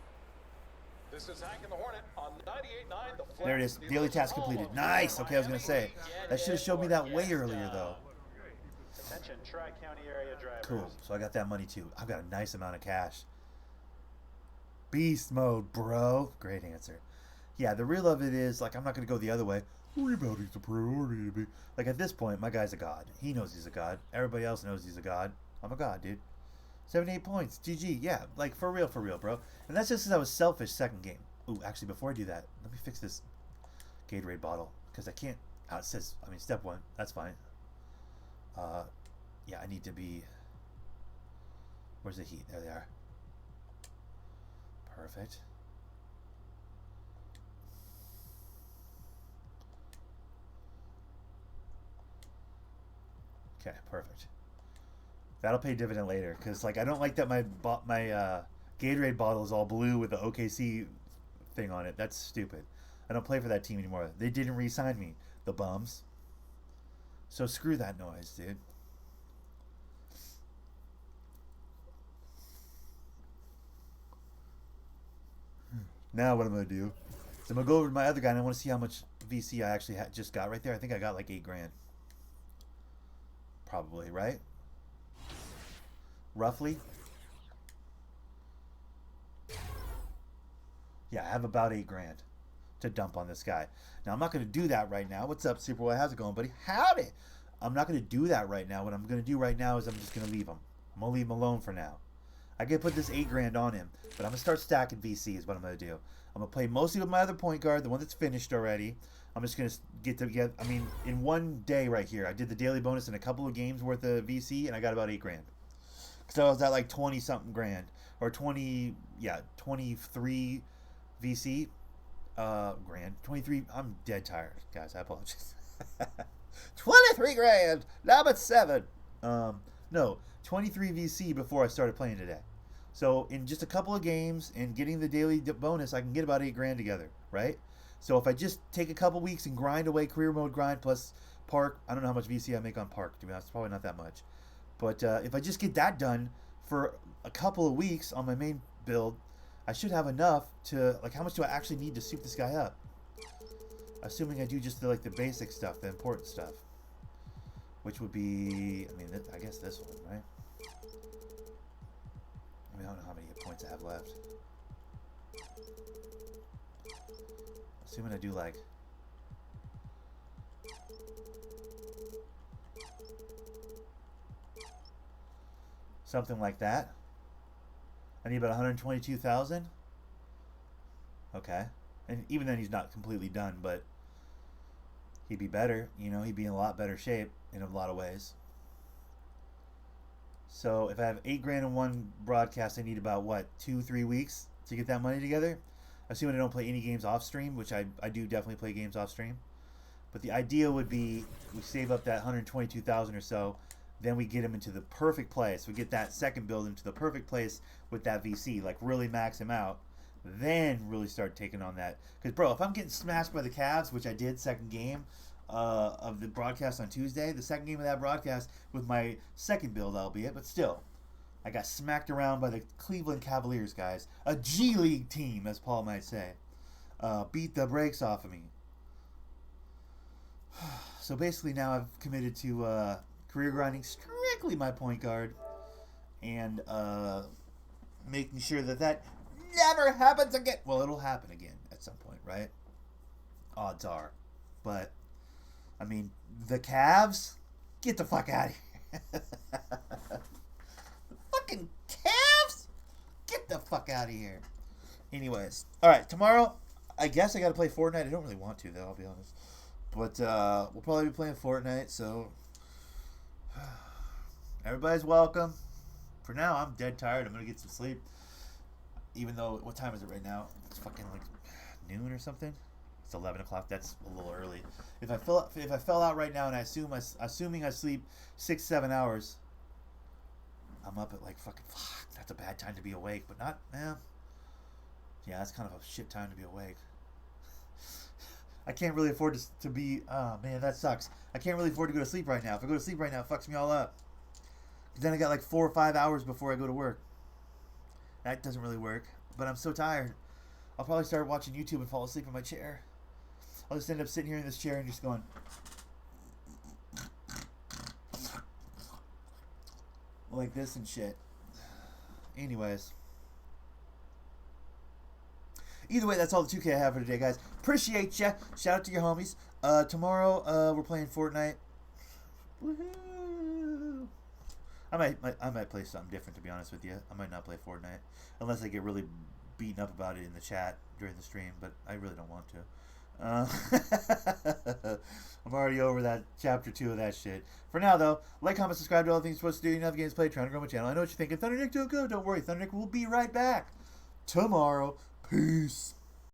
This is Hack and the Hornet on 98.9 The Flex. There it is. Daily task completed. Nice. Okay, I was going to say. That should have showed me that way earlier, though. Attention, Tri-County area drivers. Cool. So I got that money, too. I've got a nice amount of cash. Beast mode, bro. Great answer. Yeah, the real of it is, like, I'm not going to go the other way. Rebounding's a priority to me. Like, at this point, my guy's a god. He knows he's a god. Everybody else knows he's a god. I'm a god, dude. 78 points. GG. Yeah, like, for real, bro. And that's just because I was selfish second game. Ooh, actually, before I do that, let me fix this Gatorade bottle. Because I can't... it says... I mean, step one. That's fine. Yeah, I need to be... Where's the heat? There they are. Perfect. Okay, perfect. That'll pay dividend later, because like I don't like that my Gatorade bottle is all blue with the OKC thing on it. That's stupid. I don't play for that team anymore. They didn't re-sign me, the bums. So screw that noise, dude. Now what I'm gonna do is I'm gonna go over to my other guy and I want to see how much VC I actually just got right there. I think I got like $8 grand. Probably, right? Roughly. Yeah, I have about $8 grand to dump on this guy. Now, I'm not going to do that right now. What's up, Superboy? How's it going, buddy? Howdy! I'm not going to do that right now. What I'm going to do right now is I'm just going to leave him. I'm going to leave him alone for now. I can put this $8 grand on him, but I'm going to start stacking VC is what I'm going to do. I'm going to play mostly with my other point guard, the one that's finished already. I'm just going to get together. I mean, in one day right here, I did the daily bonus in a couple of games worth of VC, and I got about $8 grand. Because I was at like 20-something grand. Or 23 VC grand. 23. I'm dead tired, guys. I apologize. 23 grand. Number 7. No, 23 VC before I started playing today. So in just a couple of games and getting the daily bonus, I can get about $8 grand together, right? So if I just take a couple weeks and grind away career mode grind plus Park, I don't know how much VC I make on Park, to be honest, probably not that much. But if I just get that done for a couple of weeks on my main build, I should have enough to, like, how much do I actually need to soup this guy up? Assuming I do just the, like, the basic stuff, the important stuff. Which would be, I mean, I guess this one, right? I mean, I don't know how many hit points I have left. Assuming I do, like... something like that. I need about 122,000. Okay. And even then he's not completely done, but he'd be better. You know, he'd be in a lot better shape in a lot of ways. So if I have $8,000 in one broadcast, I need about, what, 2-3 weeks to get that money together? Assuming I don't play any games off stream, which I do definitely play games off stream. But the idea would be we save up that 122,000 or so, then we get him into the perfect place. We get that second build into the perfect place with that VC, like really max him out, then really start taking on that. Because, bro, if I'm getting smashed by the Cavs, which I did second game of the broadcast on Tuesday, the second game of that broadcast with my second build, albeit, but still, I got smacked around by the Cleveland Cavaliers, guys. A G League team, as Paul might say. Beat the brakes off of me. So basically now I've committed to career grinding strictly my point guard and making sure that never happens again. Well, it'll happen again at some point, right? Odds are. But, I mean, the Cavs? Get the fuck out of here. The fucking Cavs? Get the fuck out of here. Anyways. Alright, tomorrow, I guess I gotta play Fortnite. I don't really want to, though, I'll be honest. But we'll probably be playing Fortnite, so... everybody's welcome. For now, I'm dead tired. I'm gonna get some sleep. Even though, what time is it right now? It's fucking like noon or something. It's 11 o'clock. That's a little early. If I fell out right now, and assuming I sleep 6-7 hours, I'm up at like fucking fuck. That's a bad time to be awake, but not man. Yeah, that's kind of a shit time to be awake. I can't really afford to be. Oh man, that sucks. I can't really afford to go to sleep right now. If I go to sleep right now, it fucks me all up. Then I got like 4 or 5 hours before I go to work. That doesn't really work. But I'm so tired. I'll probably start watching YouTube and fall asleep in my chair. I'll just end up sitting here in this chair and just going... like this and shit. Anyways. Either way, that's all the 2K I have for today, guys. Appreciate ya. Shout out to your homies. Tomorrow, we're playing Fortnite. Woohoo! I might play something different, to be honest with you. I might not play Fortnite. Unless I get really beaten up about it in the chat during the stream. But I really don't want to. I'm already over that chapter 2 of that shit. For now, though, like, comment, subscribe to all the things you're supposed to do. You know the games played, trying to grow my channel. I know what you're thinking. Thundernick, don't go. Don't worry. Thundernick will be right back tomorrow. Peace.